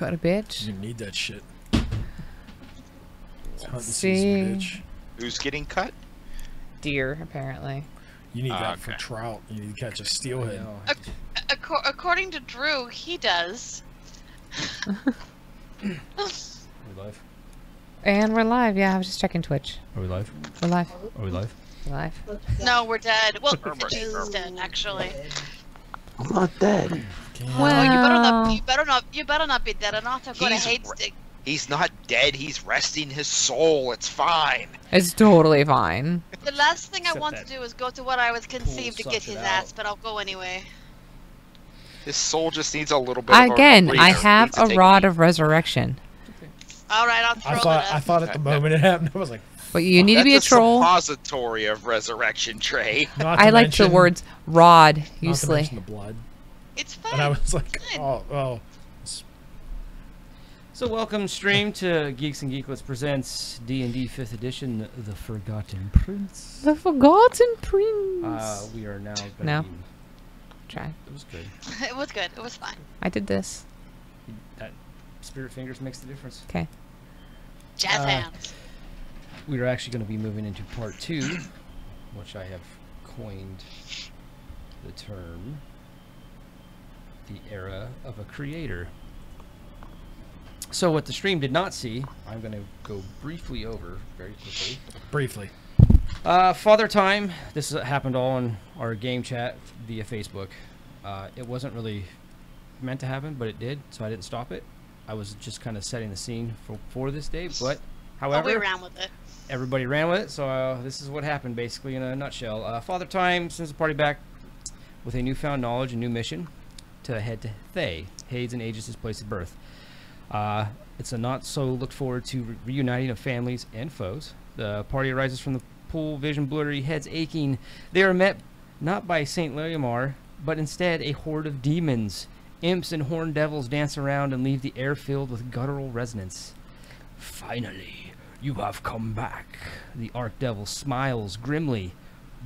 Cut a bitch. You need that shit. Let's see. Bitch. Who's getting cut? Deer, apparently. You need that for trout. You need to catch a steelhead. According to Drew, he does. Are we live? And we're live. Yeah, I was just checking Twitch. Are we live? We're live. Are we live? We're live. No, we're dead. Well, Jesus is dead, actually. I'm not dead. Well, you better not be dead enough. I've got a hate stick. He's not dead. He's resting his soul. It's fine. It's totally fine. The last thing I want to do is go to what I was conceived to get his ass, but I'll go anyway. His soul just needs a little bit. Again, of I have a rod of resurrection. All right, I'll throw it up. I thought at the moment it happened, I was like, but you need to be a troll. That's a suppository of resurrection, Trey. I like the words rod usually. Not to mention the blood. It's fine. And I was like, oh. So welcome stream to Geeks and Geeklets presents D&D 5th edition, The Forgotten Prince. The Forgotten Prince. We are now No. Try. It was good. It was good. It was fine. I did this. That spirit fingers makes the difference. Okay. Jazz hands. We are actually going to be moving into part 2, which I have coined the term the era of a creator. So what the stream did not see, I'm going to go briefly over very quickly. Briefly. Father Time. This happened all in our game chat via Facebook. It wasn't really meant to happen, but it did, so I didn't stop it. I was just kind of setting the scene for this day, but however, we ran with it. Everybody ran with it, so this is what happened basically in a nutshell. Father Time sends the party back with a newfound knowledge and new mission to head to Thay, Hades and Aegis' place of birth. It's a not so looked forward to reuniting of families and foes. The party arises from the pool, vision blurry, heads aching. They are met not by Saint Leomar, but instead a horde of demons. Imps and horned devils dance around and leave the air filled with guttural resonance. Finally, you have come back. The Archdevil smiles grimly.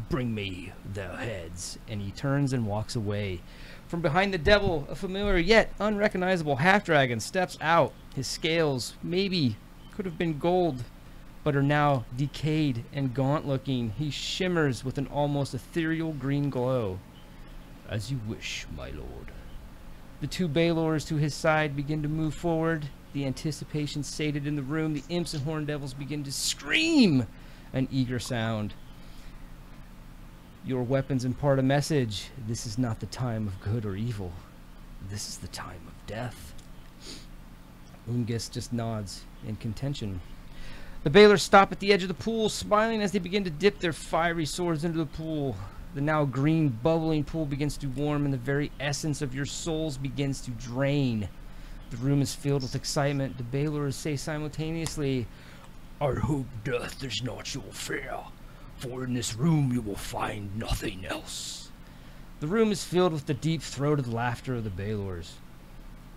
Bring me their heads. And he turns and walks away. From behind the devil, a familiar yet unrecognizable half-dragon steps out. His scales, maybe, could have been gold, but are now decayed and gaunt-looking. He shimmers with an almost ethereal green glow. As you wish, my lord. The two Baelors to his side begin to move forward. The anticipation sated in the room. The imps and horned devils begin to scream, an eager sound. Your weapons impart a message. This is not the time of good or evil. This is the time of death. Ungus just nods in contention. The Baelors stop at the edge of the pool, smiling as they begin to dip their fiery swords into the pool. The now green, bubbling pool begins to warm, and the very essence of your souls begins to drain. The room is filled with excitement. The Baelors say simultaneously, I hope death is not your fear. For in this room you will find nothing else. The room is filled with the deep-throated laughter of the Baelors.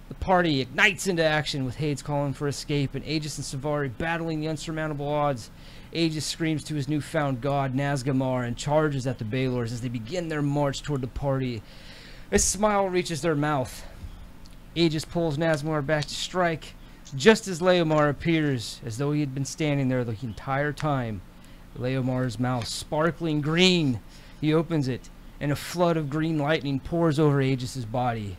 The party ignites into action with Hades calling for escape and Aegis and Savari battling the unsurmountable odds. Aegis screams to his newfound god Nazgamar and charges at the Baelors as they begin their march toward the party. A smile reaches their mouth. Aegis pulls Nazgamar back to strike just as Leomar appears, as though he had been standing there the entire time. Leomar's mouth sparkling green. He opens it, and a flood of green lightning pours over Aegis' body.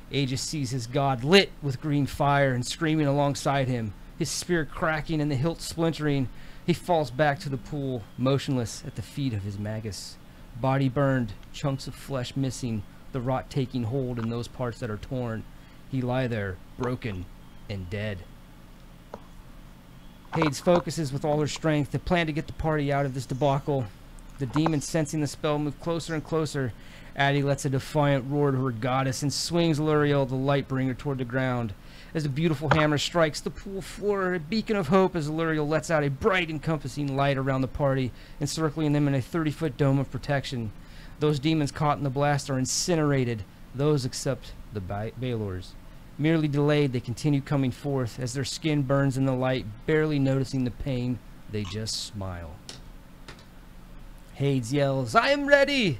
Aegis sees his god lit with green fire and screaming alongside him, his spear cracking and the hilt splintering. He falls back to the pool, motionless at the feet of his magus. Body burned, chunks of flesh missing, the rot taking hold in those parts that are torn. He lie there, broken and dead. Hades focuses with all her strength to plan to get the party out of this debacle. The demons, sensing the spell, move closer and closer. Addie lets a defiant roar to her goddess and swings Luriel, the Lightbringer, toward the ground. As the beautiful hammer strikes the pool floor, a beacon of hope as Luriel lets out a bright, encompassing light around the party, encircling them in a 30-foot dome of protection. Those demons caught in the blast are incinerated, those except the Baelors. Merely delayed, they continue coming forth. As their skin burns in the light, barely noticing the pain, they just smile. Hades yells, I am ready!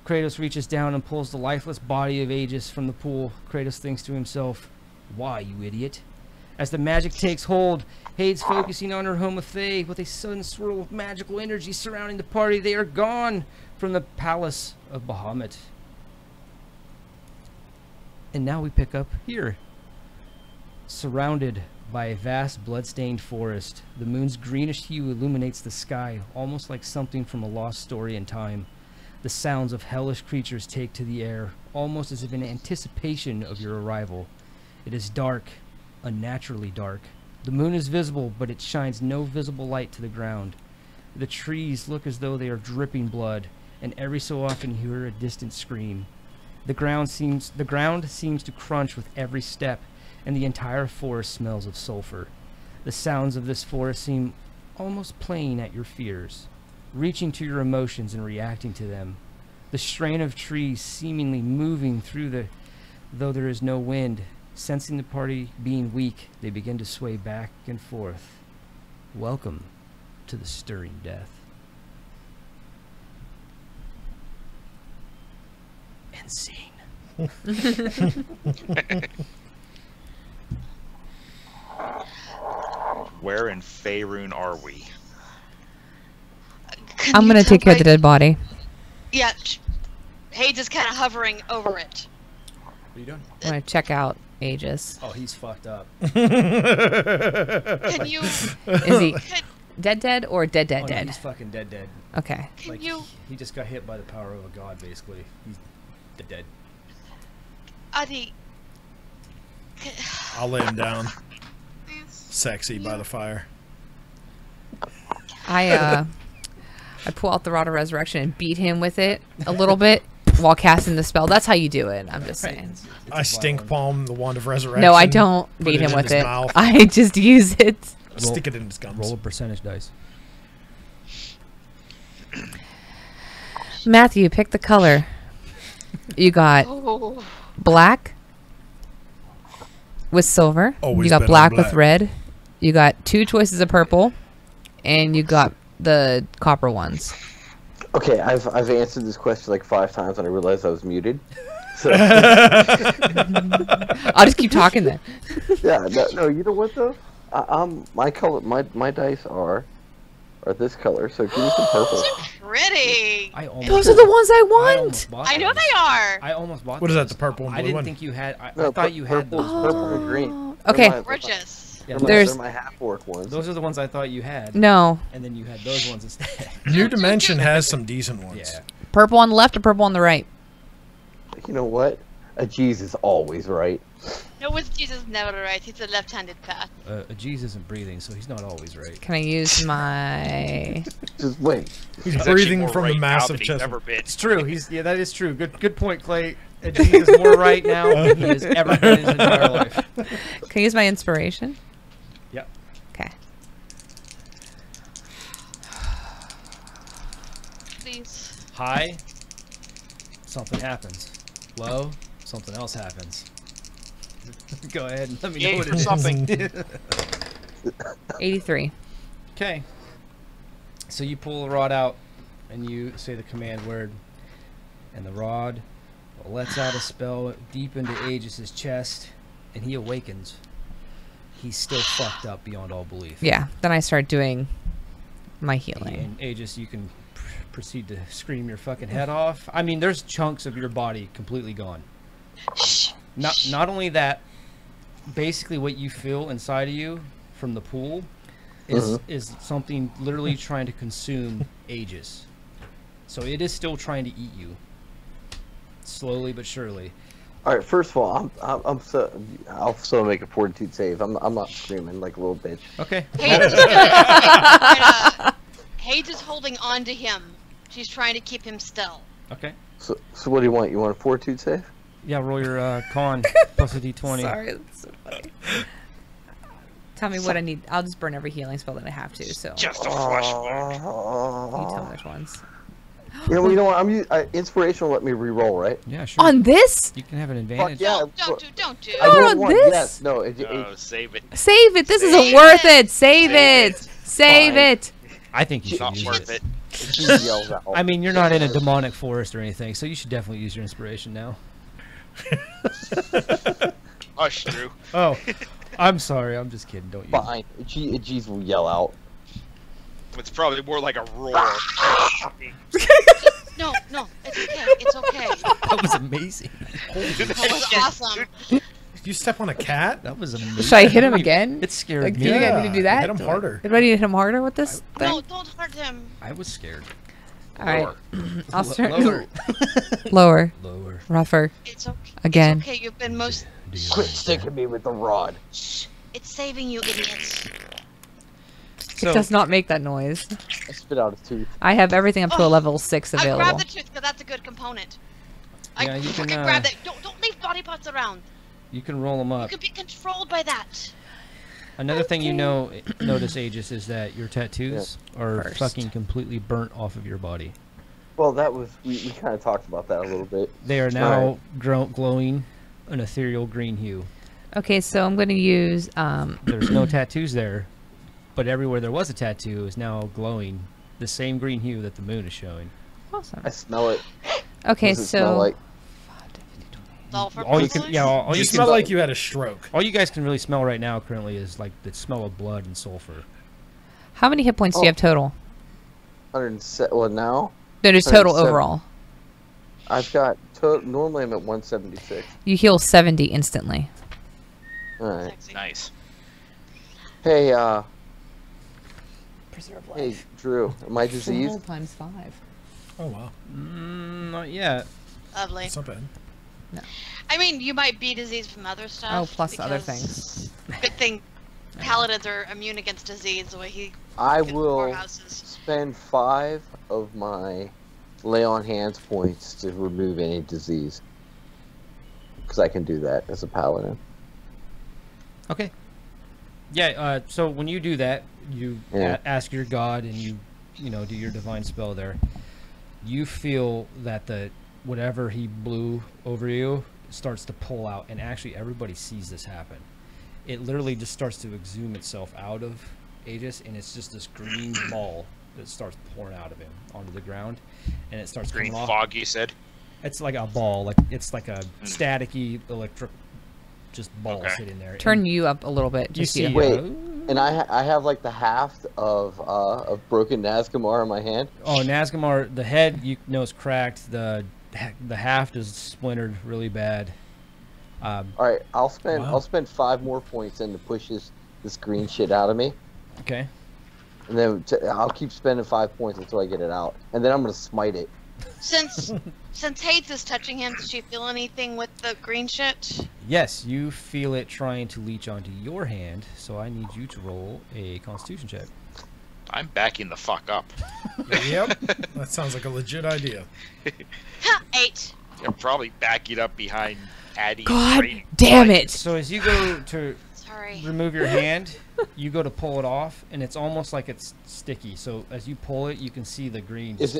Kratos reaches down and pulls the lifeless body of Aegis from the pool. Kratos thinks to himself, Why, you idiot? As the magic takes hold, Hade's focusing on her home of Fae. With a sudden swirl of magical energy surrounding the party, they are gone from the palace of Bahamut. And now we pick up here. Surrounded by a vast blood-stained forest, the moon's greenish hue illuminates the sky, almost like something from a lost story in time. The sounds of hellish creatures take to the air, almost as if in anticipation of your arrival. It is dark, unnaturally dark. The moon is visible, but it shines no visible light to the ground. The trees look as though they are dripping blood, and every so often you hear a distant scream. The ground seems to crunch with every step, and the entire forest smells of sulfur. The sounds of this forest seem almost playing at your fears, reaching to your emotions and reacting to them. The strain of trees seemingly moving through though there is no wind. Sensing the party being weak, they begin to sway back and forth. Welcome to the stirring death. And scene. Where in Faerun are we? I'm gonna take care of the dead body. Yeah. Hades is kind of hovering over it. What are you doing? I'm gonna check out Aegis. Oh, he's fucked up. Can you? Is he dead or dead? Oh, no, he's fucking dead. Okay. Can Like, you? he just got hit by the power of a god, basically. He's dead. Adi. I'll lay him down. Sexy by the fire. I pull out the Rod of Resurrection and beat him with it a little bit while casting the spell. That's how you do it. I'm just saying. I stink palm the wand of resurrection. No, I don't put beat him in with his it. mouth, I just use it. stick it in his gums. Roll a percentage dice. Matthew, pick the color. You got Oh. black with silver. Always You got bet on black black. with red. You got 2 choices of purple, and you got the copper ones. Okay, I've answered this question like 5 times and I realized I was muted. So I'll just keep talking then. yeah, no, you know what though? My color, my dice are this color. So give me some purple. So pretty. Those are the ones I want. I know they are. I almost bought What is that, those. the purple and I blue didn't one? think you had. I No, thought you had purple, those. purple and green. Okay. Gorgeous. Yeah, There's- they're my half-orc ones. those are the ones I thought you had. No. And then you had those ones instead. New Dimension has some decent ones. Yeah. Purple on the left or purple on the right? You know what? A G's is always right. No, with Jesus never right. He's a left-handed path. Ajeez isn't breathing, so he's not always right. Can I use my... Just wait. He's actually breathing more from right the now massive than he's chest. ever been. It's true. Yeah, that is true. Good point, Clay. Ajeez is more right now than he has ever been in his entire life. Can I use my inspiration? Yep. Okay. Please. High, something happens. Low, something else happens. Go ahead and let me know Yay what for it is. something. 83. Okay. So you pull the rod out, and you say the command word, and the rod lets out a spell deep into Aegis's chest, and he awakens. He's still fucked up beyond all belief. Yeah. Then I start doing my healing. And Aegis, you can proceed to scream your fucking head off. I mean, there's chunks of your body completely gone. Shh. Not only that, basically what you feel inside of you from the pool is something literally trying to consume Aegis. So it is still trying to eat you, slowly but surely. All right. First of all, I'll still make a fortitude save. I'm not screaming like a little bitch. Okay. Hades is holding on to him. She's trying to keep him still. Okay. So what do you want? You want a fortitude save? Yeah, roll your con plus a d20. Sorry, that's so funny. Tell me what I need. I'll just burn every healing spell that I have to, so... Just a flesh wound. You tell me which ones. You know what? Inspiration will let me re-roll, right? Yeah, sure. On this? You can have an Fuck advantage. yeah. Don't do. I No, rolled no, one. this? Yes. No. Oh, save it. Save it. This isn't Save worth it. it. Save it. Save Fine. it. I think you should Not use worth it. it. She yells out. I mean, you're not in a demonic forest or anything, so you should definitely use your inspiration now. Hush, Drew. Oh, I'm sorry. I'm just kidding. Don't you? Fine. G's will yell out. It's probably more like a roar. No, it's okay. It's okay. That was amazing. That was awesome. Did you step on a cat? That was amazing. Should I hit him again? It scared Like, me. do you guys need to do that? Hit him harder. Everybody hit him harder with this thing? No, don't hurt him. I was scared. All right. I'll start Lower. lower, Lower. rougher. It's okay. Again. It's okay. You've been most. Quit sticking me with the rod. Shh. It's saving you, idiots. It does not make that noise. I spit out his tooth. I have everything up to a level 6 I available. grabbed the tooth because that's a good component. Yeah, I you can, fucking grab that. Don't leave body parts around. You can roll them You up. can be controlled by that. Another thing you notice, Aegis, is that your tattoos are First. fucking completely burnt off of your body. Well, that was we kind of talked about that a little bit. They are now glowing an ethereal green hue. Okay, so I'm going to use... There's no tattoos there, but everywhere there was a tattoo is now glowing the same green hue that the moon is showing. awesome. I smell it. Okay, What does it smell so... like? Sulfur All you can, poison? yeah, all You you smell can, like you had a stroke. all you guys can really smell right now currently is like the smell of blood and sulfur. How many hit points do you have total? 107. Well, now No, just total 107. overall. I've got. Normally I'm at 176. You heal 70 instantly. All right. Sexy. Nice. Hey, Preserve hey, Drew. Am I diseased? times 5. Oh wow, Not yet. Lovely. that's not bad. I mean, you might be diseased from other stuff. Oh, plus other because Good thing paladins are immune against disease the way he I gets will warehouses. spend 5 of my lay on hands points to remove any disease. Because I can do that as a paladin. Okay. Yeah. So when you do that, you Yeah. ask your god, and you do your divine spell there. You feel that the whatever he blew over you starts to pull out, and actually everybody sees this happen. It literally just starts to exhume itself out of Aegis, and it's just this green ball that starts pouring out of him onto the ground, and it starts Green coming off. fog, you said? It's like a ball, it's like a staticky electric, just ball Okay. sitting there. Turn And you up a little bit. you Just see, Wait. And I have like the half of broken Nazgamar in my hand. oh, Nazgamar, the head you know is cracked. The haft is splintered really bad. All right, I'll spend Wow. 5 more points in to push this green shit out of me, Okay. and then I'll keep spending 5 points until I get it out, and then I'm gonna smite it. Since Hades is touching him, does she feel anything with the green shit? Yes, you feel it trying to leech onto your hand, so I need you to roll a Constitution check. I'm backing the fuck up. Yep, that sounds like a legit idea. Ha! 8. You're probably backing up behind Addy. God damn it! So as you go to Sorry. remove your hand, you go to pull it off, and it's almost like it's sticky. So as you pull it, you can see the green. Is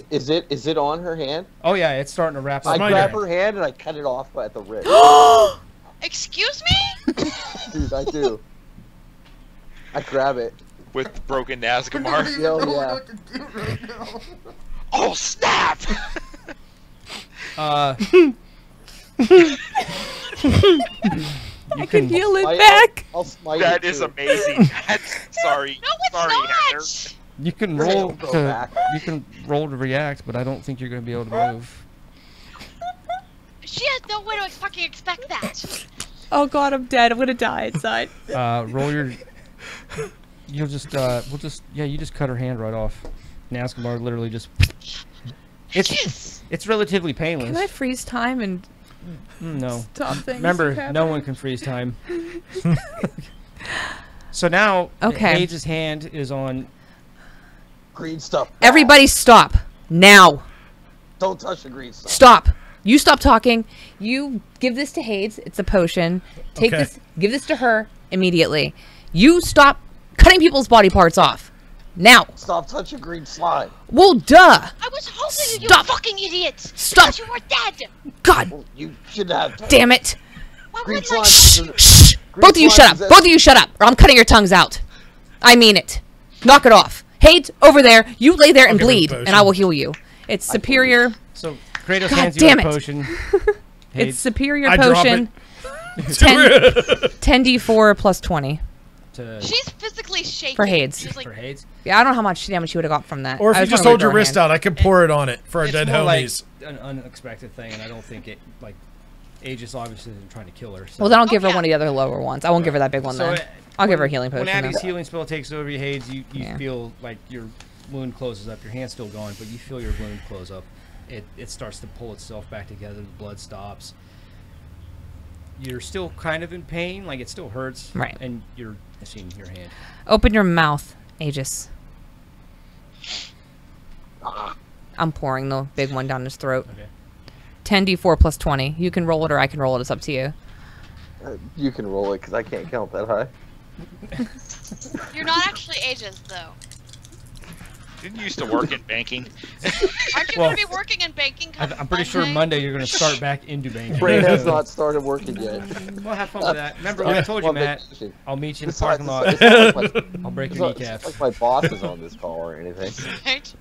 it on her hand? Oh yeah, it's starting to wrap I up. my grab hand. her hand and I cut it off at the wrist. Excuse me? Dude, I do. I grab it. With broken Nazgamar. Hell yeah. Oh, snap! You can Heal it I- back! I'll smite That it is too. amazing. Sorry. No, it's Sorry, Heather. not! you can It'll roll go to back. react, but I don't think you're going to be able to move. She has no way to fucking expect that. Oh god, I'm dead. I'm gonna die inside. Roll your. You'll just you just cut her hand right off. Nazgamar literally just. Yes. It's relatively painless. Can I freeze time and No. stop things? Remember, from no happening? one can freeze time. So now, Okay. Page's hand is on. Green stuff. Everybody stop. Now. Don't touch the green stuff. Stop. You stop talking. You give this to Hades. It's a potion. Take Okay. this. Give this to her immediately. You stop cutting people's body parts off. Now. Stop touching green slime. Well, duh. I was holding you, Stop. you fucking idiot! Stop. Because you were dead! God Well, you should have. damn it. Why Green would slime. like... Shh. Both of you shut up. Both of you shut up, or I'm cutting your tongues out. I mean it. Knock it off. Hades, over there. You lay there and give her a bleed, potion. and I will heal you. It's superior. So Kratos God hands you damn a it. potion. It's Hades, superior I drop potion. 10d4 plus 20 She's physically shaking. for Hades. She's like, For Hades? Yeah, I don't know how much damage you would have got from that. Or if I you was just trying to hold your read her wrist hand. out, I can pour it on it for our It's dead more homies. like an unexpected thing, and I don't think it, like, Aegis obviously isn't trying to kill her. So. Well, then I'll give her yeah. one of the other lower ones. I won't give her that big one then. I'll give her a healing potion. When Abby's then. healing spell takes over your Hades, you Yeah. feel like your wound closes up. Your hand's still going, but you feel your wound close up. It starts to pull itself back together. The blood stops. You're still kind of in pain, like it still hurts. Right. And you're seeing your hand. Open your mouth, Aegis. I'm pouring the big one down his throat. Okay. 10d4 plus 20. You can roll it or I can roll it. It's up to you. You can roll it because I can't count that high. you're not actually Aegis, though. Didn't you used to work in banking? Aren't you Well, going to be working in banking? I'm pretty sure Monday you're going to start back into banking. Brain has not started working yet. We'll have fun with that. Remember what I told you, On Matt? vacation. I'll meet you in the Besides, parking lot. it's not like my- I'll break it's your not- it's kneecaps. not like my boss is on this call or anything. Right?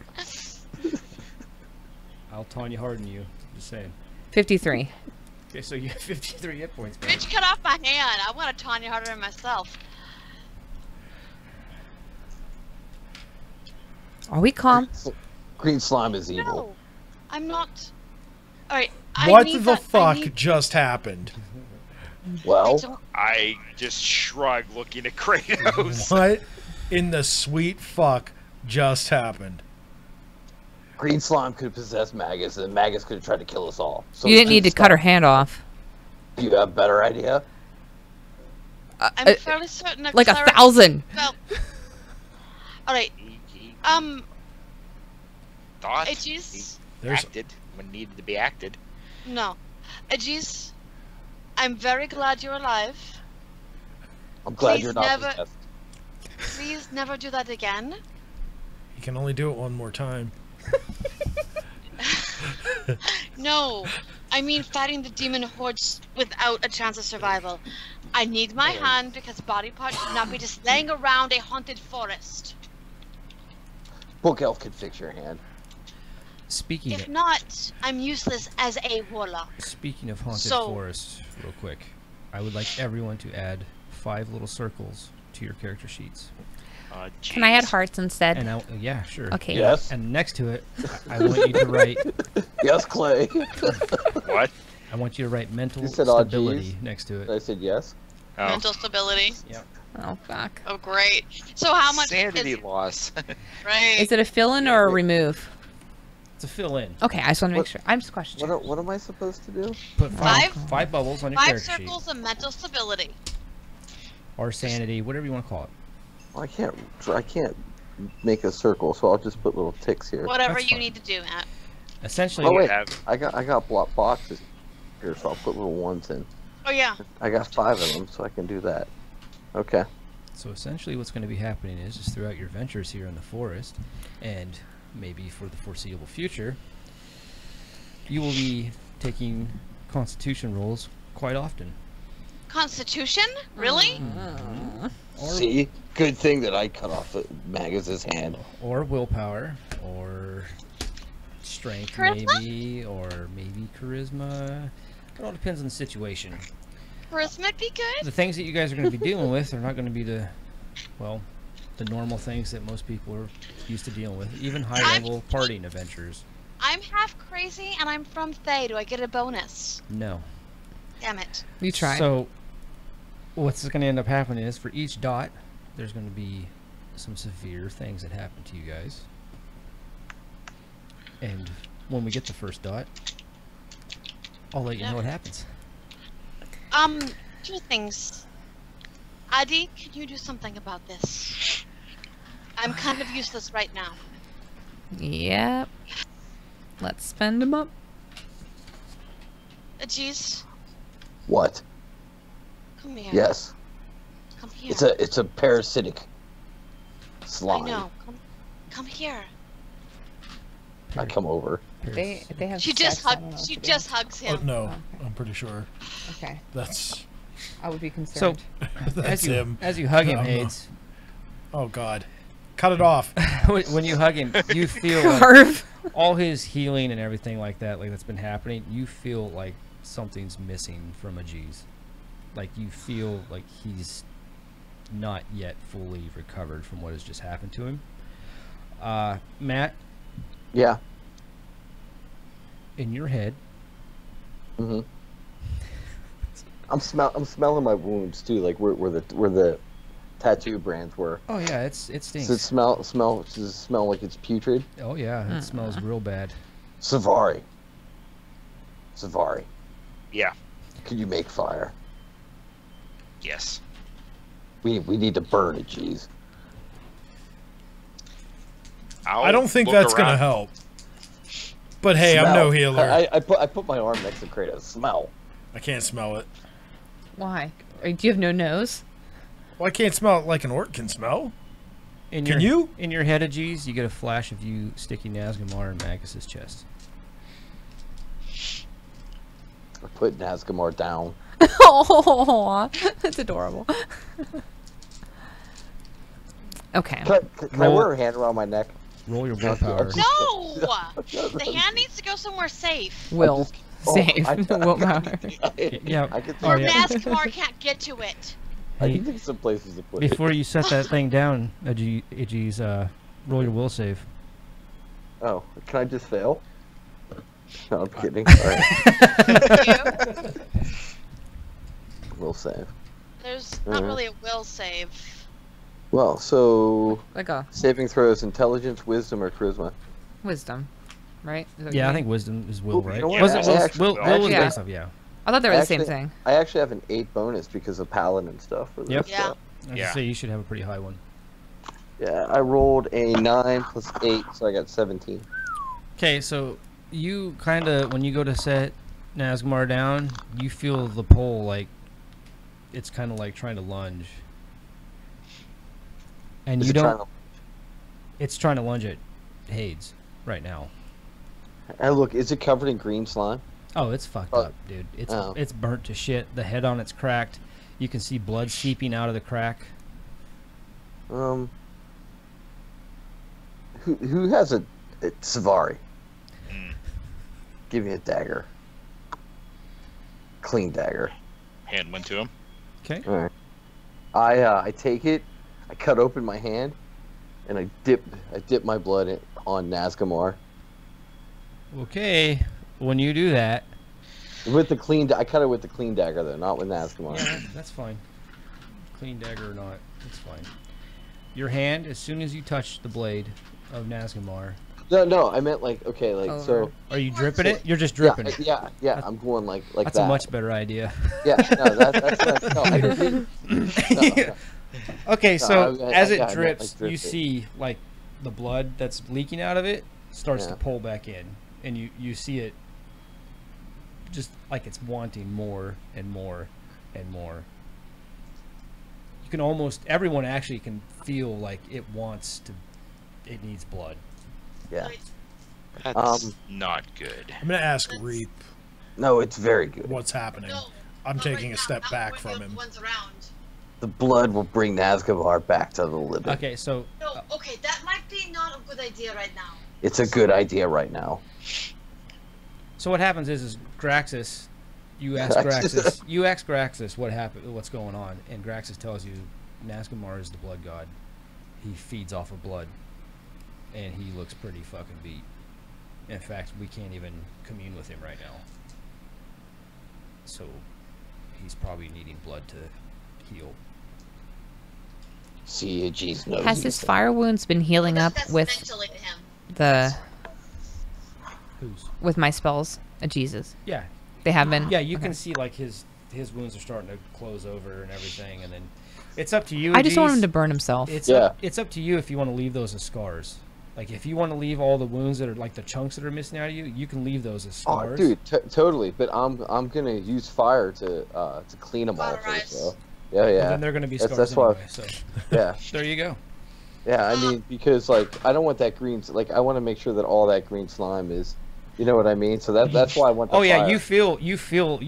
I'll Tanya harden you. Just saying. 53. Okay, so you have 53 hit points, man. Bitch, cut off my hand. I want to Tanya harder myself. Are we calm? Green slime is evil. No, I'm not. Alright, What the fuck just happened? Well, I just shrug looking at Kratos. What in the sweet fuck just happened? green slime could possess Magus, and Magus could have tried to kill us all. So You didn't need to green cut her slime- hand off. Do you have a better idea? I'm fairly certain a Like cleric- 1,000. Well, alright, Thought Aegis? There's acted when needed to be acted. No. Aegis, I'm very glad you're alive. I'm glad Please you're not never- possessed. Please never do that again. you can only do it one more time. No, I mean fighting the demon hordes without a chance of survival. I need my hand because body parts should not be just laying around a haunted forest. Book Elf could fix your hand. Speaking If not, I'm useless as a warlock. Speaking of haunted So- forests, real quick, I would like everyone to add 5 little circles to your character sheets. Can I add Jeez. hearts instead? And yeah, sure. Okay. Yes. And next to it, I want you to write. Yes, Clay. What? I want you to write mental You said, "Aw, stability geez." next to it. I said yes. Oh. Mental stability. Oh, fuck. Oh, great. So how much Sanity is loss. right? Is it a fill in or a remove? To fill in, Okay, I just want to make What- sure. I'm just questioning. What am I supposed to do? put Five? five bubbles on your 5 character circles of mental stability. sheet, or sanity, whatever you want to call it. I can't make a circle, so I'll just put little ticks here. Whatever That's you fine. need to do, Matt. Essentially, Oh wait, have- I got block boxes here, so I'll put little ones in. Oh yeah. I got 5 of them, so I can do that. Okay. so essentially, what's going to be happening is just throughout your ventures here in the forest, and maybe for the foreseeable future, you will be taking Constitution rolls quite often. Constitution? Really? See, good thing that I cut off Magus's hand. Or willpower, or strength, Charisma? maybe, or maybe charisma. It all depends on the situation. Charisma would be good. The things that you guys are going to be dealing with are not going to be the normal things that most people are used to dealing with. Even high-level partying adventures. I'm half crazy and I'm from Thay. Do I get a bonus? No. Damn it. You try. So, what's going to end up happening is for each dot, there's going to be some severe things that happen to you guys. And when we get the first dot, I'll let you know what happens. 2 things. Adi, can you do something about this? I'm kind of useless right now. Yep. Let's spend them up. Jeez, What? come here. Yes. Come here. It's a parasitic I slime. know. Come here. I come over. They have. She just hugs. She just hugs Oh, him. no, I'm pretty sure Okay. that's I would be So, concerned. that's him. as you hug him, No, no. Hades, Oh God, cut it off. when you hug him, you feel like Carve. all his healing and everything like that, like that's been happening, you feel like something's missing from a G's. like you feel like he's not yet fully recovered from what has just happened to him. Matt, Yeah. in your head, Mm-hmm. I'm smelling my wounds too, like where the tattoo brands were. oh yeah, it stinks. Does it does it smell like it's putrid? Oh yeah, it smells real bad. Savari. Yeah. Could you make fire? Yes. We need to burn it, jeez. I don't think look that's gonna around. help. But hey, I'm no healer. I put my arm next to Kratos. Smell. I can't smell it. Why? Do you have no nose? Well, I can't smell it like an orc can smell. In Can your, you? In your head, Ajiz, you get a flash of you sticking Nazgamar in Magus's chest. I put Nazgamar down. Oh, that's adorable. Okay. Can I wear her hand around my neck? Roll your willpower. No! The hand needs to go somewhere safe. Will save. I Willpower. Yeah. I can think, Oh, Or yeah. Nazgamar can't get to it. I Hey, can think of some places to put it. before you set that thing down, Ajiz, roll your will save. Oh, can I just fail? No, I'm kidding. Alright, You? we'll save. There's not really a will save. Well, so Like a saving throws: intelligence, wisdom, or charisma. wisdom, right? Is that what Yeah, you I mean? think wisdom is will, Ooh, right? you know what? Was it I will? actually- Will was Yeah. based off, yeah. I thought they were the same Actually- thing. I actually have an 8 bonus because of paladin stuff for this Yep. Yeah. stuff. I was Yeah. gonna say you should have a pretty high one. Yeah, I rolled a 9 plus 8, so I got 17. Okay, so you kind of, when you go to set Nazgamar down, you feel the pole like it's kind of like trying to lunge, and Is you it don't. trying It's trying to lunge at Hades right now. to- And look, is it covered in green slime? Oh, it's fucked Oh. up, dude. It's Oh. it's burnt to shit. The head on it's cracked. You can see blood seeping out of the crack. Who has a Savari? Mm. Give me a dagger. Clean dagger. Hand went to him. Okay. All right. I take it. I cut open my hand, and I dip my blood on Nazgamar Okay. When you do that, with the clean. I cut it with the clean dagger though, not with Nazgamar. yeah, that's fine. Clean dagger or not, it's fine. Your hand, as soon as you touch the blade of Nazgamar, No, I meant like okay, like Over. so. are you dripping it? You're just Yeah, dripping it. yeah. I'm going like That's that. a much better idea. Yeah, no, that's no, I didn't. No. Okay, so No, as I it meant, drips, like, drip you it. see like the blood that's leaking out of it starts to Yeah. pull back in, and you see it just like it's wanting more and more and more. You can almost everyone actually can feel like it needs blood. Yeah. That's not good. I'm gonna ask Reap No, it's very good. what's happening. No, I'm not taking right a now, step not back when from the him. one's around. The blood will bring Nazgamar back to the living. Okay, so No, okay, that might be not a good idea right now. It's a good idea right now. what happens is Graxus, you ask Graxus what happened, what's going on, and Graxus tells you Nazgamar is the blood god. He feeds off of blood, and he looks pretty fucking beat. In fact, we can't even commune with him right now. So he's probably needing blood to heal. See, geez, no. Has his fire wounds been healing up That's with mentally to him. the Who's? with my spells? Jesus, Yeah, they have been. yeah. You Okay. can see like his wounds are starting to close over and everything, and then it's up to you. I just want Ajiz. him to burn himself. It's Yeah. it's up to you if you want to leave those as scars. Like if you want to leave all the wounds that are like the chunks that are missing out of you, you can leave those as Oh, scars. dude, totally. But I'm gonna use fire to clean them all Cauterize. first. So. Yeah, Well, yeah, then they're going to be That's- scars that's why- anyway. So yeah, there you go. yeah. I mean, because like I don't want that green. Like I want to make sure that all that green slime is. You know what I mean? So that's why I want. The Oh yeah, fire. you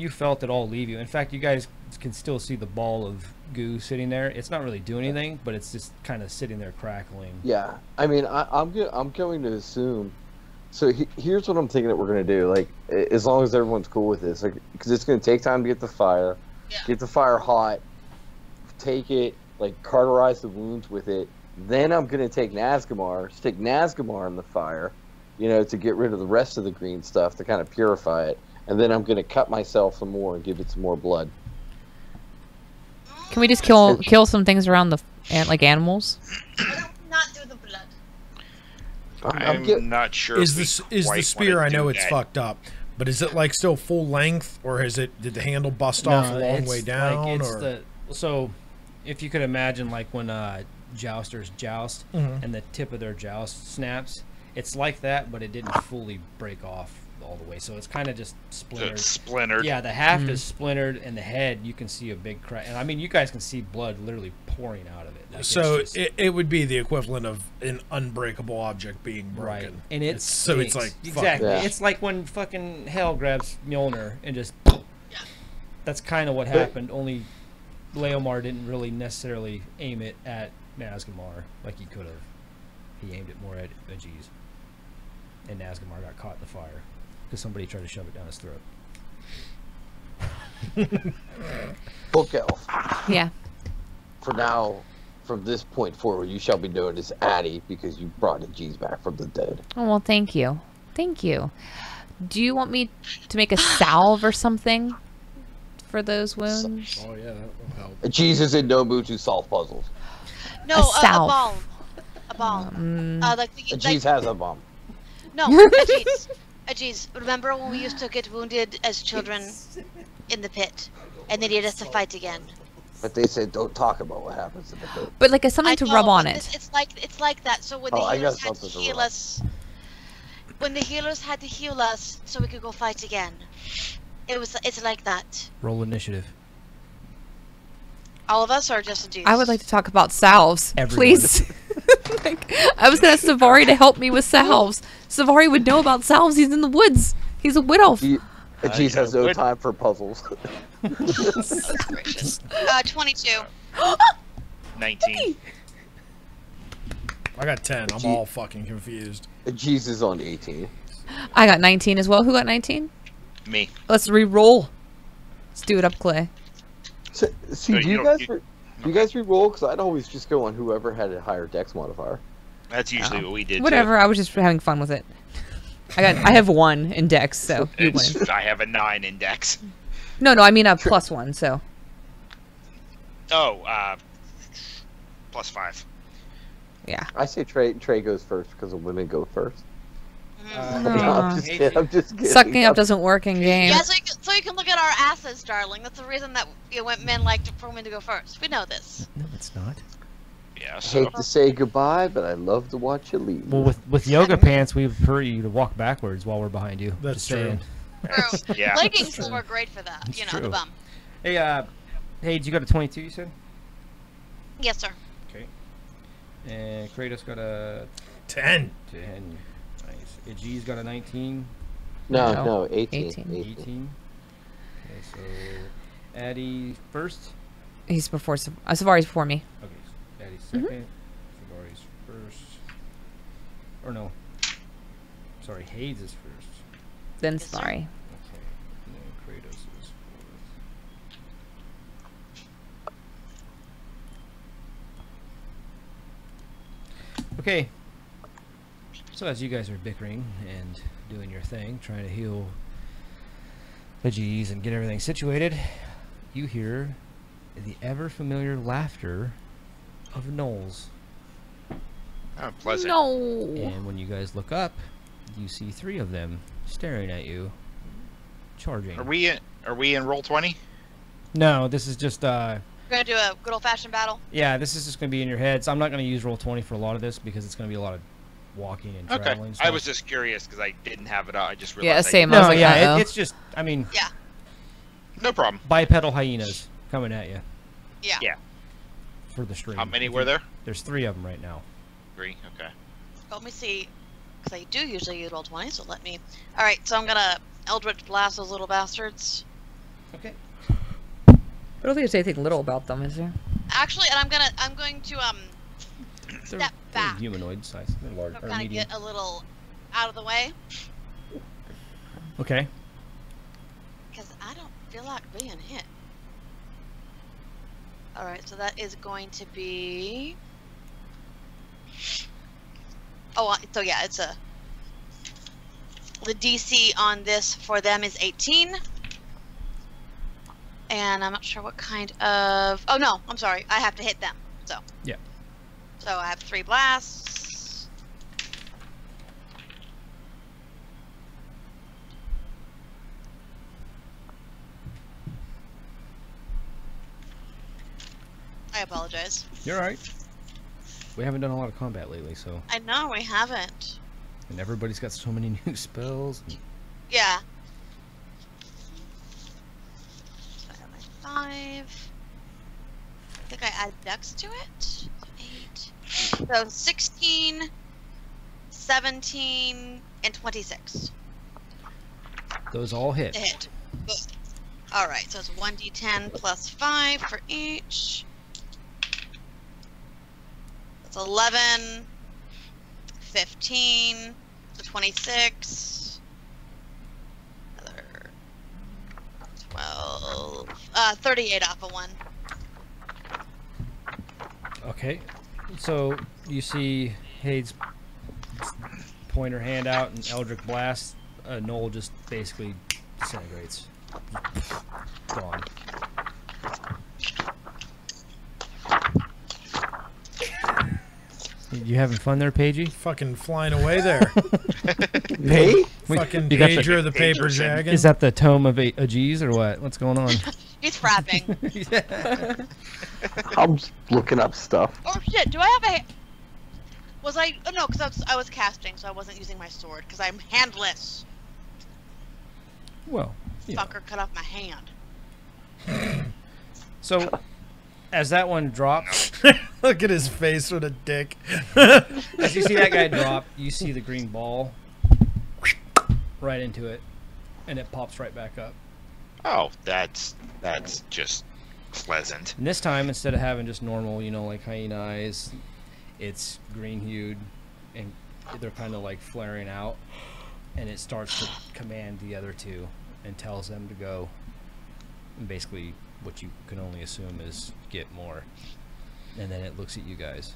felt it all leave you. In fact, you guys can still see the ball of goo sitting there. It's not really doing anything, but it's just kind of sitting there crackling. Yeah, I mean, I'm going to assume. So here's what I'm thinking that we're gonna do. Like, as long as everyone's cool with this, like, because it's gonna take time to get the fire. get the fire hot, take it, like cauterize the wounds with it. Then I'm gonna take stick Nazgamar in the fire, to get rid of the rest of the green stuff to kind of purify it. And then I'm gonna cut myself some more and give it some more blood. Can we just kill some things around the animals? Not do the blood. I'm not sure. Is if the we spear? quite I know wanna it's do that. fucked up, but is it like still full length, or did the handle bust off a long it's way down? So, if you could imagine, like when jousters joust and the tip of their joust snaps, it's like that, but it didn't fully break off all the way. So it's kind of just So splintered. it's splintered. Yeah, the haft is splintered, and the head you can see a big crack. And I mean, you guys can see blood literally pouring out of it. Like, So it's just- it would be the equivalent of an unbreakable object being broken. right, and it's so it's like exactly. Yeah. It's like when fucking hell grabs Mjolnir and just. That's kind of what happened. Only Leomar didn't really necessarily aim it at Nazgamar like he could have. He aimed it more at Ajiz, and Nazgamar got caught in the fire because somebody tried to shove it down his throat. Book elf. Yeah. For now, from this point forward, you shall be known as Addie because you brought the G's back from the dead. Oh, well, thank you. Thank you. Do you want me to make a salve or something for those wounds? Oh yeah, that will help. G's is in no mood to solve puzzles. No, A a salve. balm. A balm. G's has a bomb. No, Ajiz. Ajiz, remember when we used to get wounded as children in the pit, and they needed us to fight again? But they said don't talk about what happens in the pit. But like something to I rub know, on but it. It's like that. So when the Oh, I healers got had to something to heal rub. us, when the healers had to heal us, so we could go fight again, it's like that. Roll initiative. All of us, or just Ajiz? I would like to talk about salves, Everyone. please. I was gonna ask Savari to help me with salves. Savari would know about salves. He's in the woods. He's a wood elf. G's has no time for puzzles. Oh, gracious. 22. 19. I got 10. I'm all fucking confused. G's is on 18. I got 19 as well. Who got 19? Me. Let's re-roll. Let's do it up, Clay. So, see, No, do you you don't- guys do you guys re-roll? Because I'd always just go on whoever had a higher dex modifier. That's usually what we did. Whatever. I was just having fun with it. I have 1 in Dex, so Too. you win. I have a 9 index. No, I mean a +1. So Oh, +5. yeah. I say Trey goes first because the women go first. Mhm. No, I'm just kidding. I'm just kidding. Sucking up doesn't work in game. Yeah, so you can look at our asses, darling. That's the reason that men like for women to go first. We know this. No, it's not. Yeah, I so hate to say goodbye, but I love to watch you leave. Well, with yoga pants, we prefer you to walk backwards while we're behind you. That's Just true. saying. True. yeah. Leggings will work great for that. It's The true. bum. Hey, did you got a 22? You said. Yes, sir. Okay. And Kratos got a 10. 10. Nice. G's got a 19. No, 18. 18. Okay, so Addie first. He's before Savari's before me. Okay, so Addie's second. Savari's first. Or no. Sorry, Hades is first. Then Yes, sir. Savari. Okay. And then Kratos is fourth. Okay. So as you guys are bickering and doing your thing, trying to heal the G's and get everything situated, you hear the ever familiar laughter of Knowles. Oh, pleasant. No. And when you guys look up, you see 3 of them staring at you, charging. Are we in roll 20? No, this is just We're gonna do a good old-fashioned battle. yeah, this is just gonna be in your heads. I'm not gonna use roll 20 for a lot of this because it's gonna be a lot of walking and Okay. traveling. I stuff. was just curious because I didn't have it out. I just Yeah, realized. same. I no, was like, yeah, uh-oh. it's just I mean Yeah. No problem. bipedal hyenas coming at you Yeah. Yeah. for the stream. How many were there? There's 3 of them right now. 3. Okay. Let me see, because I do usually use roll 20. So let me. All right. So I'm gonna Eldritch blast those little bastards. Okay. I don't think there's anything little about them, is there? Actually, and I'm going to They're step back. humanoid size. They're large or Kind of medium. get a little out of the way, Okay. because I don't feel like being hit. Alright, so that is going to be... Oh, so yeah, it's a... The DC on this for them is 18. And I'm not sure what kind of... Oh, no, I'm sorry. I have to hit them, so... Yeah. So I have 3 blasts. I apologize. You're alright. We haven't done a lot of combat lately, so... I know, we haven't. And everybody's got so many new spells. Yeah. So I have my 5. I think I add dex to it. 8. So 16, 17, and 26 Those all hit. to hit. Good. Alright, so it's 1d10 plus 5 for each. That's 11, 15, so 26, another 12, 38 off of 1. Okay. So, you see Hade's point her hand out and Eldritch Blast. Noel just basically disintegrates. Gone. You having fun there, Pagey? Fucking flying away there. Me? Fucking you got the- pager of the paper Pagerson. dragon. Is that the tome of Ajiz or what? What's going on? He's frapping. I'm just looking up stuff. Oh shit, do I have a... Was I... Oh no, because I was casting, so I wasn't using my sword, because I'm handless. Well, you know. Fucker cut off my hand. So, as that one drops, Look at his face with a dick. as you see that guy drop, you see the green ball right into it, and it pops right back up. Oh, that's just pleasant. And this time, instead of having just normal, you know, like hyena eyes, it's green hued, and they're kind of like flaring out, and it starts to command the other two and tells them to go. And basically, what you can only assume is get more. And then it looks at you guys.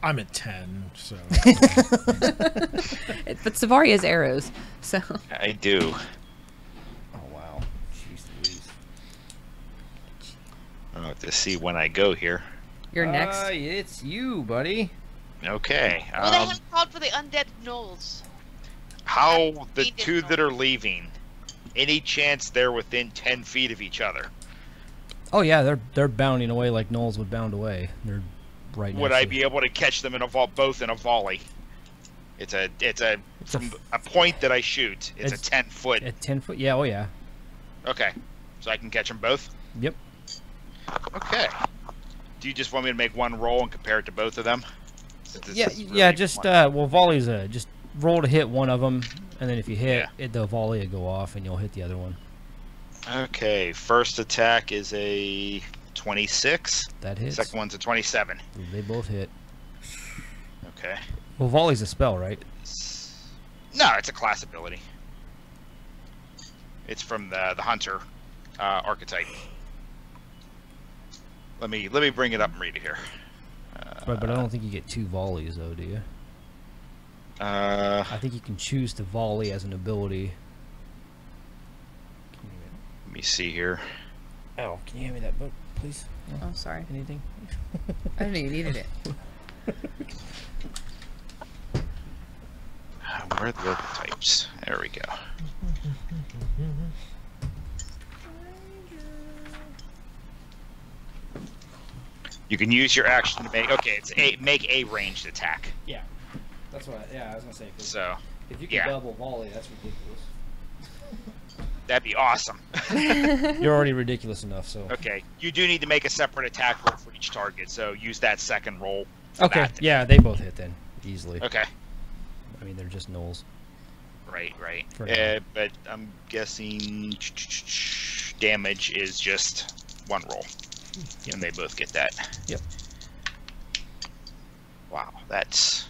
I'm at 10, so. But Savari has arrows, so. I do. Oh wow, jeez Louise. I'll have to see when I go here. You're next. It's you, buddy. Okay. Well, they haven't called for the undead gnolls. How the We did two not. that are leaving? Any chance they're within 10 feet of each other? Oh yeah, they're bounding away like Knowles would bound away. They're right. Would next I to be able to catch them in a both in a volley? It's a from a point that I shoot. It's a It's- 10-foot. at 10 foot? Yeah. Oh yeah. Okay, so I can catch them both. Yep. Okay. Do you just want me to make one roll and compare it to both of them? Since this Yeah. is Yeah. really Just one- well, volleys. Just roll to hit one of them, and then if you hit it, the volley will go off, and you'll hit the other one. Okay, first attack is a 26. That hits. Second one's a 27. They both hit. Okay. Well, volley's a spell, right? No, it's a class ability. It's from the hunter archetype. Let me bring it up and read it here. But I don't think you get 2 volleys though, do you? I think you can choose to volley as an ability. Let me see here. Oh, can you hand me that book, please? Oh, sorry. Anything? I didn't know you needed it. Where are the archetypes? There we go. You can use your action to make. Okay, it's make a ranged attack. Yeah. That's what. I was gonna say. So If you can yeah. double volley, that's ridiculous. that'd be awesome. You're already ridiculous enough, so. Okay, you do need to make a separate attack roll for each target. So use that second roll. For Okay, that. yeah, they both hit then, easily. Okay. I mean, they're just Knowles. Right. For now. But I'm guessing damage is just one roll, and they both get that. Yep. Wow, that's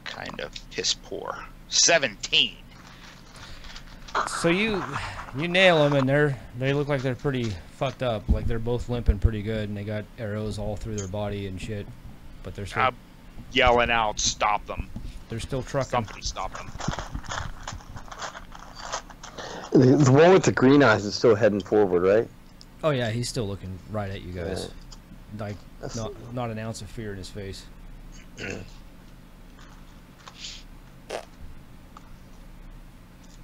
kind of piss poor. 17. So you nail them, and they look like they're pretty fucked up. Like they're both limping pretty good, and they got arrows all through their body and shit. But they're still Yelling out, stop them. they're still trucking. Somebody stop them. The one with the green eyes is still heading forward, right? Oh yeah, he's still looking right at you guys. Like not an ounce of fear in his face.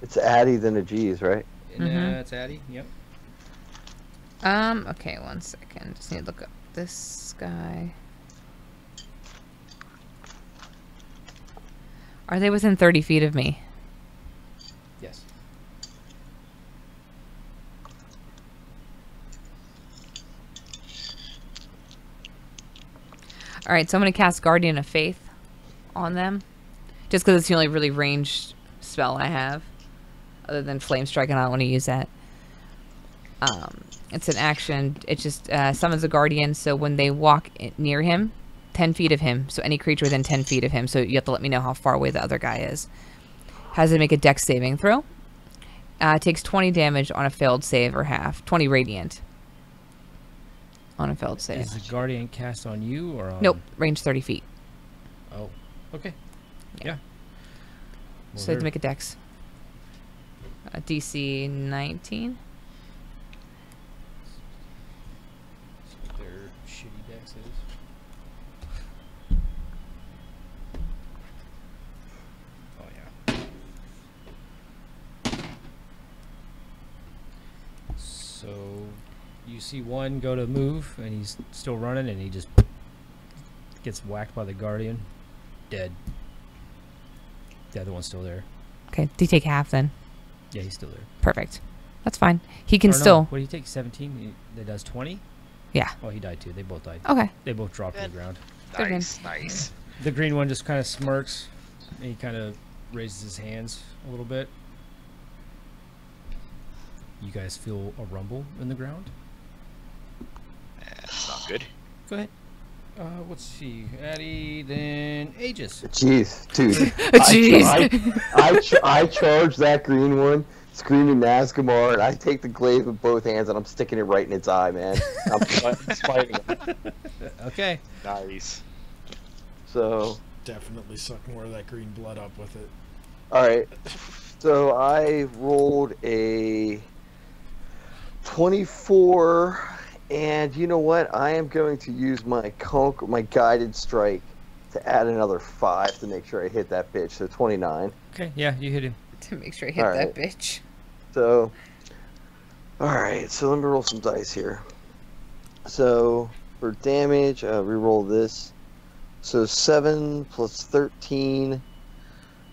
It's Addy then a G's, right? It's Addy. Yep. Okay, 1 second. Just need to look up this guy. Are they within 30 feet of me? Yes. All right, so I'm going to cast Guardian of Faith on them. Just because it's the only really ranged spell I have. Other than Flame Strike, and I don't want to use that. It's an action. It just summons a Guardian, so when they walk near him, 10 feet of him, so any creature within 10 feet of him, so you have to let me know how far away the other guy is, has to make a Dex saving throw. Takes 20 damage on a failed save or half. 20 radiant on a failed save. Is the Guardian cast on you or on... Nope, range 30 feet. Oh, okay. Yeah. So you have to make a Dex. DC 19. So their shitty dex is. Oh yeah. So you see one go to move, and he's still running, and he just gets whacked by the Guardian, dead. The other one's still there. Okay, do you take half then? Yeah, he's still there. Perfect. That's fine. He can Or no, still... what do you take? 17? That does 20? Yeah. Oh, he died too. They both died. Okay. They both dropped to the Good. ground. Good Nice, nice. The green one just kind of smirks, and he kind of raises his hands a little bit. You guys feel a rumble in the ground? That's not good. Go ahead. Let's see. Addy, then Aegis. Jeez, dude. Jeez. I charge that green one, screaming Nazgamar, and I take the glaive with both hands, and I'm sticking it right in its eye, man. I'm fighting it. Okay. Nice. So, Definitely suck more of that green blood up with it. alright. So, I rolled a 24, and you know what? I am going to use my guided strike to add another 5 to make sure I hit that bitch. So 29. Okay, yeah, you hit him. To make sure I hit All that right. bitch. So, alright, so let me roll some dice here. So, for damage, reroll this. So 7 plus 13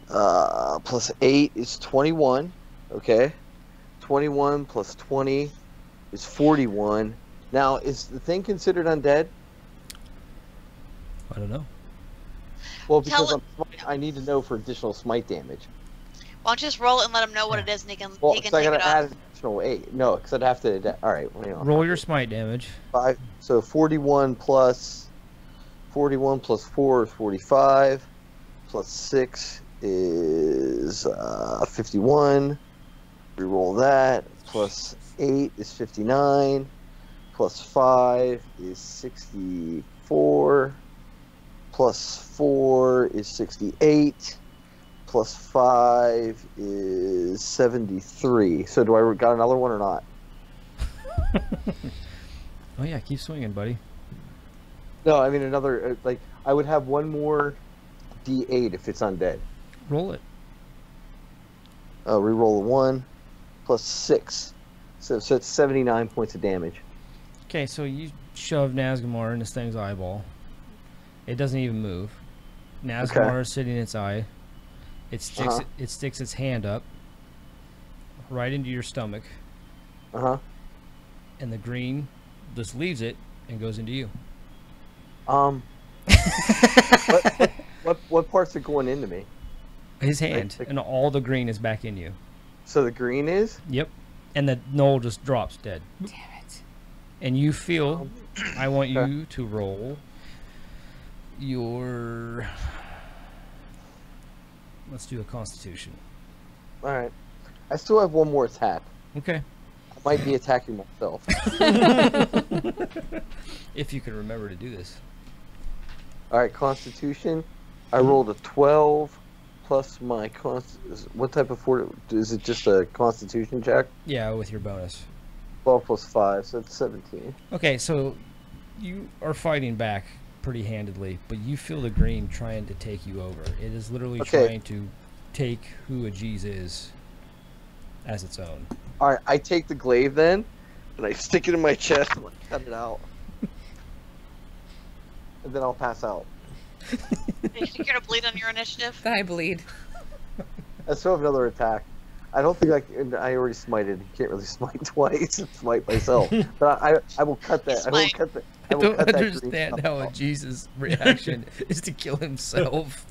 plus 8 is 21. Okay. 21 plus 20 is 41. Now, is the thing considered undead? I don't know. Well, Tell because I need to know for additional smite damage. Why don't you just roll it and let him know what it is, and he can, Well, he can so I take gotta it add off. an additional 8. No, because I'd have to. Alright, well, you know. Roll your smite damage. 5. So 41 plus 4 is 45. Plus 6 is 51. Reroll that. Plus 8 is 59. Plus 5 is 64. Plus 4 is 68. Plus 5 is 73. So do I got another one or not? Oh yeah, keep swinging, buddy. No, I mean another. Like I would have one more D8 if it's undead. Roll it. Reroll a 1 plus 6. So it's 79 points of damage. Okay, so you shove Nazgamar in this thing's eyeball. It doesn't even move. Nazgamar is sitting in its eye. It sticks. It sticks its hand up, right into your stomach, and the green just leaves it and goes into you. What parts are going into me? His hand, and all the green is back in you. So the green is? Yep, and the knoll just drops dead. Damn it. And you feel. I want you to roll your. Let's do a Constitution. All right. I still have one more attack. Okay. I might be attacking myself. If you can remember to do this. All right, Constitution. I rolled a 12 plus my what type of is it? Just a Constitution check? Yeah, with your bonus. 12 plus 5, so it's 17. Okay, so you are fighting back pretty handedly, but you feel the green trying to take you over. It is literally trying to take who Ajiz is as its own. All right, I take the glaive then, and I stick it in my chest and cut it out, and then I'll pass out. You think you're gonna bleed on your initiative? Then I bleed. I still have another attack. I don't think I already smited. You can't really smite twice and smite myself. But I will cut that. I will cut that. I don't cut that green understand stuff how off. Jesus' reaction is to kill himself.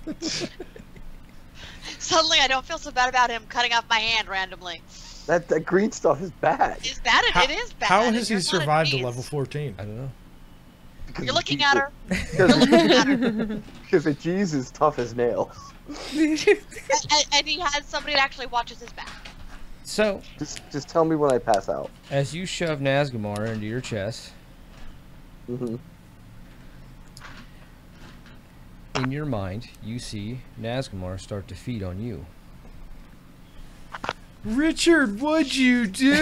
Suddenly, I don't feel so bad about him cutting off my hand randomly. That green stuff is bad. Is bad? It is bad. How has he You're not survived to Ajiz. level 14? I don't know. You're looking at her. You're looking at her. Because the G's is tough as nails. And he has somebody that actually watches his back. So, Just tell me when I pass out. as you shove Nazgamar into your chest, Hmm. in your mind, you see Nazgamar start to feed on you. Richard, what'd you do?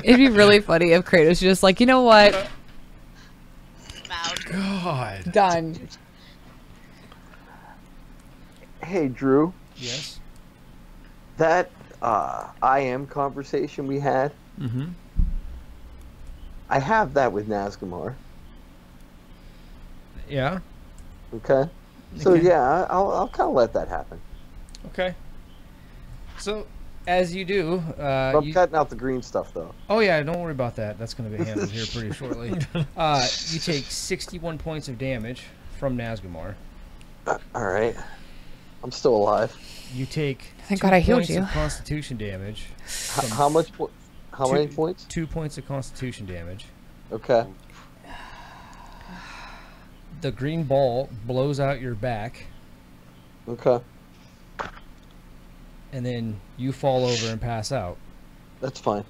It'd be really funny if Kratos was just like, you know what? I'm out. God. Done. Hey, Drew. Yes? That I am conversation we had. Mm-hmm. I have that with Nazgamar. Yeah? Okay. So Okay. yeah, I'll kind of let that happen. Okay. So, as you do, But I'm cutting out the green stuff though. oh yeah, don't worry about that. That's going to be handled here pretty shortly. You take 61 points of damage from Nazgamar. All right. I'm still alive. You take Thank 2 God I healed points you. of Constitution damage. How much? How Two- many points? 2 points of Constitution damage. Okay. The green ball blows out your back, Okay. and then you fall over and pass out. That's fine.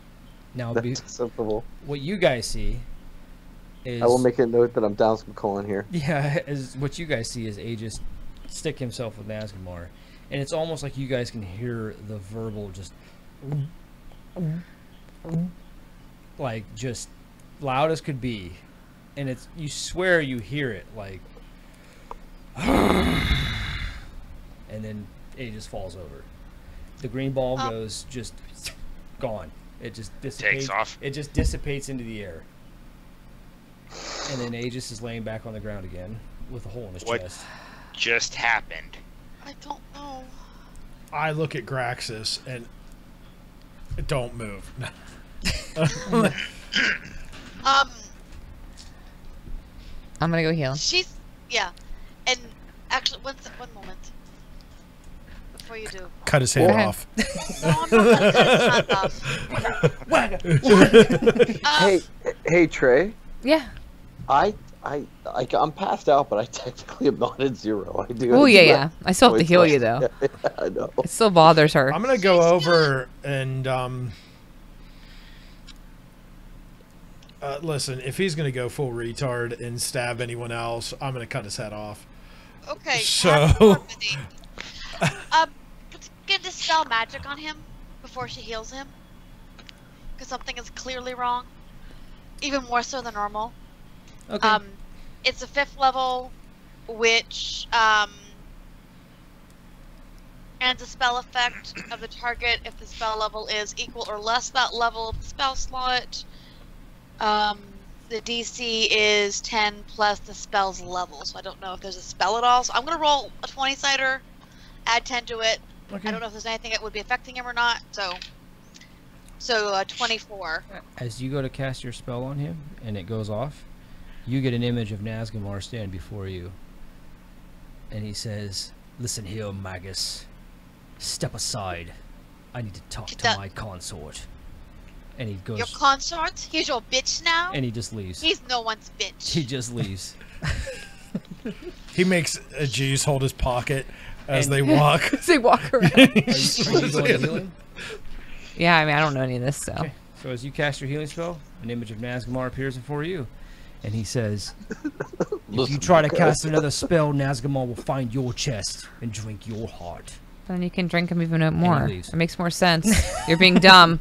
Now, That's acceptable. what you guys see is I will make a note that I'm down some colon here. yeah, as what you guys see is Aegis stick himself with Nazgamar, and it's almost like you guys can hear the verbal just like just loud as could be, and it's you swear you hear it like and then Aegis falls over. The green ball goes just gone. It just dissipates. Takes off. It just dissipates into the air. And then Aegis is laying back on the ground again with a hole in his What? chest. Just happened. I don't know. I look at Graxus and don't move. I'm gonna go heal. She's and actually one moment before you do. Cut his head Go ahead. off. No, I'm not. It's not Hey, Trey. Yeah. I'm passed out, but I technically am not at 0. I do. Oh, I do yeah, have yeah. I still have to points heal you, left. though. Yeah, I know. It still bothers her. I'm gonna go over and listen. If he's gonna go full retard and stab anyone else, I'm gonna cut his head off. Okay. So- Get dispel magic on him before she heals him, because something is clearly wrong, even more so than normal. Okay. It's a 5th level, which ends a spell effect of the target if the spell level is equal or less that level of the spell slot. The DC is 10 plus the spell's level, so I don't know if there's a spell at all. So I'm gonna roll a 20-sider, add 10 to it. Okay. I don't know if there's anything that would be affecting him or not. So 24. As you go to cast your spell on him and it goes off, you get an image of Nazgamar stand before you. And he says, "Listen here, Magus. Step aside. I need to talk Get to that- my consort." And he goes Your consort? He's your bitch now? and he just leaves. He's no one's bitch. He just leaves. He makes Ajiz hold his pocket as they walk. They walk around. Are you going to heal him? Yeah, I mean, I don't know any of this, so. Okay. So as you cast your healing spell, an image of Nazgamar appears before you, and he says, "If you try to cast another spell, Nazgamar will find your chest and drink your heart." Then you can drink him even more. leaves. It makes more sense. You're being dumb.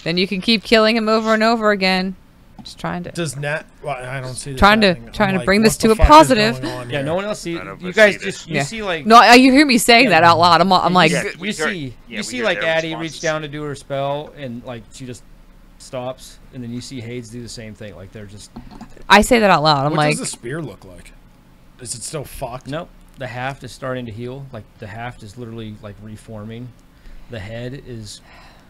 Then you can keep killing him over and over again. Just trying to. Does Nat? Well, I don't see this. Trying to- happening. trying I'm to like, bring what this the to a fuck is positive. going on Yeah, here? no one else see. I don't You guys see just this. you see like No, you hear me saying that out loud. I'm like, Yeah. you we hear- see yeah, you we see hear like their Addie responses. reach down to do her spell, and like she just stops, and then you see Hades do the same thing. Like they're just I say that out loud. I'm What like, does the spear look like? Is it still fucked? nope. The haft is starting to heal. Like the haft is literally like reforming. The head is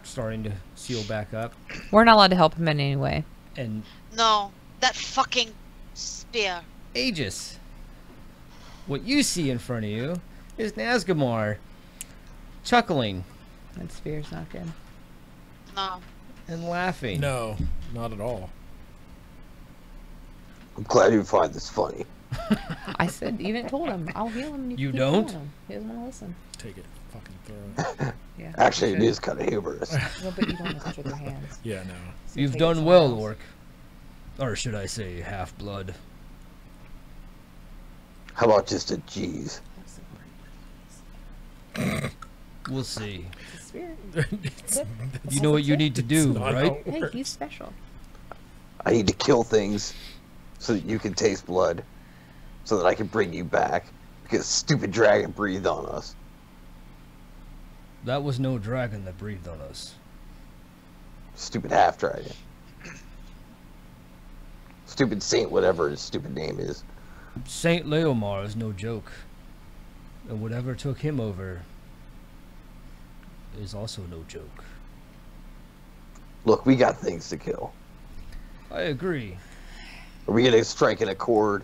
starting to seal back up, we're not allowed to help him in any way. and No, that fucking spear. Aegis, what you see in front of you is Nazgamar chuckling That spear's not good. No. and laughing. No, not at all. I'm glad you find this funny. I said, even told him, I'll heal him. You keep don't? killing him. He doesn't want to listen. Take it. Fucking throw it. Yeah. Actually, it you is kind of humorous. should. No, but you don't have to touch with your hands. Yeah, no. So You've take it done somewhere well, else. Orc. Or should I say, half-blood. How about just a G's? We'll see. It's a spear. You know what you need to do, not right? how it Hey, works. he's special. I need to kill things so that you can taste blood, so that I can bring you back. Because stupid dragon breathed on us. That was no dragon that breathed on us. Stupid half dragon. Stupid saint, whatever his stupid name is. Saint Leomar is no joke. And whatever took him over is also no joke. Look, we got things to kill. I agree. Are we gonna strike an accord?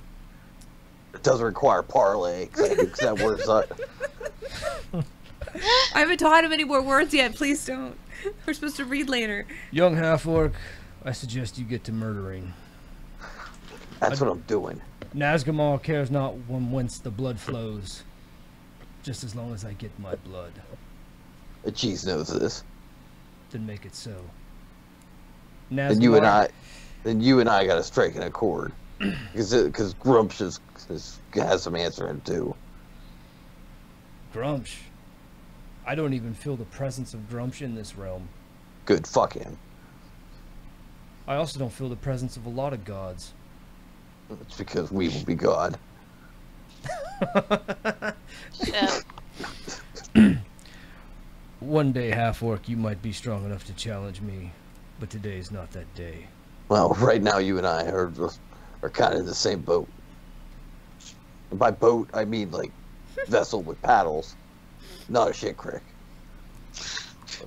It doesn't require parlay, because that works out. I haven't taught him any more words yet. Please don't. We're supposed to read later. Young half-orc, I suggest you get to murdering. That's what I'm doing. Nazgamar cares not whence the blood flows, just as long as I get my blood. The cheese knows this. Then make it so. Then you and I gotta strike an accord. Because Grumps has some answering too. Grumsh. I don't even feel the presence of Grumsh in this realm. Good, fuck him. I also don't feel the presence of a lot of gods. It's because we will be God. Shit. One day, half-orc, you might be strong enough to challenge me, but today is not that day. Well, right now you and I are kind of in the same boat. And by boat, I mean like vessel with paddles, not a shit creek.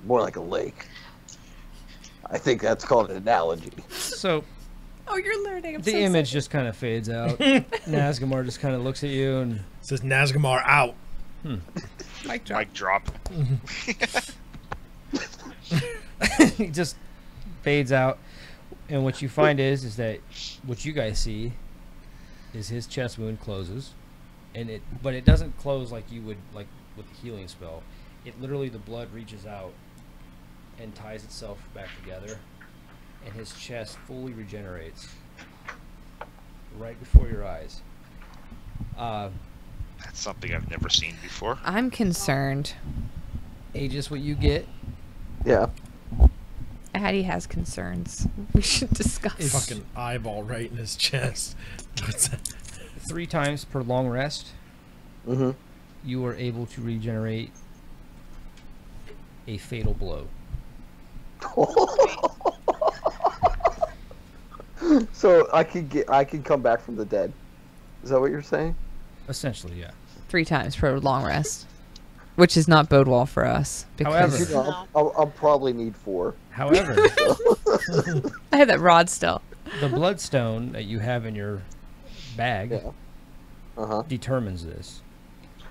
More like a lake. I think that's called an analogy. So, Oh, you're learning. I'm the so image just kind of fades out. Nazgamar just kind of looks at you and... It says Nazgamar out. Mic drop. Mic drop. he just fades out, and what you find is that what you guys see is his chest wound closes, but it doesn't close like you would like with a healing spell. It literally, the blood reaches out and ties itself back together, and his chest fully regenerates right before your eyes. That's something I've never seen before. I'm concerned. Aegis, what you get Yeah. Addie has concerns. We should discuss. Fucking eyeball right in his chest. What's that? 3 times per long rest. Mm-hmm. You are able to regenerate a fatal blow. So I can come back from the dead. Is that what you're saying? Essentially, yeah. 3 times per long rest, which is not bode well for us. However- Because You know, I'll probably need 4. However, I have that rod still. the bloodstone that you have in your bag Yeah. Uh-huh. determines this.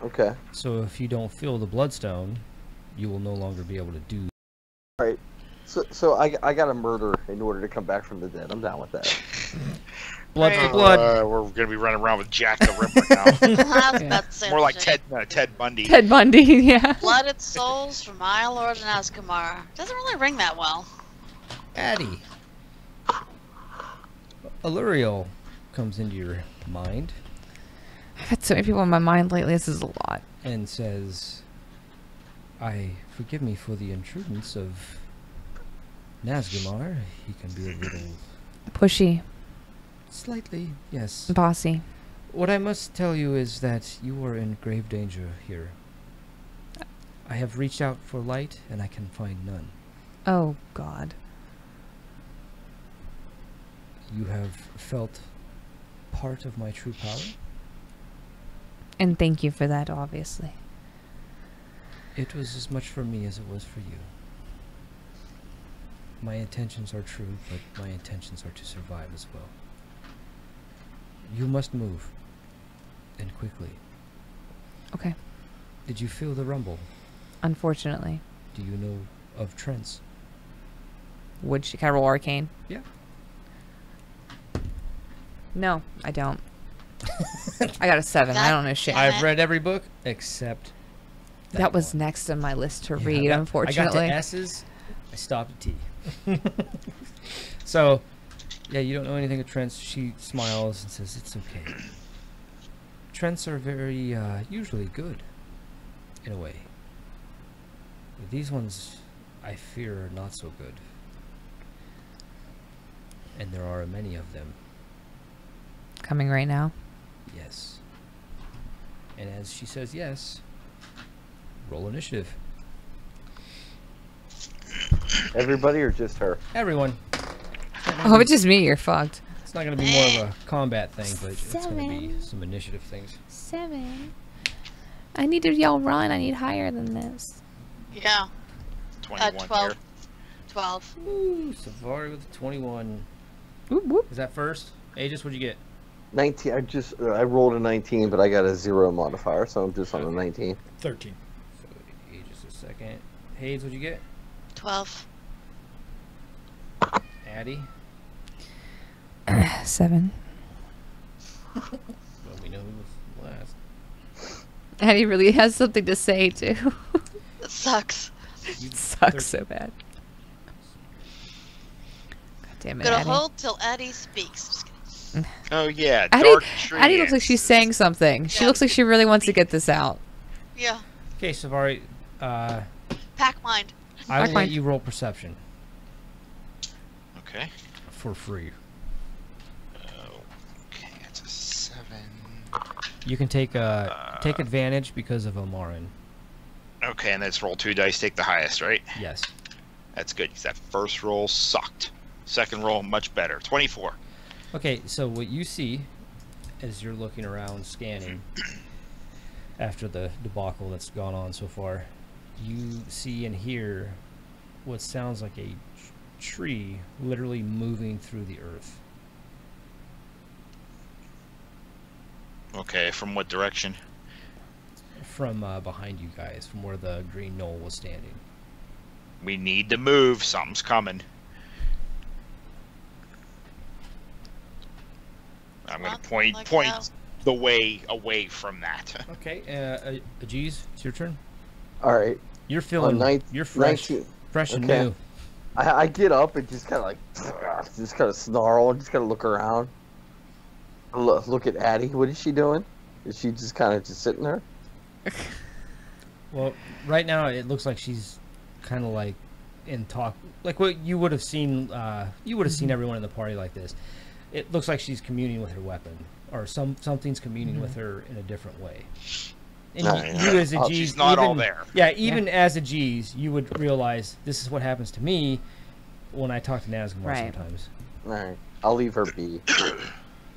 Okay. So if you don't feel the bloodstone, you will no longer be able to do. So I got to murder in order to come back from the dead. I'm down with that. Blood for Right. blood. We're gonna be running around with Jack the Ripper now. I was about to say More like the same. Ted Bundy. Ted Bundy, yeah. Blooded souls for my lord and Askamar. Doesn't really ring that well. Addie. Alluriel comes into your mind I've had so many people in my mind lately. This is a lot. and says, I forgive me for the intrudence of Nazgumar. He can be a little... Pushy, Slightly, yes. bossy. What I must tell you is that you are in grave danger here. I have reached out for light, and I can find none. Oh, God. You have felt part of my true power. And thank you for that, obviously. It was as much for me as it was for you. My intentions are true, but my intentions are to survive as well. You must move. And quickly. Okay. Did you feel the rumble? Unfortunately. Do you know of Trents? Would she... Can I roll Arcane? Yeah. No, I don't. I got a 7. I don't know shit. I- I've read every book except That was one. next on my list to Yeah, read, that- unfortunately. I got to S's. I stopped at T. So, yeah, you don't know anything of Trents. She smiles and says, it's okay. Trents are very, usually good, in a way. But these ones, I fear, are not so good. And there are many of them, Coming right now. yes. And as she says yes, roll initiative. Everybody or just her? Everyone. Oh, if it's just me, you're fucked. It's not going to be more of a combat thing, but it's going to be 7. some initiative things. 7. I need to yell run. I need higher than this. Yeah. 21 12. here. 12. Ooh, Savari with 21. Whoop, whoop. Is that first? Aegis, what'd you get? 19. I rolled a 19, but I got a 0 modifier, so I'm just on a 19. 13. So Aegis a second. Hades, what'd you get? 12. Addie? 7. Well, we know who was last. And he really has something to say, too. It sucks. You Sucks so bad. God damn it, Gonna Addie. hold till Addie speaks. Just kidding. Oh yeah, Addie, Dark Addie looks like she's Treants. saying something. She Yeah. looks like she really wants to get this out. Yeah. Okay, Savari, Pack mind. I will Fine. let you roll perception Okay. for free. Okay, it's a 7. You can take advantage because of Omarin. Okay, and let's roll 2 dice, take the highest, right? Yes. That's good, because that first roll sucked. Second roll, much better. 24. Okay, so what you see as you're looking around scanning after the debacle that's gone on so far, you see and hear what sounds like a tree literally moving through the earth. Okay, from what direction? From behind you guys, from where the green knoll was standing. We need to move. Something's coming. I'm going to Something point like that. the way away from that. Okay, Ajiz, it's your turn. All right. You're feeling, you're fresh, 19. fresh and Okay. new. I get up and just kind of like, just kind of snarl and just kind of look around. Look at Addie. What is she doing? Is she just kind of just sitting there? Well, right now it looks like she's kind of like in talk, like what you would have seen. You would have seen everyone in the party like this. It looks like she's communing with her weapon, or something's communing with her in a different way. And you as a Oh, G's, she's not all even- there. Yeah, even as a G's, you would realize this is what happens to me when I talk to Nazgûl Right. sometimes. All right. I'll leave her be.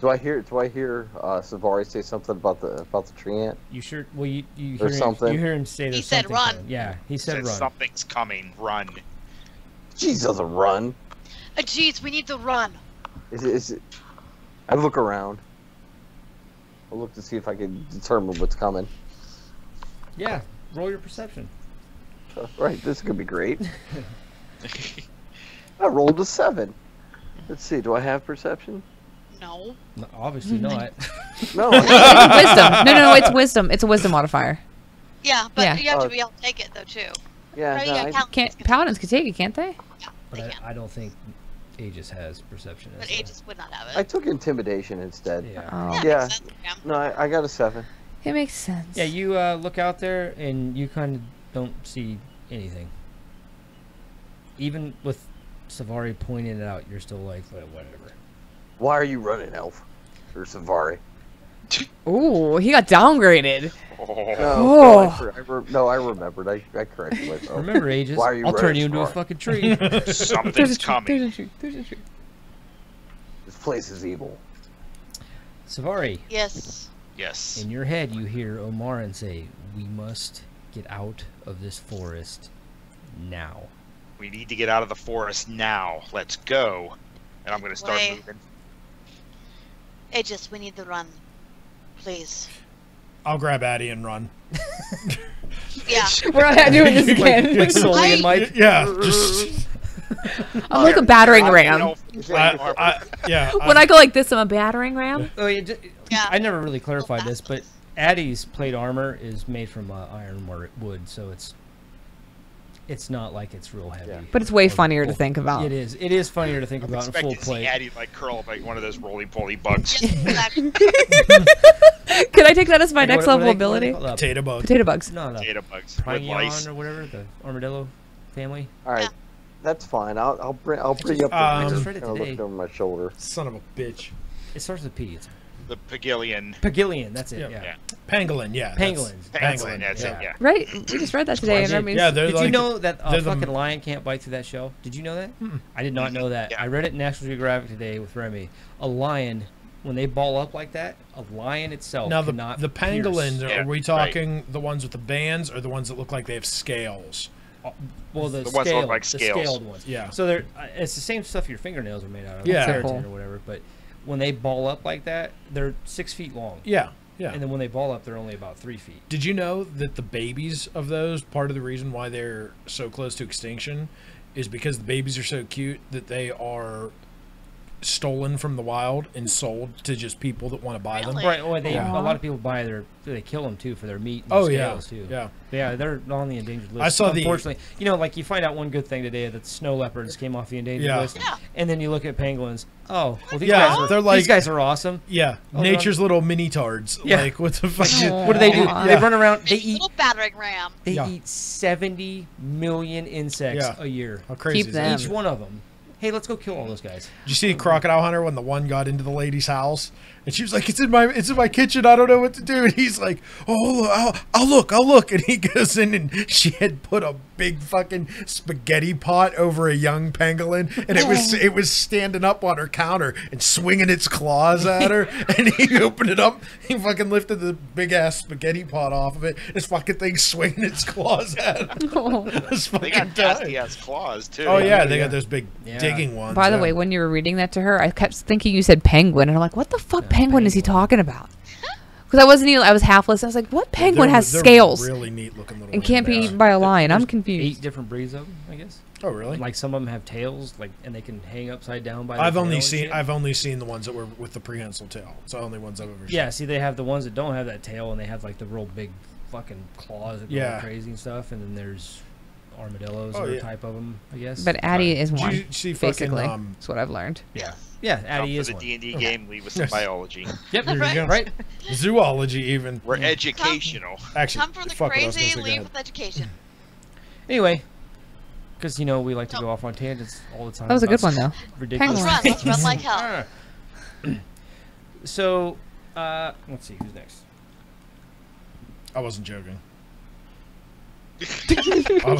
Do I hear Savari say something about the tree ant? You sure? Well, you Or hear him, something. you hear him say He there's said something run. coming. Yeah, he said Said run. something's coming. Run. She doesn't run. Jeez, we need to run. Is it? I look around. I'll look to see if I can determine what's coming. Yeah, roll your perception. Right, this could be great. I rolled a 7. Let's see, do I have perception? No. No, obviously not. No. It's wisdom. No, it's wisdom. It's a wisdom modifier. Yeah, but Yeah. you have to be able to take it though too. Yeah, Right, no, yeah, I- paladins can Paladins could take it, can't they? Yeah, But they can. I don't think Aegis has perception. But as a- Aegis would not have it. I took intimidation instead. Yeah. Oh, yeah, Yeah. makes sense. Yeah. No, I got a 7. it makes sense. Yeah, you look out there and you kind of don't see anything. Even with Savari pointing it out, you're still like, "Well, whatever." Why are you running, Elf? Or Savari? Ooh, he got downgraded. No, Oh. no, I remembered. I corrected myself. Remember, Aegis, Why are you I'll turn running, you into a Savari? fucking tree. Something's coming. There's a tree. This place is evil. Savari, Yes. Yes. in your head, you hear Omaran say, "We must get out of this forest now." We need to get out of the forest now. Let's go. And I'm going to start Wait. moving. Aegis, we need to run. Please. I'll grab Addie and run. Yeah. We're not doing this again. Like Sully and I- Mike. Yeah, just I'm like a battering ram. yeah. When I go like this, I'm a battering ram. Oh, Yeah. I never really clarified this, but Addie's plate armor is made from iron wood, so it's not like it's real heavy. Yeah. But it's way Or funnier to full- think about. It is. It is funnier to think I'm about in full expecting to see plate. Addie like curl up like one of those roly-poly bugs. Yes, exactly. Can I take that as my Like, next what are level they ability? called? Potato bug. Potato bugs. No, no. Potato bugs with lice. Prangyon or whatever, the armadillo family. All right, Yeah. that's fine. I'll bring up the I rear, just read it kinda today. looking over my shoulder. Son of a bitch. It starts with a P. It's The Pagilian. Pagilion. That's it. Yeah. Yeah. Yeah. Pangolin, yeah. Pangolins. Pangolin, that's Yeah. it, yeah. Right? We just read that today. And that means Yeah, they're Did like, you know that a they're the- fucking lion can't bite through that shell? Did you know that? I did not know that. Yeah. I read it in National Geographic today with Remy. A lion, when they ball up like that, a lion itself now the cannot pangolins. pierce. Yeah, Are we right. talking the ones with the bands or the ones that look like they have scales? Well, the, The ones that scaled, look like the scales. scaled ones. Yeah. So they're it's the same stuff your fingernails are made out of. Yeah. Keratin Cool. or whatever. But when they ball up like that, they're 6 feet long. Yeah, yeah. And then when they ball up, they're only about 3 feet. Did you know that the babies of those, part of the reason why they're so close to extinction is because the babies are so cute that they are stolen from the wild and sold to just people that want to buy them? Really? Right. Well, they Yeah. a lot of people they kill them too for their meat. And Oh, scales, yeah. too. Yeah. Yeah, they're on the endangered list. I saw the- Unfortunately, you know, like you find out one good thing today that snow leopards came off the endangered Yeah. list, Yeah. and then you look at penguins. Oh, well, these Yeah, guys are they're like- these guys are awesome. Yeah, Oh, they're nature's little mini tards. Yeah. Like, what the fuck? Aw. What do they do? Yeah. They run around. They Big eat. little battering ram. They Yeah. eat 70 million insects Yeah. a year. How crazy Keep is them. that? Each one of them. Hey, let's go kill all those guys. Did you see Crocodile Hunter when the one got into the lady's house and she was like, it's in my kitchen, I don't know what to do, and he's like, oh, I'll look, and he goes in and she had put a big fucking spaghetti pot over a young pangolin, and it was standing up on her counter and swinging its claws at her, and he opened it up, he fucking lifted the big ass spaghetti pot off of it, this fucking thing swinging its claws at him. Oh. This They fucking got guy. nasty ass claws too. Oh yeah, they got those big Yeah. digging ones. By the yeah. way, when you were reading that to her, I kept thinking you said penguin, and I'm like, what the fuck penguin is he penguin. talking about? Because I wasn't even, I was half listening. I was like, what penguin They're- has they're scales Really neat looking little. and can't be animals. eaten by a lion? I'm There's confused. 8 different breeds of them, I guess. Oh really? Like some of them have tails, like, and they can hang upside down by. I've their only tail and seen shit. I've only seen the ones that were with the prehensile tail. It's the only ones I've ever seen. Yeah, see, they have the ones that don't have that tail, and they have like the real big fucking claws that go Yeah. all crazy and stuff. And then there's armadillos, Oh, or a yeah. type of them, I guess. But Addie is Did one, you see fucking basically. That's what I've learned. yeah, yeah, Come Addie for is the one. D&D game, leave with some Yes. biology. Yep, There you Right. go. right. zoology even? We're educational. Actually, Come for the fuck what I was gonna crazy, say, go leave ahead. with education. Anyway, because you know we like to Oh. go off on tangents all the time. That was a about good one, though. Ridiculous. Penguin. Let's run like hell. So, let's see who's next. I wasn't joking. Yeah,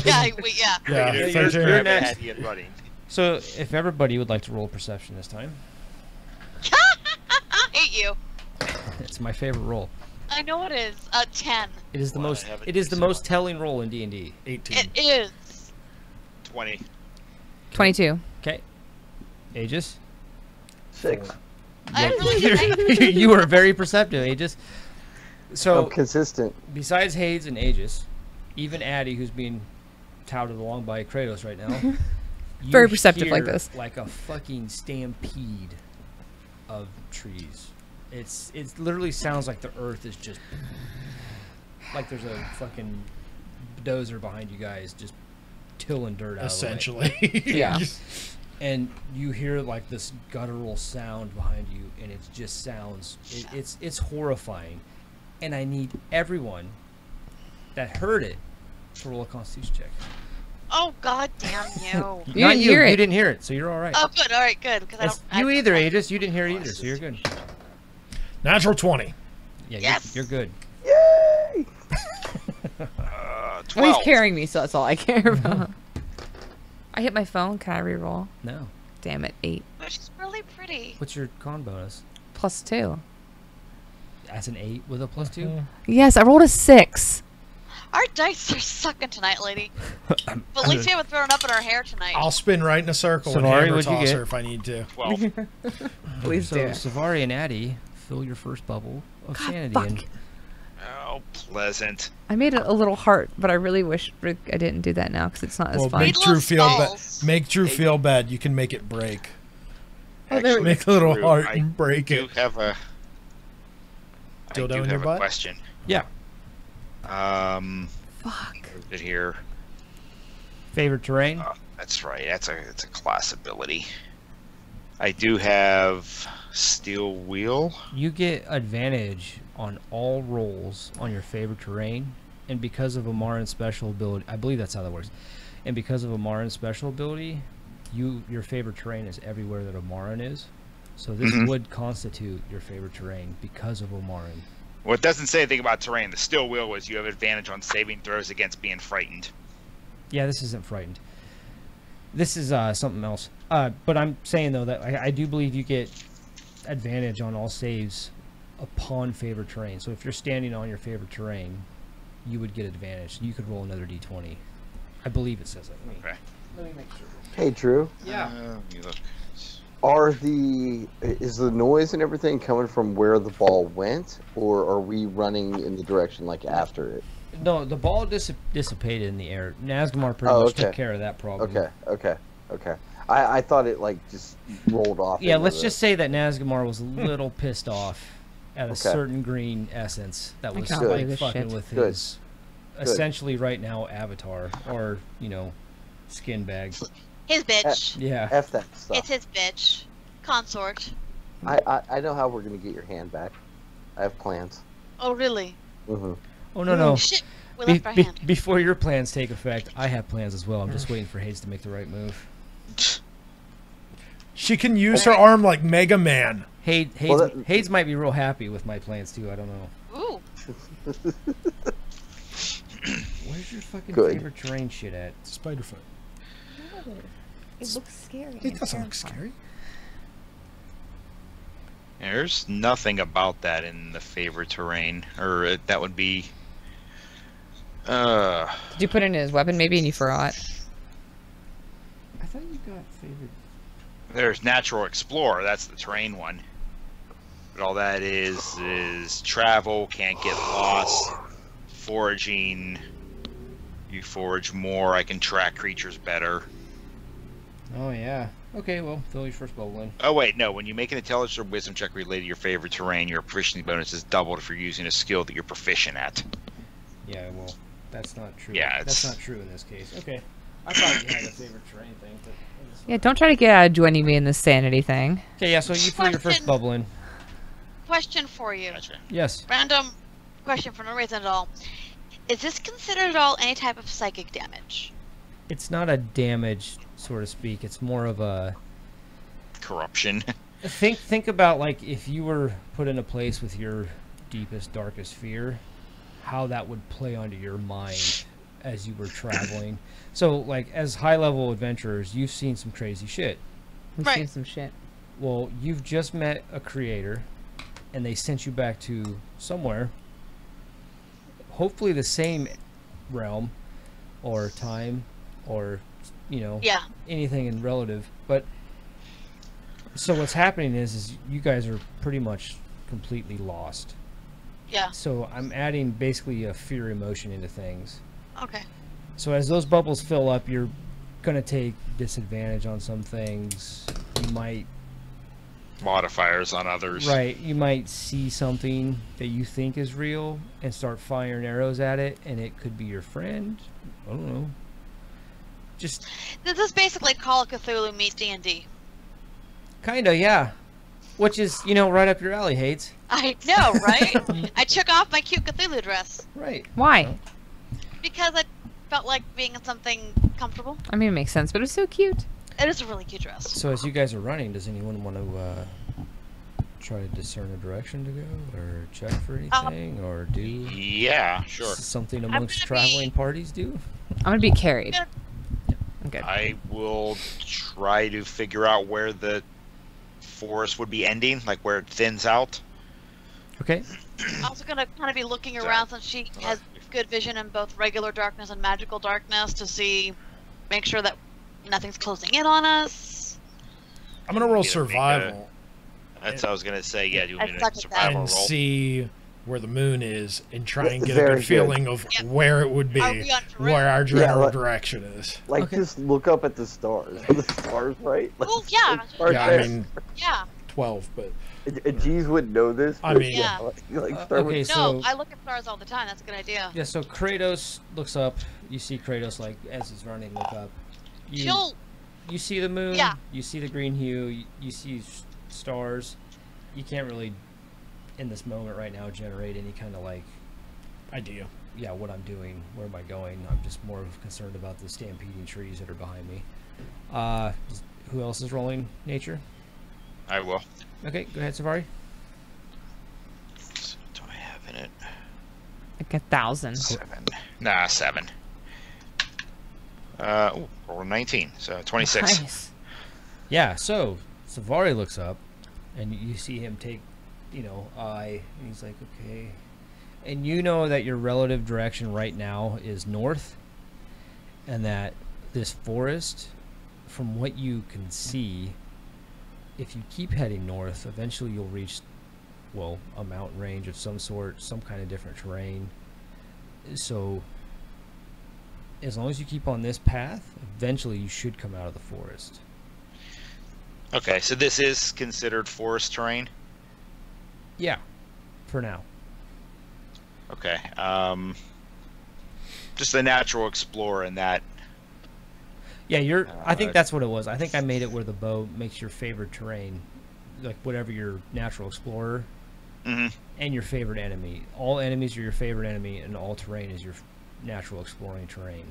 yeah. Yeah, You're, so you're, Jerry- you're next. Addie and running. So, if everybody would like to roll perception this time, I hate you. it's my favorite roll. I know it is. 10. It is the Well, I most. haven't It is the used most it. telling roll in D&D. 18. It is. 20. 22. Okay, Aegis. 6. I really think. You were very perceptive, Aegis. So, I'm consistent. besides Hades and Aegis, even Addie, who's being touted along by Kratos right now, you Very perceptive like hear this. like a fucking stampede of trees. It literally sounds like the earth is just like there's a fucking dozer behind you guys just tilling dirt out Essentially. of the way. Yeah. And you hear like this guttural sound behind you, and it just sounds it's horrifying. And I need everyone that heard it to roll a Constitution check. Oh, god damn you. You didn't hear it. You didn't hear it, so you're all right. Oh, good. All right, good. Because You either, Aegis. You didn't hear it either, so you're good. Natural 20. Yeah, Yes. you're good. Yay! 12. Well, he's carrying me, so that's all I care about. I hit my phone. Can I reroll? No. Damn it. 8 Oh, she's really pretty. What's your con bonus? plus 2. That's an 8 with a +2. Yes, I rolled a 6. Our dice are sucking tonight, lady. But at least we haven't thrown up in our hair tonight. I'll spin right in a circle and Savari, hammer what'd you toss get? her if I need to. 12. Please so do. Savari and Addie, fill your first bubble of sanity. fuck. And Oh, pleasant. I made it a little heart, but I really wish I didn't do that now because it's not as Well, fun. make Meatloaf Drew feel bad. stalls. Make Drew feel bad. You can make it break. Oh, there we go. Make a little Drew, heart I and break do it. have a. I Dildo do in your have a butt? question. yeah. Fuck. Where's it here? Favorite terrain? Oh, that's right. It's a class ability. I do have steel wheel. You get advantage on all rolls on your favorite terrain, and because of Amaran's special ability, I believe that's how that works. And because of Amaran's special ability, your favorite terrain is everywhere that Amaran is. So this would constitute your favorite terrain because of Amaran. Well, it doesn't say anything about terrain. The steel wheel was you have advantage on saving throws against being frightened. Yeah, this isn't frightened. This is something else. But I'm saying though that I do believe you get advantage on all saves upon favorite terrain. So if you're standing on your favorite terrain, you would get advantage. You could roll another d20. I believe it says it. Okay. Let me make sure. Hey, Drew. Yeah. Let me look. Is the noise and everything coming from where the ball went, or are we running in the direction like after it? No, the ball dissipated in the air. Nazgûl pretty Oh, much okay. took care of that problem. Okay. I thought it like just rolled off. Yeah, into let's the- just say that Nazgûl was a little pissed off at a Okay. certain green essence that I was can't believe like this fucking shit. with Good. his essentially right now avatar or skin bag. His bitch. Yeah. F that stuff. It's his bitch. Consort. I know how we're gonna get your hand back. I have plans. Oh, really? Mm-hmm. Oh no. Shit. We left our hand. Before your plans take effect, I have plans as well. I'm just waiting for Hayes to make the right move. She can use her arm like Mega Man. Hayes might be real happy with my plans too. I don't know. Ooh. Where's your fucking Good. favorite terrain shit at? Spiderfoot. It looks scary. It doesn't look scary. There's nothing about that in the favorite terrain, or that would be. Did you put it in his weapon maybe and you forgot? I thought you got favorite. There's natural explorer. That's the terrain one. But all that is travel. Can't get lost. Foraging. You forage more. I can track creatures better. Oh yeah. Okay, well, fill your first bubble in. Oh wait, no. When you make an intelligence or wisdom check related to your favorite terrain, your proficiency bonus is doubled if you're using a skill that you're proficient at. Yeah, well, that's not true. Yeah, that's it's- not true in this case. Okay. I thought you had a favorite terrain thing, but Yeah, don't try to get out of joining me in this sanity thing. okay, yeah. So you fill your first Question. bubble in. Question for you. Gotcha. Yes. Random question for no reason at all. Is this considered at all any type of psychic damage? It's not a damage, so to speak. It's more of a Corruption. think about like if you were put in a place with your deepest, darkest fear, how that would play onto your mind as you were traveling. So, like as high-level adventurers, you've seen some crazy shit. We've Right. seen some shit. Well, you've just met a creator, and they sent you back to somewhere. Hopefully, the same realm, or time, or Yeah. anything in relative. But so what's happening is you guys are pretty much completely lost. Yeah. So I'm adding basically a fear emotion into things. Okay. So as those bubbles fill up, you're gonna take disadvantage on some things. You might modifiers on others. Right, you might see something that you think is real and start firing arrows at it, and it could be your friend. I don't know. Just This is basically Call of Cthulhu meets D&D. kinda, yeah. Which is, you know, right up your alley, Hates. I know, right? I took off my cute Cthulhu dress Right. Why? because I felt like being in something comfortable. I mean, it makes sense, but it's so cute. It is a really cute dress. So as you guys are running, does anyone want to try to discern a direction to go, or check for anything, or do Yeah, sure. something gonna amongst be- traveling parties do? I'm gonna be carried. Yeah. Okay. I will try to figure out where the forest would be ending, like where it thins out. Okay. I'm also gonna kind of be looking So- around since she has good vision in both regular darkness and magical darkness to see, make sure that nothing's closing in on us. I'm gonna roll Either make survival That's what I was gonna say. Yeah, do you I want me suck to at survival and roll? see where the moon is and try and get a Very good good. feeling of Yep. where it would be, Are we on terrain? where our general like- direction is. Like, Okay. just look up at the stars. Are the stars right? Like, Well, yeah. the stars Yeah, there. I mean Yeah. 12, but Jeez wouldn't know this. I but mean- Yeah. like start Okay, with- so No, I look at stars all the time. That's a good idea. yeah, so Kratos looks up. You see Kratos like as he's running, look up. She'll. You see the moon. Yeah. You see the green hue. You see stars. You can't really, in this moment right now, generate any kind of like, idea. yeah, what I'm doing, where am I going? I'm just more concerned about the stampeding trees that are behind me. Who else is rolling nature? I will. Okay, go ahead, Savari. What do I have in it? Like 1,000. 7. Nah, 7. Roll 19, so 26. Nice. Yeah, so Savari looks up, and you see him take, eye, and he's like, okay. And you know that your relative direction right now is north, and that this forest, from what you can see, if you keep heading north, eventually you'll reach, well, a mountain range of some sort, some kind of different terrain. So, as long as you keep on this path, eventually you should come out of the forest. Okay, so this is considered forest terrain? Yeah, for now. Okay. Just a natural explorer in that. Yeah, I think Uh, that's what it was. I think I made it where the bow makes your favorite terrain, like whatever your natural explorer Hmm. and your favorite enemy. All enemies are your favorite enemy, and all terrain is your natural exploring terrain.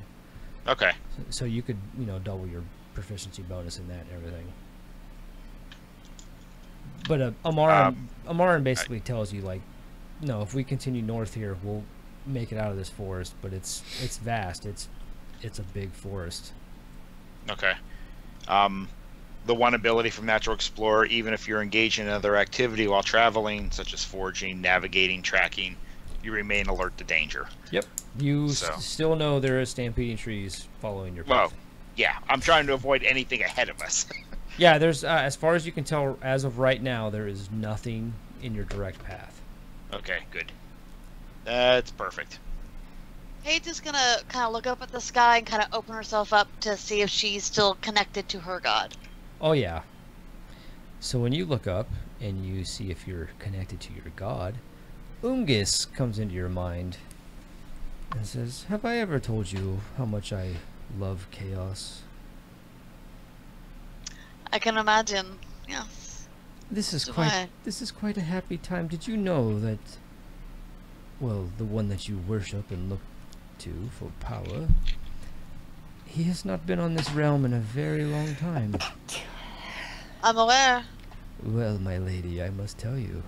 Okay. So you could, double your proficiency bonus in that and everything. But Amaran basically tells you, like, no, if we continue north here, we'll make it out of this forest. But it's vast. It's a big forest. Okay. The one ability from Natural Explorer, even if you're engaged in another activity while traveling, such as foraging, navigating, tracking, you remain alert to danger. Yep. You So- still know there are stampeding trees following your Well, path. yeah, I'm trying to avoid anything ahead of us. Yeah, there's as far as you can tell, as of right now, there is nothing in your direct path. Okay, good. That's perfect. Hate's just gonna kind of look up at the sky and kind of open herself up to see if she's still connected to her god. Oh yeah. So when you look up and you see if you're connected to your god, Ungis comes into your mind and says, "Have I ever told you how much I love chaos? I can imagine. Yes. This is Do quite I? this is quite a happy time. Did you know that, well, the one that you worship and look to for power, he has not been on this realm in a very long time? I'm aware. Well, my lady, I must tell you,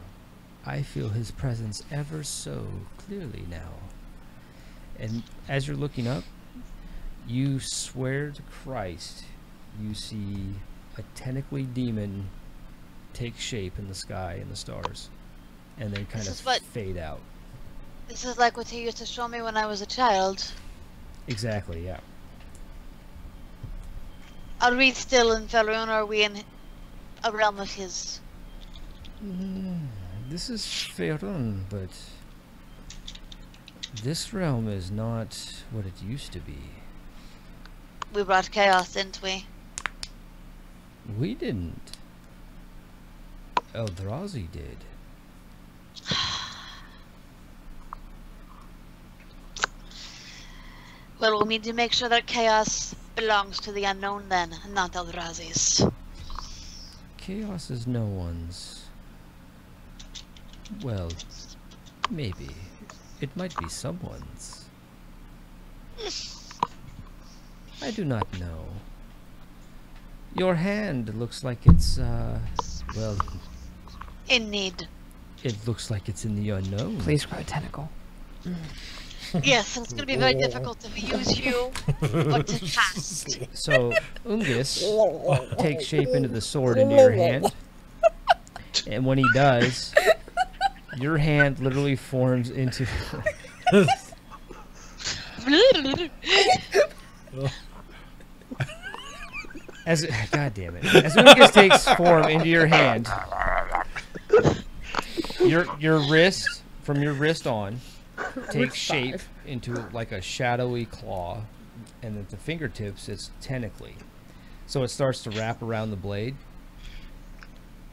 I feel his presence ever so clearly now. And as you're looking up, you swear to Christ, you see a tentacly demon take shape in the sky and the stars, and then kind This of is what- fade out. This is like what he used to show me when I was a child. Exactly, yeah. Are we still in Faerun, or are we in a realm of his? This is Faerun, but this realm is not what it used to be. We brought chaos, didn't we? We didn't. Eldrazi did. Well, we need to make sure that chaos belongs to the unknown then, and not Eldrazi's. Chaos is no one's. Well, maybe. It might be someone's. I do not know. Your hand looks like it's, well, In need. it looks like it's in the unknown. Please grow a tentacle. Yes, and it's going to be very difficult to use you or to cast. So, Ungus takes shape into the sword into your hand. And when he does, your hand literally forms into... God damn it. As Ungus takes form into your hand, your wrist, from your wrist on, takes shape into like a shadowy claw, and at the fingertips it's tentacly. So it starts to wrap around the blade,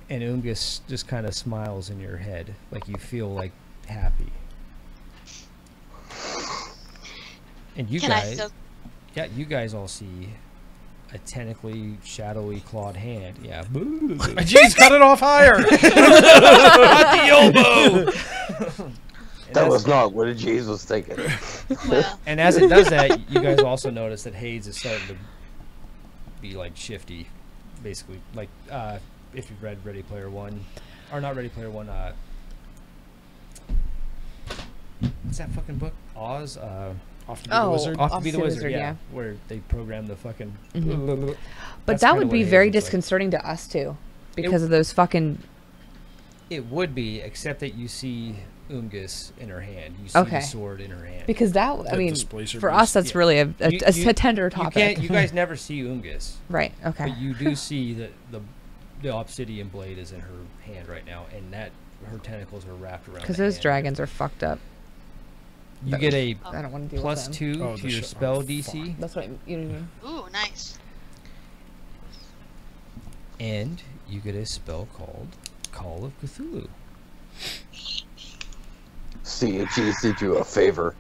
and Ungus just kind of smiles in your head, like you feel like happy. And you Can I guys, still... yeah, you guys all see a tentacly, shadowy, clawed hand. Yeah. Jeez, cut it off higher. At the elbow. That was not what Jesus was thinking. Well, And as it does that, you guys also notice that Hades is starting to be like shifty, basically. Like if you've read Ready Player One, or not Ready Player One. What's that fucking book? Oz. Off to be the wizard. Off to be the Wizard. Yeah, yeah. where they program the fucking. But That's that kinda would what be Hades very looks like. disconcerting to us too, because of those fucking. It would be, except that you see Ungus in her hand. You see Okay. the sword in her hand. Because that, I The mean, displacer for beast. us, that's Yeah. really a You tender topic. You guys never see Ungus, Right. Okay. but you do see that the obsidian blade is in her hand right now, and that her tentacles are wrapped around. Because the those hand. dragons are fucked up. You get a I don't want to deal plus with them. 2 Oh, to the your sh- spell oh, DC, That's what you know what I mean. ooh, nice. and you get a spell called Call of Cthulhu. See, Jesus did you a favor.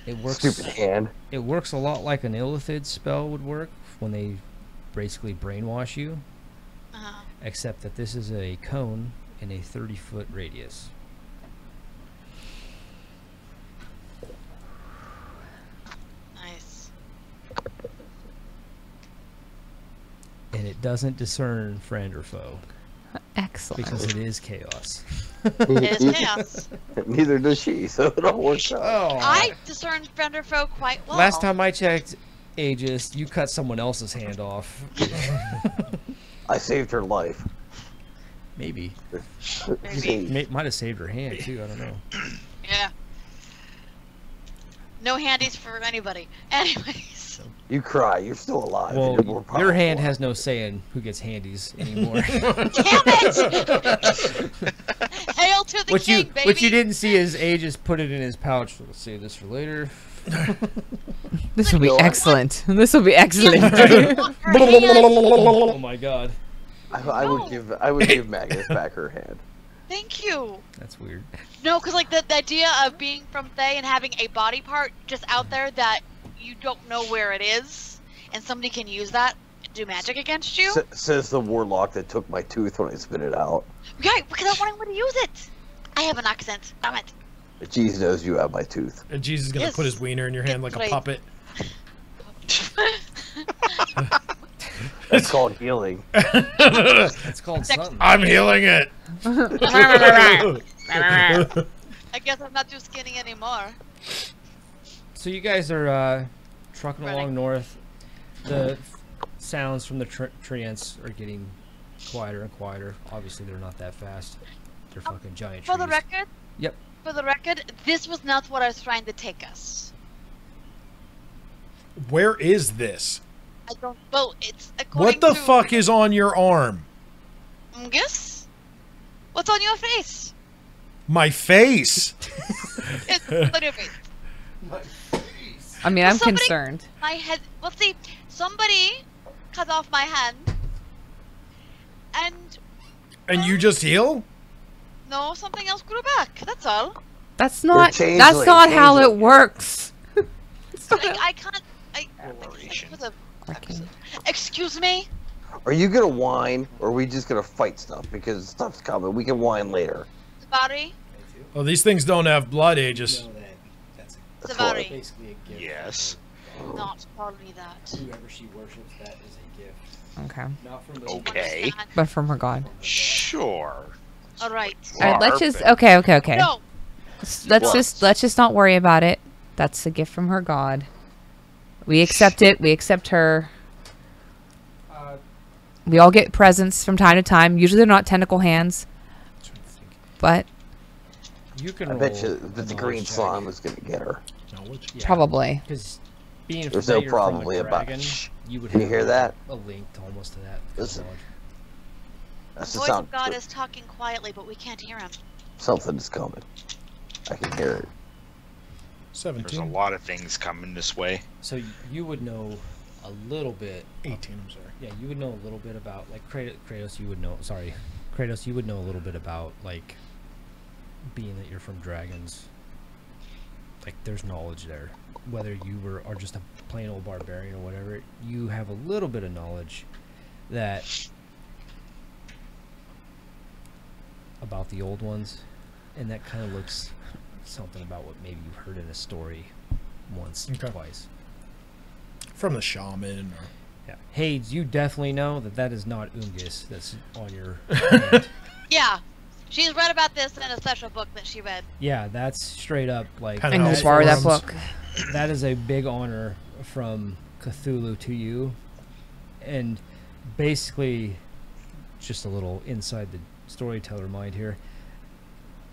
It works. Stupid hand. It works a lot like an Illithid spell would work when they basically brainwash you, Uh-huh. except that this is a cone in a 30-foot radius. Nice. And it doesn't discern friend or foe Excellent. because it is chaos. It is chaos. Neither does she, so it all works out. Oh, I discern friend or foe quite well. last time I checked, Aegis, you cut someone else's hand off. I saved her life. Maybe. Maybe. Might have saved her hand too. I don't know. Yeah. No handies for anybody. Anyways. You cry, you're still alive. Well, You're more your hand powerful. has no say in who gets handies anymore. Damn it! Hail to the king, baby! What you didn't see is Aegis put it in his pouch. Let's save this for later. This will be No, excellent. This will be excellent. Oh my god, I would give Magnus back her hand. Thank you. that's weird. No, because like the idea of being from Fae and having a body part just out there that you don't know where it is, and somebody can use that to do magic against you. Says the warlock that took my tooth when I spit it out. Yeah, because I wanted to use it. I have an accent. Damn it. Jesus knows you have my tooth. And Jesus is gonna Yes. put his wiener in your hand like a Right. puppet. That's called healing. It's called Sex- something. I'm healing it. I guess I'm not too skinny anymore. So you guys are trucking Running. along north. The sounds from the treants are getting quieter and quieter. Obviously, they're not that fast. They're fucking giant trees. For the record. Yep. For the record, this was not what I was trying to take us. Where is this? I don't. Well, it's according What the to fuck is on your arm? Guess? What's on your face? My face. It's on your face. I mean, I'm Somebody- concerned. My head. Well, see, somebody cut off my hand, and And you just heal? No, something else grew back. That's all. That's not. changeling, That's not how it changeling. works. I can't. Coloration. For the- Okay. Excuse me. Are you gonna whine, or are we just gonna fight stuff? Because stuff's coming. We can whine later. Zavari. Oh, these things don't have blood, Aegis. know that that's That's why. Zavari. basically a gift. Yes. Not call me that. Whoever she worships, that is a gift. Okay. Not from the Okay. Understand? But from her god. Sure. All right. All right. Let's just. Perfect. Okay. No. Let's just not worry about it. That's a gift from her god. We accept it. We accept her. We all get presents from time to time. Usually they're not tentacle hands, but You can I roll bet you a that the green knowledge check. slime was gonna get her. Knowledge? Yeah, probably. Because being There's no familiar from a probably about- dragon, you would Can you have hear that? a link to almost to that Listen. knowledge. That's The the voice sound. of God is talking quietly, but we can't hear him. Something is coming. I can hear it. There's a 17. lot of things coming this way. So you would know a little bit. 18, I'm sorry. Yeah, you would know a little bit about like Kratos. You would know. Sorry, Kratos. You would know a little bit about like being that you're from dragons. Like there's knowledge there. Whether you are just a plain old barbarian or whatever, you have a little bit of knowledge that about the old ones, and that kind of looks something about what maybe you've heard in a story once Okay. or twice. From the shaman. Or... Yeah. Hades, you definitely know that that is not Ungis that's on your hand. Yeah. She's read about this in a special book that she read. Yeah, that's straight up like Pen I can House just borrow that forums. book. that is a big honor from Cthulhu to you. And basically, just a little inside the storyteller mind here,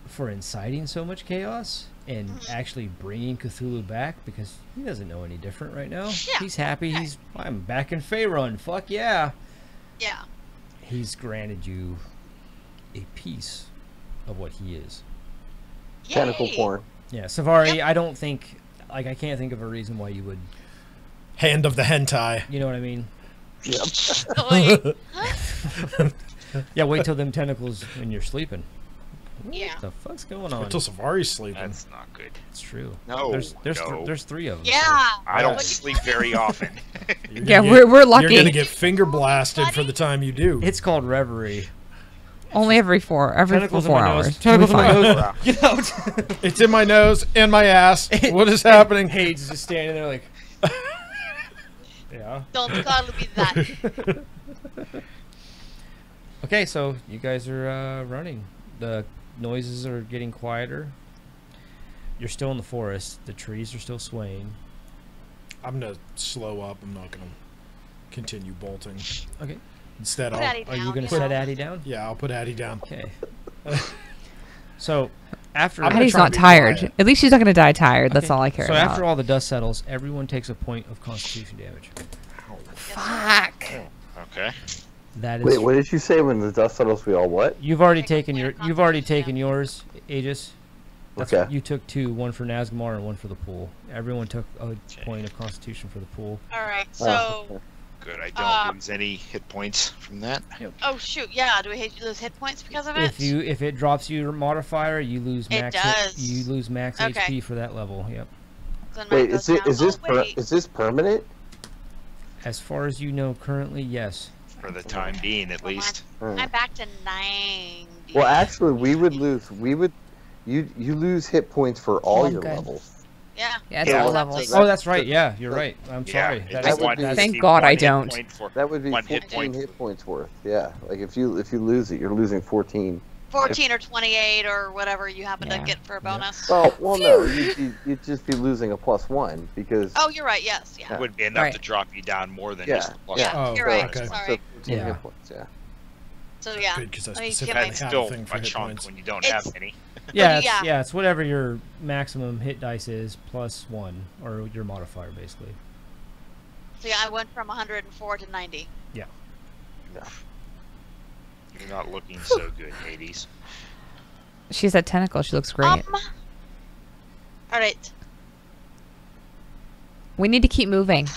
for inciting so much chaos and actually bringing Cthulhu back, because he doesn't know any different right now. Yeah. He's happy. I'm back in Faerun. Fuck yeah. Yeah. He's granted you a piece of what he is. Tentacle Yay. porn. Yeah, Savari, I don't think, like, I can't think of a reason why you would, Hand of the hentai. you know what I mean? Yep. Wait. Yeah, wait till them tentacles when you're sleeping. Yeah. What the fuck's going on? Until Safari's sleeping. That's not good. It's true. No, There's three of them. Yeah. I don't But- sleep very often. You're Yeah, gonna we're You're lucky. gonna get finger blasted for the time you do. It's called reverie. Only every 4 Tentacles in 4 my hours. nose. Tentacles in my We'll be fine. nose. Get out. It's in my nose and my ass. What is happening? Hades is just standing there like. Yeah. Don't call me that. Okay, so you guys are running. The noises are getting quieter. You're still in the forest. The trees are still swaying. I'm gonna slow up. I'm not gonna continue bolting. Okay. Instead, Put I'll Addie Are you down, gonna know. set Addie down? yeah, I'll put Addie down. Okay. So after I'm gonna Addie's try to not be tired. quiet. At least she's not going to die tired. That's Okay. all I care So about. after all the dust settles, everyone takes a point of Constitution damage. Fuck. Okay. That is. Wait, what did you say when the dust settles? We all what? You've already Take a taken point your. of You've already Constitution taken yours, Aegis. That's Okay. what you took 2, one for Nazgamar and one for the pool. Everyone took a point of Constitution for the pool. All right. Oh, So, Good. I don't lose any hit points from that. oh shoot, yeah. Do we lose hit points because of it? If it drops your modifier, you lose It max. does. You lose max Okay. HP for that level. Yep. Then mine Wait, goes is it down. is this Oh, wait. is this permanent? As far as you know, currently, yes. For the time being, at Well, least. I'm back to 90. Well, actually, we would lose. You lose hit points for all Oh, your good. levels. Yeah. Yeah, it's Yeah. all That's levels. like- Oh, that's right. Yeah, you're right. I'm sorry. Yeah, That it's is, would be- that's, Thank God I hit don't. point for- That would be One hit 14 point. hit points worth. Yeah, like if you lose it, you're losing 14. 14 or 28 or whatever you happen Yeah. to get for a bonus. Well, no, you'd just be losing a +1 because. Oh, you're right. Yes. Yeah. It would be enough Right. to drop you down more than Yeah, just the plus Yeah. one. Oh, You're right. okay. Sorry. So 14 Yeah. hit points. Yeah. So yeah. Good, because I Let me get specifically my- That's have still a thing for a hit chunk points. when you don't It's- have any. yeah, yeah. it's, yeah, it's whatever your maximum hit dice is plus 1, or your modifier, basically. So yeah, I went from 104 to 90. You're not looking so good, Hades. She's that tentacle. She looks great. All right. We need to keep moving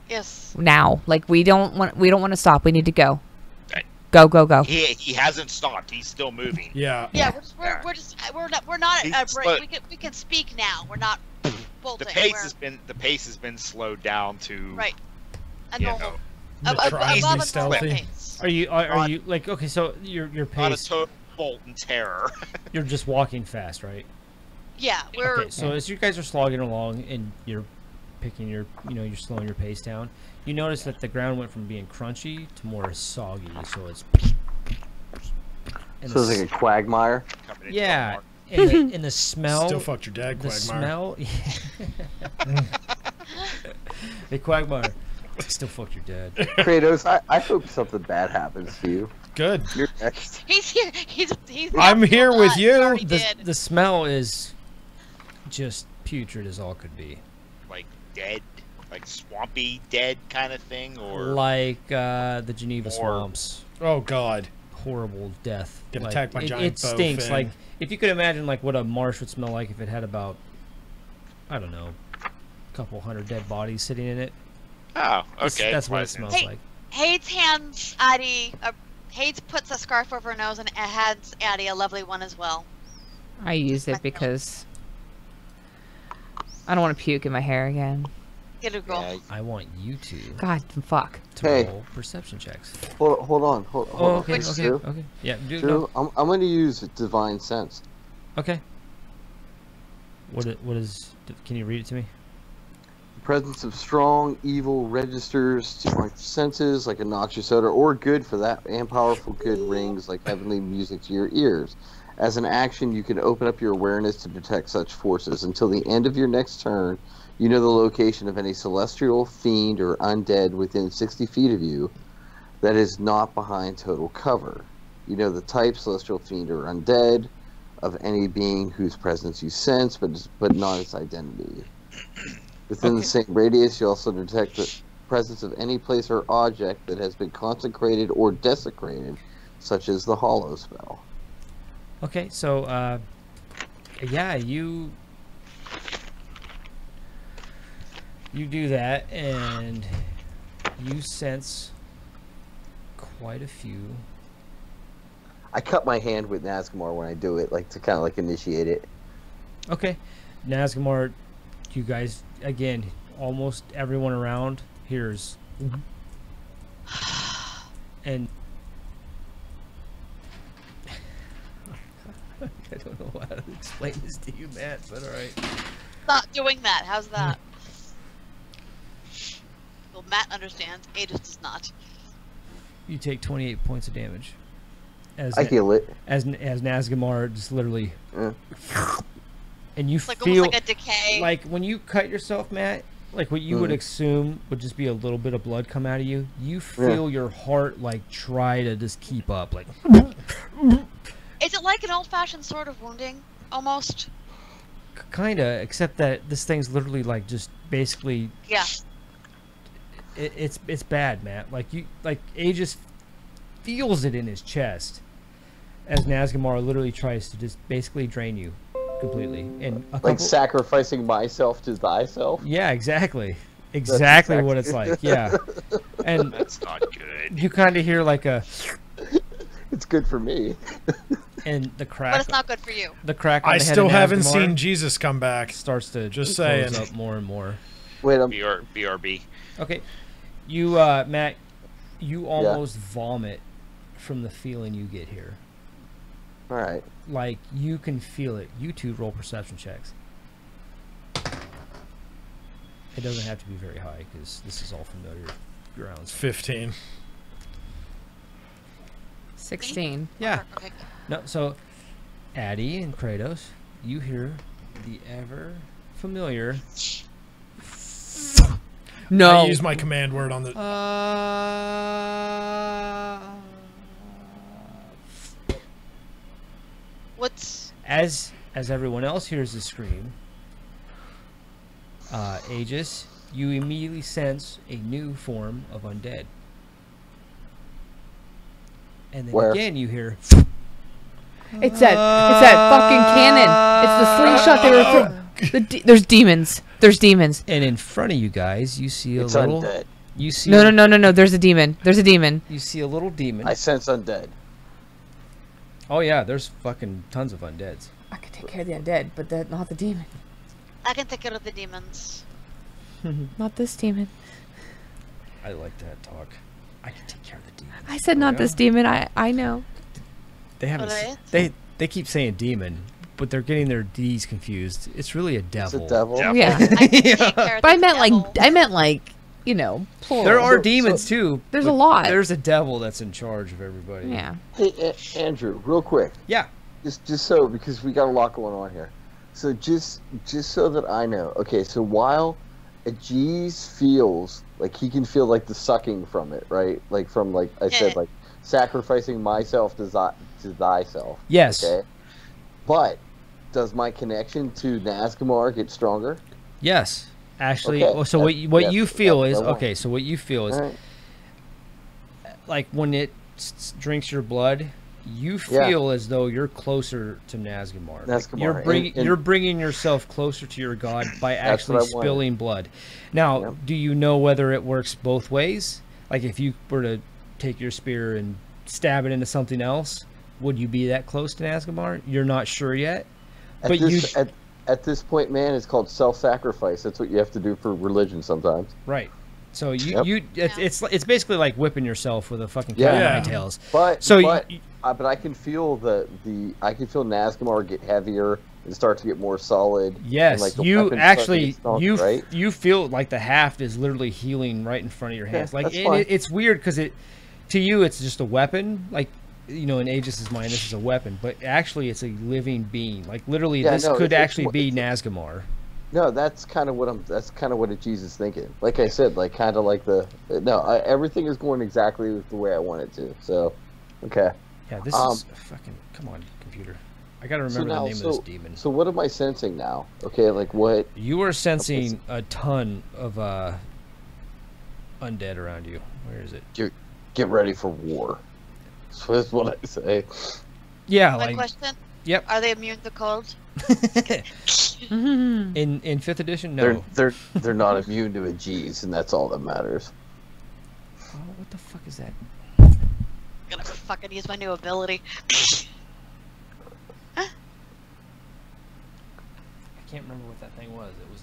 Yes. now. Like we don't want to stop. We need to go. Go, go, go. He hasn't stopped. He's still moving. Yeah. Yeah, Yeah. we're not He's at a break. slow. We can speak now. We're not bolting. The pace We're- has been slowed down to right. A you normal, know, Try to above be a normal stealthy. pace. Are you Not- you like okay? So your not a pace. total bolt and terror. You're just walking fast, right? Yeah, we're Okay, so as you guys are slogging along and you're picking your, you're slowing your pace down, you notice that the ground went from being crunchy to more soggy, so it's. And So it's like a quagmire. Coming into yeah, the mark. and the smell. Still fucked your dad, the Quagmire. smell. Hey, Quagmire. Still fucked your dad. Kratos, I hope something bad happens to you. Good. You're next. he's here. He's. I'm here with He you. already The, did. the smell is just putrid as all could be. Like dead, like swampy dead kind of thing, or Like the Geneva Or- swamps. Oh God. Horrible death. Get Like, attacked by it, giant it stinks. bowfin. Like if you could imagine like what a marsh would smell like if it had about, I don't know, a couple hundred dead bodies sitting in it. oh, That's, okay. that's what it pleasant. smells Hey. like. Hades hands Addie. Hades puts a scarf over her nose and hands Addie a lovely one as well. I use it because I don't want to puke in my hair again. Get a girl. Yeah, I want you two God, fuck. to Hey. roll perception checks. Hold on. Hold Oh, on. okay, Which- okay, Drew, okay. Yeah, do Drew, I'm going to use divine sense. okay. What is? Can you read it to me? The presence of strong evil registers to my senses like a noxious odor, or good for that, and powerful good rings like heavenly music to your ears. As an action, you can open up your awareness to detect such forces. Until the end of your next turn, you know the location of any celestial, fiend, or undead within 60 feet of you that is not behind total cover. You know the type, celestial, fiend, or undead, of any being whose presence you sense, but not its identity. Within the same radius, you also detect the presence of any place or object that has been consecrated or desecrated, such as the Hollow spell. Okay, so yeah, you do that, and you sense quite a few. I cut my hand with Nazgamor when I do it, like to kind of like initiate it. Okay, Nazgamar, you guys again, almost everyone around hears, and I don't know how to explain this to you, Matt, but all right. Not doing that. How's that? Well, Matt understands. Aegis does not. You take 28 points of damage. As I heal it. as Nazgamar just literally, Yeah. and you It's like feel almost like a decay. like when you cut yourself, Matt, like what you would assume would just be a little bit of blood come out of you. You feel your heart like try to just keep up, like Is it like an old-fashioned sort of wounding, almost? kinda, except that this thing's literally like just basically Yeah. it's bad, Matt. Like Aegis feels it in his chest as Nazgamar literally tries to just basically drain you completely. And a couple, Like sacrificing myself to thyself. yeah, exactly exactly what it's exactly- like. Yeah, and That's not good. you kind of hear like a It's good for me. and the But crack. it's not good for you. The crack. On I the head still of haven't Nazgamar seen Jesus come back. starts to Just close saying. up more and more. Wait, BRB. Okay, you Matt, you almost vomit from the feeling you get here. all right. Like you can feel it. You two roll perception checks. It doesn't have to be very high because this is all familiar grounds. 15. 16. Yeah. Okay. No, so Addie and Kratos, you hear the ever familiar. No. I use my command word on the. What's... As everyone else hears the scream, Aegis, you immediately sense a new form of undead. And then Where? again you hear It's that fucking cannon. It's the slingshot they were throwing. There's demons. There's demons. and in front of you guys you see It's a little undead. You see No. There's a demon. There's a demon. You see a little demon. I sense undead. Oh yeah, there's fucking tons of undeads. I could take care of the undead, but not the demon. I can take care of the demons. Not this demon. I like that talk. I can take care of the demon. I said not this demon. I know. They haven't. Alright. They keep saying demon, but they're getting their D's confused. It's really a It's devil. a devil. Devil. Yeah. I can take care of But I the meant devil. like, you know, plural. There are So- demons too. There's but a lot. There's a devil that's in charge of everybody. Yeah. Hey, Andrew, real quick. Yeah. Just so, because we got a lot going on here. So just so that I know. Okay, so while a G's feels like he can feel like the sucking from it, right? Like from, like I said, like sacrificing myself to thyself. Yes. Okay. But does my connection to Nazgamar get stronger? Yes. Actually, Okay. so what That's- you feel that's is what I want. okay. So what you feel is All right. like when it drinks your blood, you Yeah. feel as though you're closer to Nazgamar. Nazgamar, You're and- bringing yourself closer to your god by That's actually what I wanted. spilling blood. Now, Yep. do you know whether it works both ways? Like if you were to take your spear and stab it into something else, would you be that close to Nazgamar? You're not sure yet. At But this, at this point, man, it's called self-sacrifice. That's what you have to do for religion sometimes. Right. So Yep. it's basically like whipping yourself with a fucking cat Yeah. of Yeah. nine tails. But So but I can feel I can feel Nazgamar get heavier and start to get more solid. Yes, and, like, the you weapons start to actually get stronger, right? you feel like the haft is literally healing right in front of your hands. Like that's fine. it's weird because to you it's just a weapon. Like in Aegis's mind, this is a weapon, but actually it's a living being. Like literally, Yeah, this no, could it's- actually be Nazgamar. No, that's kind of what a Jesus thinking. Like I said, like kind of like everything is going exactly the way I want it to. So, okay. Yeah, this is fucking. Come on, computer. I gotta remember the name of this demon. So what am I sensing now? Okay, like what? You are sensing a ton of undead around you. Where is it? Get ready for war. So that's what I say. Yeah, My like question? Yep. Are they immune to cold? in fifth edition, no. They're not immune to a G's, and that's all that matters. Oh, what the fuck is that? I'm gonna fucking use my new ability. I can't remember what that thing was. It was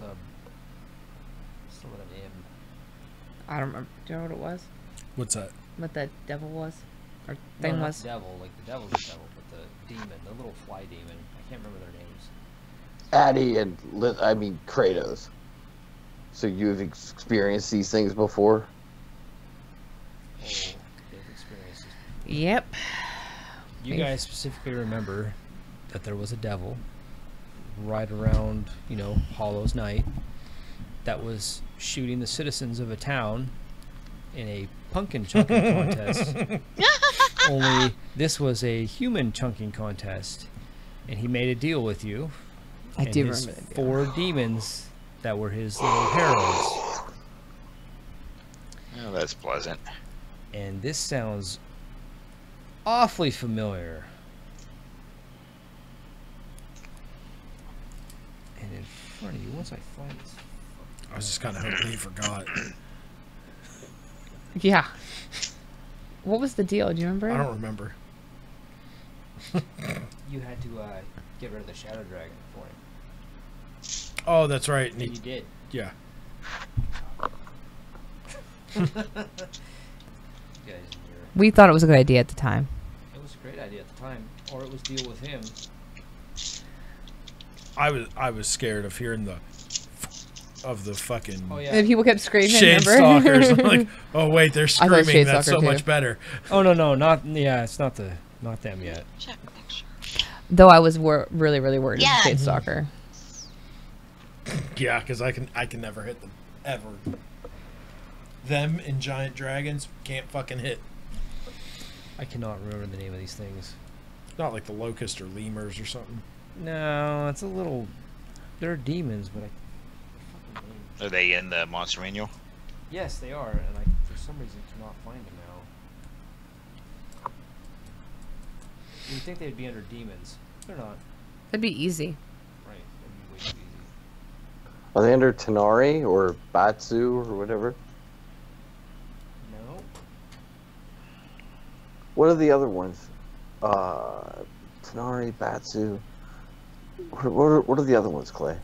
still with an M. I don't remember. Do you know what it was? What's that? What that devil was? Or No, thing not was? devil. Like the devil's the devil, but the demon, the little fly demon. I can't remember their names. Addy and Kratos. So you've experienced these things before? Oh, they've experienced this. Yep. You Maybe. guys specifically remember that there was a devil right around, Hollow's Night that was shooting the citizens of a town in a pumpkin chunking contest. Only this was a human chunking contest, and he made a deal with you. I and do his remember that. 4 demons that were his little heroes. Oh, that's pleasant. And this sounds awfully familiar. And in front of you, once I find this. I was just kind of hoping he forgot. Yeah. What was the deal? Do you remember? I don't remember. You had to get rid of the Shadow Dragon for him. Oh, that's right. And you did. Yeah. You guys, We thought it was a good idea at the time. it was a great idea at the time. Or it was deal with him. I was scared of hearing the fucking Oh, yeah. And people kept screaming. shade remember? stalkers. I'm like, oh wait, they're thought screaming. Shade That's so Stalker, much too. better. Oh, no, it's not them yet. Check, make sure. Though I was really, really worried Yeah. about Shade Stalker. Yeah, because I can never hit them ever. Them and giant dragons can't fucking hit. I cannot remember the name of these things. Not like the locust or lemurs or something. No, it's a little. They're demons, but Are they in the monster manual? yes, they are, and I for some reason cannot find them now. You'd think they'd be under demons. They're not. That'd be easy. Right. That'd be way too easy. Are they under Tanari or Batsu or whatever? What are the other ones? Tanari, Batsu. What are the other ones, Clay?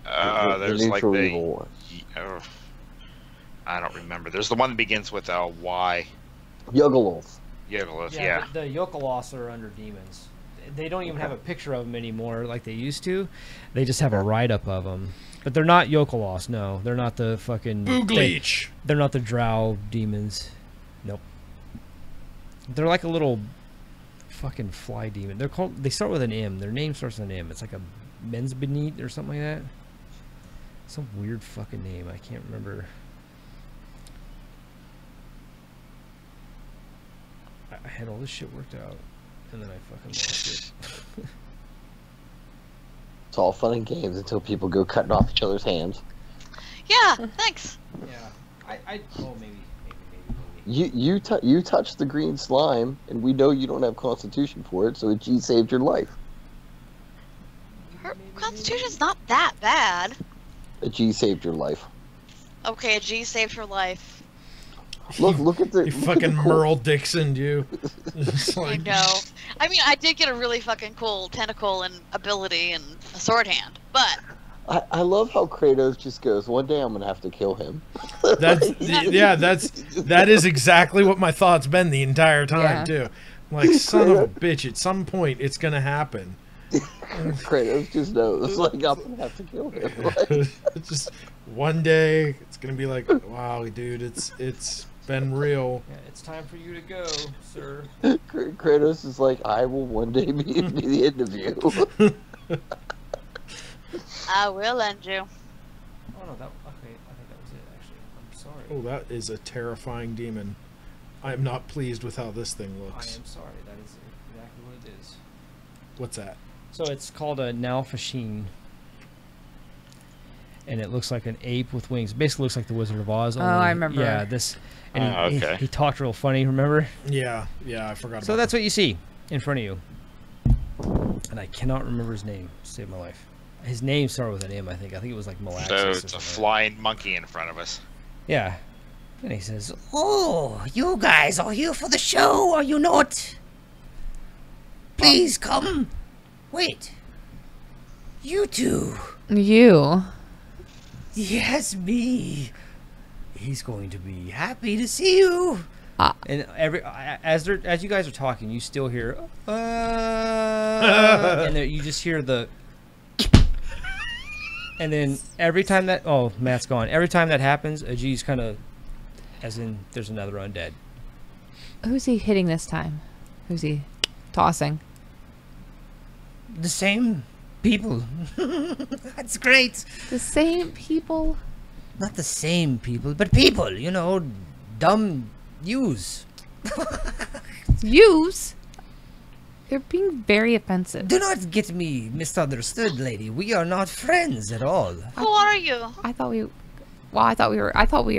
There's like neutral the. evil one. I don't remember. There's the one that begins with a Y. Yuggaloth. Yeah. The Yokeloths are under demons. They don't even have a picture of them anymore like they used to. They just have a write-up of them. But they're not Yokeloths, no. They're not the fucking... Boogleech. They're not the drow demons. Nope. They're like a little fucking fly demon. They're called... They start with an M. Their name starts with an M. It's like a Mensbenite or something like that. Some weird fucking name. I can't remember. I had all this shit worked out, and then I fucking lost it. It's all fun and games until people go cutting off each other's hands. Yeah, thanks. Yeah. Oh, maybe. You touched the green slime, and we know you don't have constitution for it, so a G saved your life. Her constitution's not that bad. A G saved your life. Okay, a G saved her life. Look at the... You fucking Merle Dixon, you. It's I like, know. I mean, I did get a really fucking cool tentacle and ability and a sword hand, but... I love how Kratos just goes, one day I'm going to have to kill him. that is exactly what my thought's been the entire time, too. Like, son of a bitch, at some point it's going to happen. Kratos just knows, like, I'm going to have to kill him. Like, Just one day, it's going to be like, wow, dude, it's been real. Yeah, it's time for you to go, sir. Kratos is like, I will one day be the end of you. I will end you. Oh no, okay, I think that was it actually. I'm sorry. Oh, that is a terrifying demon. I am not pleased with how this thing I looks. am sorry, that is exactly what it is. What's that? So it's called a Nalfasheen. And it looks like an ape with wings. Basically looks like the Wizard of Oz. Oh, I remember. Yeah, this... And okay. he talked real funny, remember? Yeah, I forgot about So that's what you see in front of you. And I cannot remember his name. Saved my life. His name started with an M, I think. I think it was like Malaxis. So or it's a something. flying monkey in front of us. Yeah. And he says, "Oh, you guys are here for the show, are you not? Please come. Wait. You two. You. Yes, me. He's going to be happy to see you." And as you guys are talking, you still hear, and you just hear the, and then every time that, oh, Matt's gone. Every time that happens, Ajit's kind of, as in, there's another undead. Who's he hitting this time? Who's he tossing? The same people. That's great. The same people? Not the same people, but people, you know, dumb yous. Yous? You're being very offensive. Do not get me misunderstood, lady. We are not friends at all. Who are you? I thought we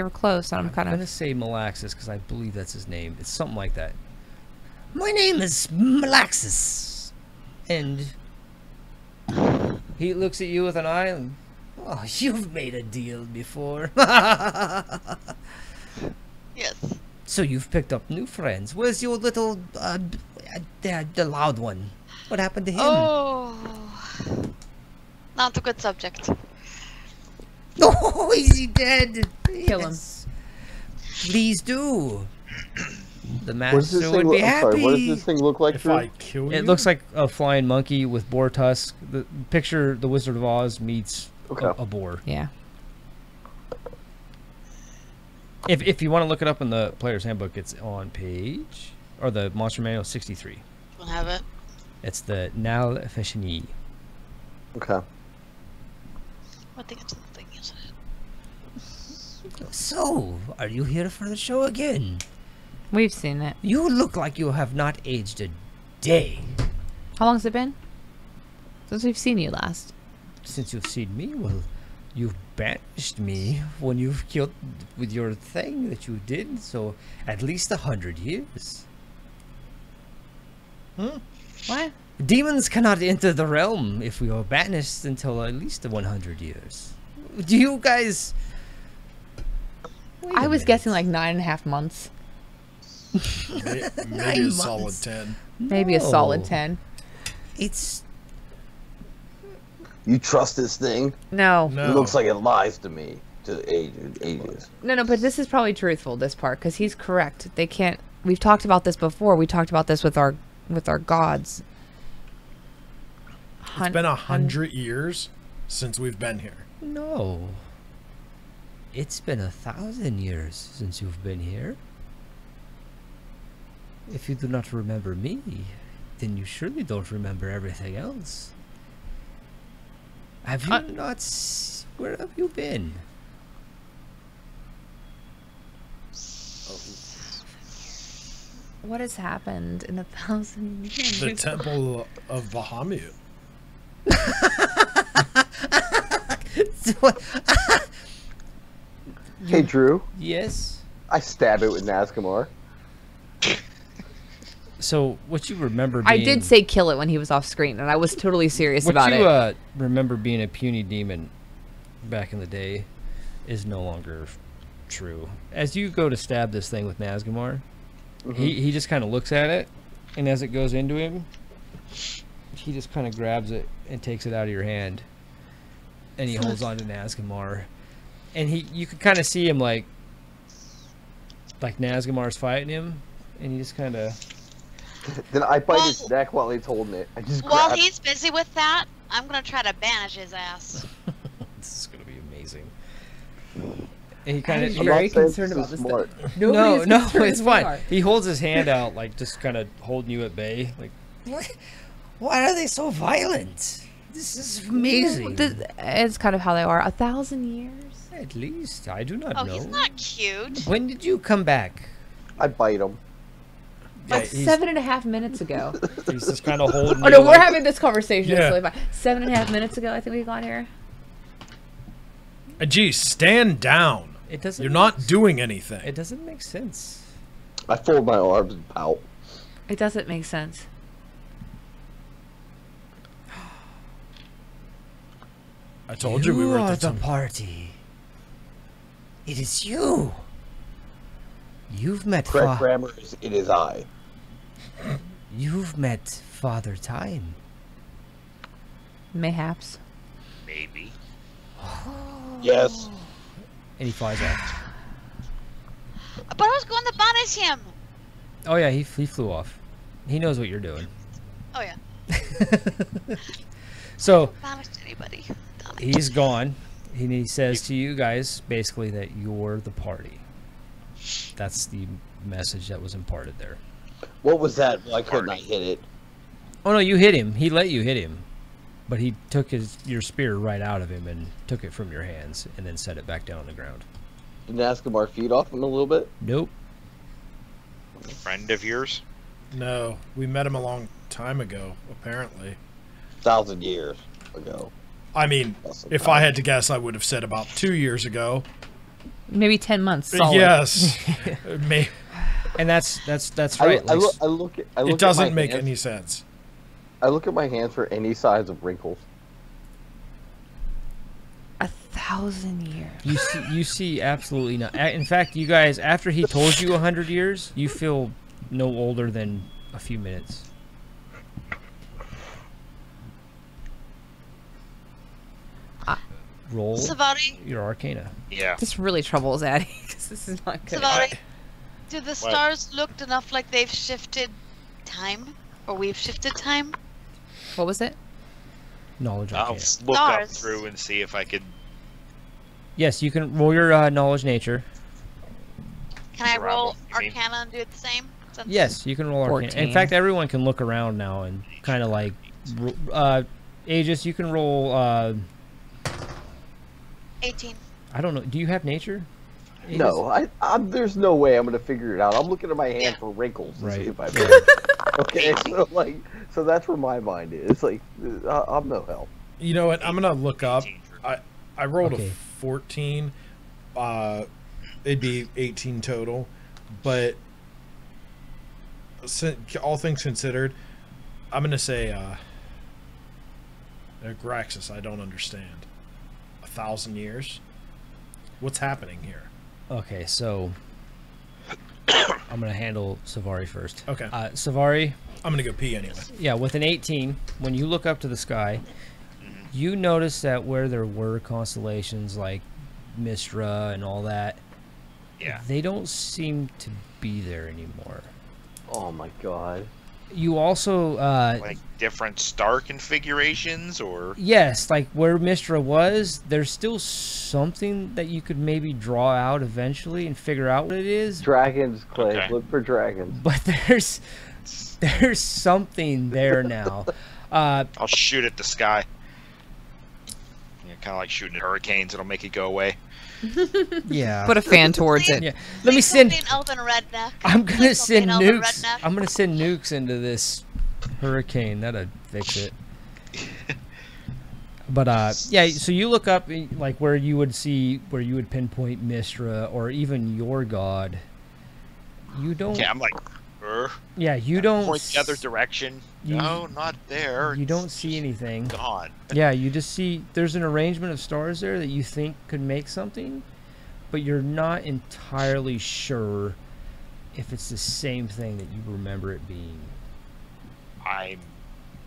were close, and I'm kind I'm gonna of... say Malaxis because I believe that's his name. It's something like that. My name is Malaxis, and he looks at you with an eye. And, oh, you've made a deal before. Yes. So you've picked up new friends. Where's your little, the loud one? What happened to him? Oh. Not a good subject. Oh, is he dead? Kill him. Yes. Please do. The What does this master thing would be I'm sorry, what does happy. this thing look like? If Drew? I kill you, It looks like a flying monkey with boar tusk. The picture, the Wizard of Oz meets Okay. a boar. Yeah. If you want to look it up in the player's handbook, it's on page, or the Monster Manual 63. Don't have it. It's the Nalfasheen. Okay. What the thing is it? So, are you here for the show again? We've seen it. You look like you have not aged a day How long's it been? Since we've seen you last. since you've seen me. Well, you've banished me when you've killed with your thing that you did, so at least 100 years. What? Demons cannot enter the realm if we are banished until at least 100 years. Do you guys... Wait a I was minute. guessing like 9.5 months. Maybe a solid 10. Maybe a solid No. 10. It's You trust this thing? No. No. It looks like it lies to me. To ages. No, but this is probably truthful, this part, because he's correct. They can't... We've talked about this before. We talked about this with our gods. It's been 100 years since we've been here. no. It's been 1,000 years since you've been here. If you do not remember me, then you surely don't remember everything else. Have you not? Where have you been? What has happened in 1,000 years? The Temple of Bahamut. Hey, Drew. Yes. I stab it with Nazgamar. So what you remember? Being, I did say kill it when he was off screen, and I was totally serious what about you it. Remember being a puny demon back in the day is no longer true. As you go to stab this thing with Nazgamar, he just kind of looks at it, and as it goes into him, he just kind of grabs it and takes it out of your hand, and he holds on to Nazgamar, and you could kind of see him like Nazgamar's fighting him, and he just kind of. Then I bite his neck while he's holding it. I just While grab he's busy with that, I'm gonna try to banish his ass. This is gonna be amazing. And he kind of I'm very not saying concerned this about is this smart. no, it's We fine. are. He holds his hand out, like just kind of holding you at bay. Like, why are they so violent? This is amazing. It's kind of how they are. 1,000 years? At least I do not Oh, know. he's not cute. When did you come back? I bite him. Like he's- 7.5 minutes ago. He's just kind of holding. Oh you no, we're like- having this conversation. Yeah. It's really fine. 7.5 minutes ago, I think we got here. Geez, stand down. It doesn't. You're not doing anything. It doesn't make sense. I fold my arms and pout. It doesn't make sense. I told you we were are at the the temple. party. It is you. You've met Correct grammar is it is I. You've met Father Time. Mayhaps. Maybe. Yes. And he flies off. But I was going to banish him. Oh yeah, he flew off. He knows what you're doing. Oh yeah, So banished anybody. Damn it. he's gone. And he says to you guys basically that you're the party. That's the message that was imparted there. What was that? Why couldn't I hit it? Oh no, you hit him. He let you hit him, but he took your spear right out of him and took it from your hands and then set it back down on the ground. Did Nazgamar feed off him a little bit? Nope. A friend of yours? No, we met him a long time ago, apparently. 1,000 years ago. I mean, if I had to guess, I would have said about 2 years ago. Maybe 10 months. Solid. Yes. And that's right. I like, look at It doesn't my make hands. any sense. I look at my hands for any size of wrinkles. 1,000 years. you see absolutely not. In fact, you guys, after he told you 100 years, you feel no older than a few minutes. Roll Savari, your Arcana. Yeah. This really troubles Addie because this is not good. Savari, do the stars look enough like they've shifted time, or we've shifted time? What was it? Knowledge I'll Arcana. look up Stars. through and see if I could. Yes, you can roll your knowledge nature. Can I Bravo, roll you mean? Arcana and do it the same? Since- Yes, you can roll Arcana. In 14. fact, everyone can look around now and kind of like, Aegis, you can roll. 18. I don't know. Do you have nature? Aegis? No, there's no way I'm gonna figure it out. I'm looking at my hand Yeah. for wrinkles to Right. see if I. Yeah. Okay, so that's where my mind is. It's like I'm no help. You know what? I'm gonna look up. I rolled Okay. a 14. It'd be 18 total, but all things considered, I'm gonna say Graxus. I don't understand. 1,000 years. What's happening here? Okay, so I'm gonna handle Savari first. Okay. Savari, I'm gonna go pee anyway. yeah, with an 18, when you look up to the sky, you notice that where there were constellations like Mistra and all that, Yeah. they don't seem to be there anymore. Oh my god. You also, Like different star configurations, or yes, like where Mistra was, there's still something that you could maybe draw out eventually and figure out what it is. Dragons, Clay. Okay. Look for dragons. But there's something there now. I'll shoot at the sky. Kind of like shooting at hurricanes. It'll make it go away. Yeah. Put a fan towards Yeah. it. Let me Please send. don't be an elven redneck. I'm gonna Please don't send be an elven nukes. redneck. I'm gonna send nukes into this hurricane. That'd fix it. But yeah. So you look up like where you would pinpoint Mistra or even your god. You don't. Yeah, I'm like, Yeah, you don't. point the other direction. you- No, not there. You don't see anything. Gone. Yeah, you just see there's an arrangement of stars there that you think could make something, but you're not entirely sure if it's the same thing that you remember it being. I'm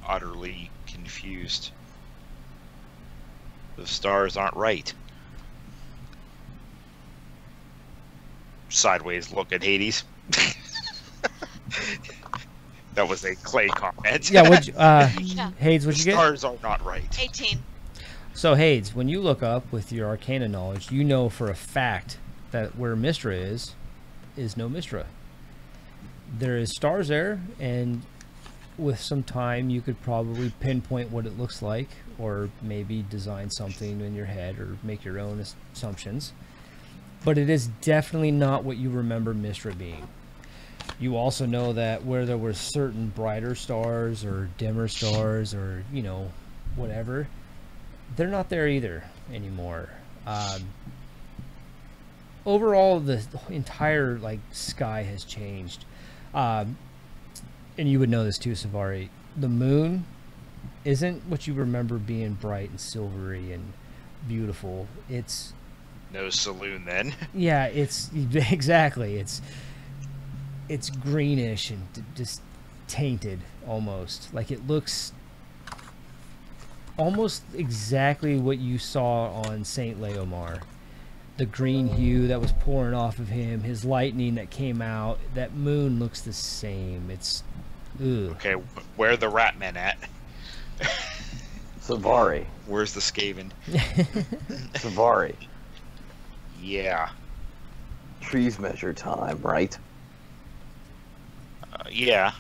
utterly confused. The stars aren't right. Sideways look at Hades. That was a Clay comment. Yeah, what Yeah. Hades, The what'd you get? stars are not right. 18. So Hades, when you look up with your arcana knowledge, you know for a fact that where Mistra is no Mistra. There is stars there, and with some time you could probably pinpoint what it looks like, or maybe design something in your head or make your own assumptions. But it is definitely not what you remember Mistra being. You also know that where there were certain brighter stars or dimmer stars or, you know, whatever, they're not there either anymore. Overall, the entire like sky has changed. And you would know this too, Savari. The moon isn't what you remember being bright and silvery and beautiful. It's No saloon then. yeah, it's exactly. It's greenish and just tainted almost. Like it looks almost exactly what you saw on Saint Leomar. The green hue that was pouring off of him, his lightning that came out, that moon looks the same. It's ugh. Okay, where are the rat men at? Savari. Where's the Skaven? Savari. Yeah. Trees measure time, right? Yeah.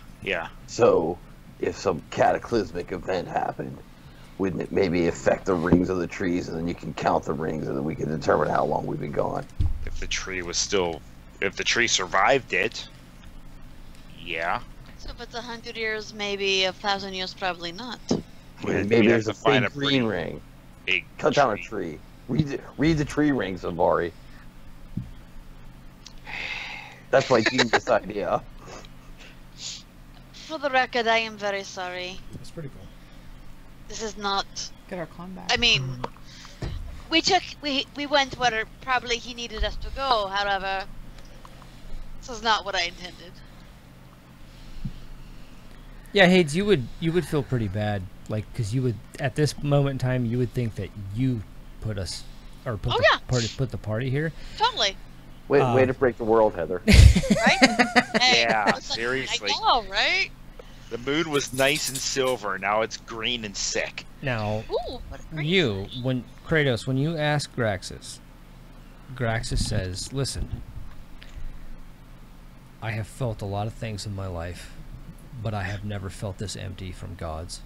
So, if some cataclysmic event happened, wouldn't it maybe affect the rings of the trees, and then you can count the rings, and then we can determine how long we've been gone? If the tree survived it, yeah. So if it's 100 years, maybe 1,000 years, probably not. Maybe We'd there's a have to find big a green pretty ring. big Cut down a tree. Read the tree ring, Savari. That's my genius idea. For the record, I am very sorry. That's pretty cool. This is not. Get our combat. I mean, we went where probably he needed us to go. However, this is not what I intended. Yeah, Hades, you would feel pretty bad, like, because you would at this moment in time you would think that you put us or put Oh, the yeah. party here. Totally. Way to break the world, Heather. Right? Hey, Yeah, listen, seriously. I know, right? The moon was nice and silver. Now it's green and sick. Now, Ooh, what a great you flash. when Kratos, when you ask Graxus says, "Listen, I have felt a lot of things in my life, but I have never felt this empty from gods.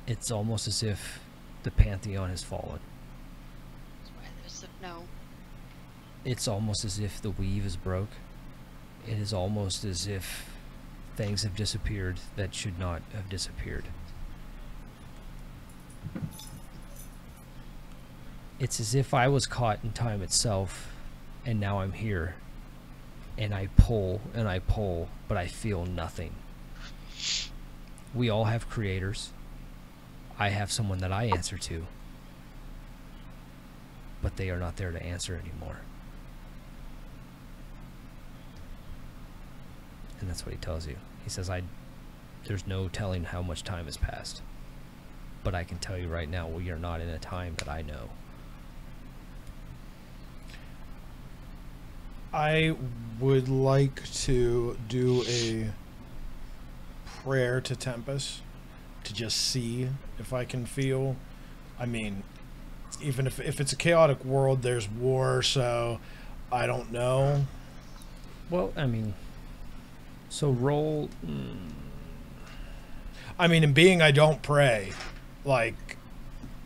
It's almost as if the pantheon has fallen. That's why there's no. It's almost as if the weave is broke. It is almost as if things have disappeared that should not have disappeared. It's as if I was caught in time itself, and now I'm here. And I pull, but I feel nothing. We all have creators. I have someone that I answer to. But they are not there to answer anymore. And that's what he tells you. He says, there's no telling how much time has passed. But I can tell you right now, we are not in a time that I know. I would like to do a prayer to Tempest to just see if I can feel. I mean, even if it's a chaotic world, there's war, so I don't know. Well, I mean, so roll. I mean, in being I don't pray, like.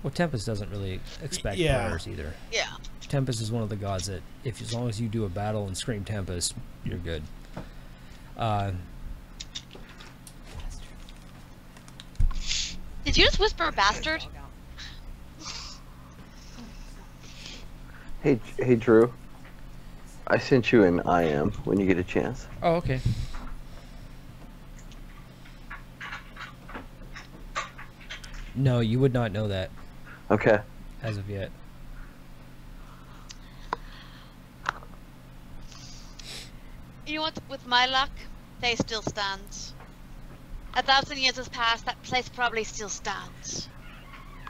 Well, Tempest doesn't really expect Yeah. prayers either. Yeah. Tempest is one of the gods that, if as long as you do a battle and scream Tempest, you're good. Did you just whisper bastard? Hey, Drew. I sent you an IM when you get a chance. Oh, okay. No, you would not know that Okay. as of yet. You know what? With my luck, they still stand. 1,000 years has passed, that place probably still stands.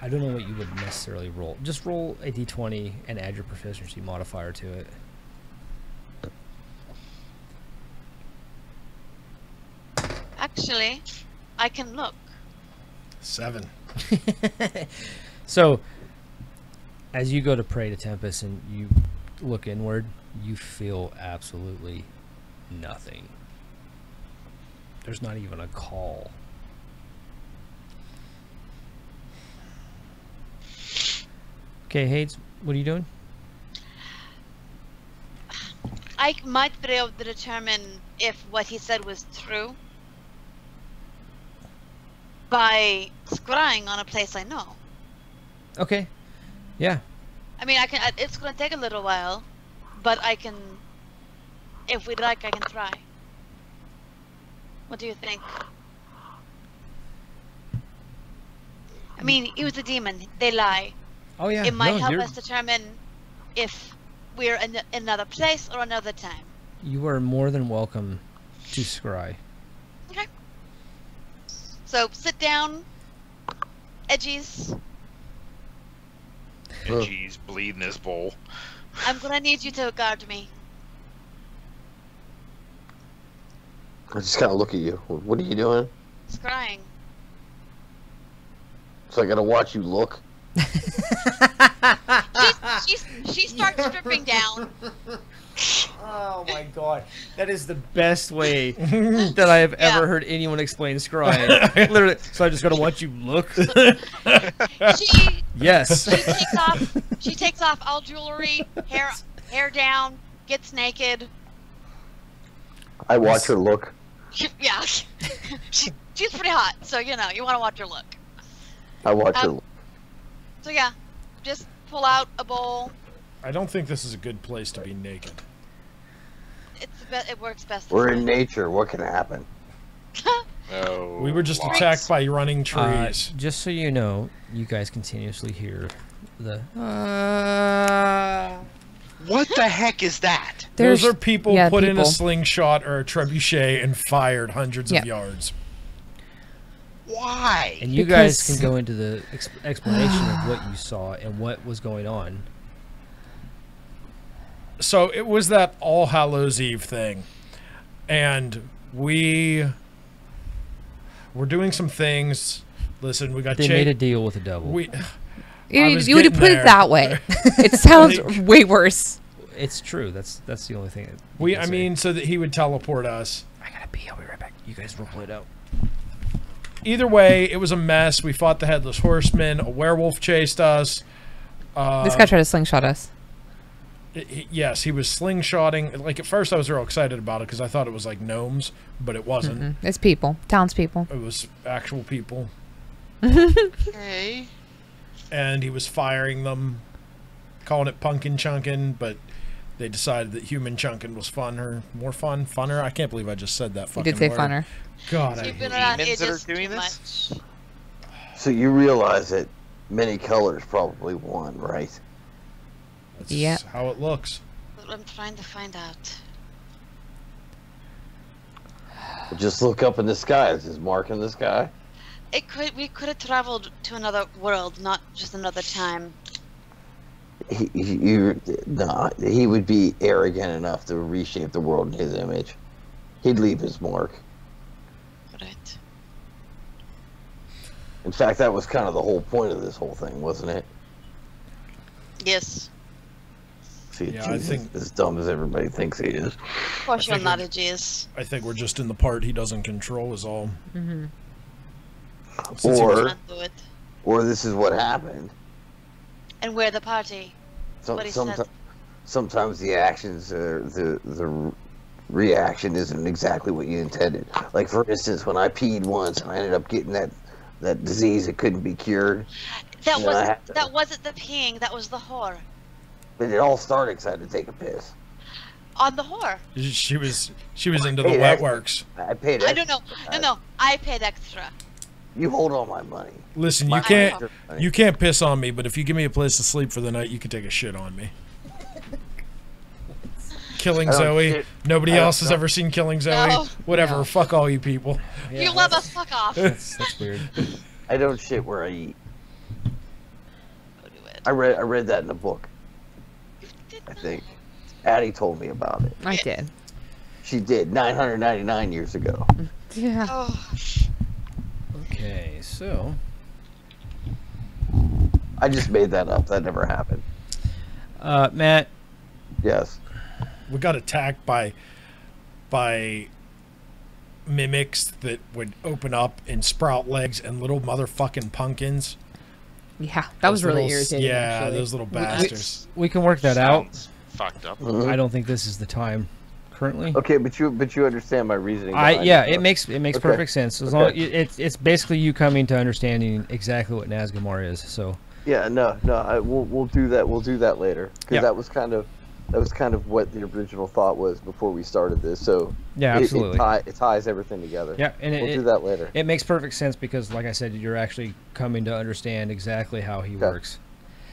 I don't know what you would necessarily roll. Just roll a d20 and add your proficiency modifier to it. Actually, I can look. 7. So, as you go to pray to Tempest and you look inward, you feel absolutely nothing. There's not even a call. Okay, Hades, what are you doing? I might be able to determine if what he said was true by scrying on a place I know. Okay. Yeah. I mean, I can. It's gonna take a little while, but I can. If we'd like, I can try. What do you think? I mean, he was a demon. They lie. Oh yeah. It might no, help you're- us determine if we're in another place or another time. You are more than welcome to scry. Okay. So sit down, edgies. And geez, bleed in this bowl. I'm gonna need you to guard me. I just kind of look at you. What are you doing? Scrying. So I gotta watch you look. She starts stripping down. Oh my god. That is the best way that I have ever heard anyone explain scrying. Literally. So I just gotta watch you look. She Yes. She takes off all jewelry, hair down, gets naked. I watch her look. Yeah, she's pretty hot, so you know you want to watch her look. I watch her look. So yeah, just pull out a bowl. I don't think this is a good place to be naked. It works best. We're in nature. What can happen? Oh, We were just lots. attacked by running trees. Just so you know, you guys continuously hear the What the heck is that? Those are people yeah, put in a people. slingshot or a trebuchet and fired hundreds Yeah. of yards. Why? and you guys Because- can go into the explanation of what you saw and what was going on. So it was that All Hallows Eve thing, and we were doing some things. Listen, we got They made a deal with the devil. We You, was you would getting put there. it that way. It sounds Like- way worse. It's true. That's the only thing. That you we can I say. mean, so that he would teleport us. I gotta pee. I'll be right back. You guys roleplay it out. Either way, it was a mess. We fought the Headless Horseman. A werewolf chased us. This guy tried to slingshot us. Yes, he was slingshotting. Like, at first I was real excited about it because I thought it was like gnomes, but it wasn't. Mm-mm. It's people, townspeople. It was actual people. Okay. And he was firing them, calling it pumpkin chunkin', but they decided that human chunkin' was funner. More fun? Funner? I can't believe I just said that You fucking did say word. funner. God, I You've been hate around Demons that are ages doing too this? much. So you realize that many colors probably won, right? That's Yeah. how it looks. That's what I'm trying to find out. Just look up in the sky. Is his mark in the sky? We could have traveled to another world, not just another time. He would be arrogant enough to reshape the world in his image. He'd leave his mark. Right. In fact, that was kind of the whole point of this whole thing, wasn't it? Yes. See, Yeah, I think as dumb as everybody thinks he is. Of course, your think knowledge is. I think we're just in the part he doesn't control is all. Mm-hmm. Since he was- Not do it. Or this is what happened. And we're the party. What he said. Sometimes the actions, the reaction isn't exactly what you intended. Like, for instance, when I peed once and I ended up getting that disease that couldn't be cured. That and I had to- wasn't the peeing. That was the whore. But it all started because I had to take a piss. On the whore. She was into the wet works. I paid I extra. don't know. No. I paid extra. You hold all my money. Listen, My you can't extra money. you can't piss on me, but if you give me a place to sleep for the night, you can take a shit on me. Killing I don't Zoe. shit. Nobody I don't else has know. ever seen Killing Zoe. No. Whatever. No. Fuck all you people. Yeah, You let us fuck off. That's weird. I don't shit where I eat. Go do it. I read that in the book. You did I not. think Addie told me about it. I did. She did 999 years ago. Yeah. Oh, Okay, so I just made that up. That never happened. Matt, Yes. We got attacked by mimics that would open up and sprout legs and little motherfucking pumpkins. Yeah, that was Those really little- irritating. Yeah, actually. those little bastards. we can work that out. Sounds fucked up. Mhm. I don't think this is the time currently. Okay, but you understand my reasoning. I behind yeah, it it makes Okay. perfect sense. As Okay. long it's basically you coming to understanding exactly what Nazgamar is. So Yeah, no, we'll do that. We'll do that later because Yeah. that was kind of what the original thought was before we started this. So yeah, absolutely. it ties everything together. Yeah, and We'll do that later. it makes perfect sense because, like I said, you're actually coming to understand exactly how he Okay. works.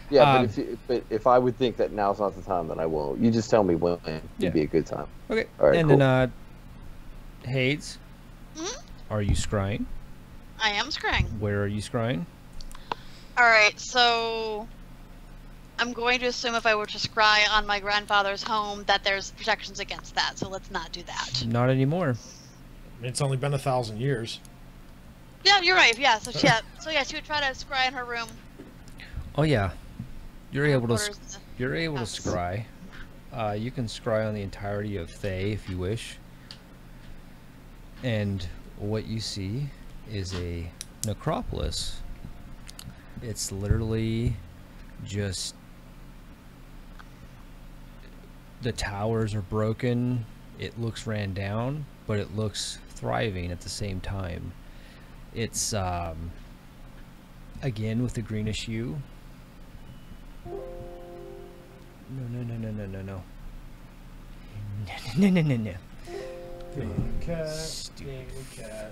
Yeah, but if I would think that now's not the time, then I won't. You just tell me when Yeah. would be a good time. Okay. All right, and cool. then Hades, Mhm. are you scrying? I am scrying. Where are you scrying? Alright, so I'm going to assume if I were to scry on my grandfather's home that there's protections against that, so let's not do that. Not anymore. It's only been 1,000 years. Yeah, you're right. Yeah, so she would try to scry in her room. Oh yeah, you're able to Quarters in the you're able to house. scry. You can scry on the entirety of Thay if you wish. And what you see is a necropolis. It's literally just the towers are broken. It looks ran down, but it looks thriving at the same time. It's again with the greenish hue. No. No. Cat, Stupid. cat.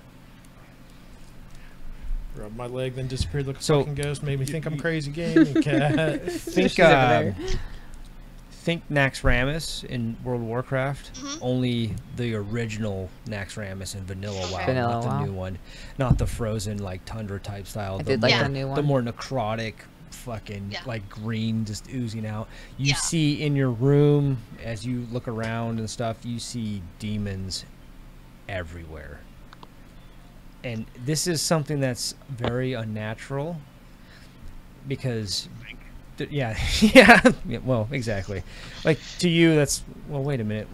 Rubbed my leg, then disappeared like a So, fucking ghost. Made me think I'm crazy. Gaming cat. Think She's over there. think Naxxramas in World of Warcraft. Mhm. Only the original Naxxramas in Vanilla WoW, Vanilla not the WoW. new one, not the frozen like tundra type style. I the did like more, the new the one. more necrotic, fucking Yeah. like green just oozing out. You Yeah. see in your room as you look around and stuff, you see demons everywhere. And this is something that's very unnatural because yeah, yeah, well, exactly. Like to you that's well, wait a minute.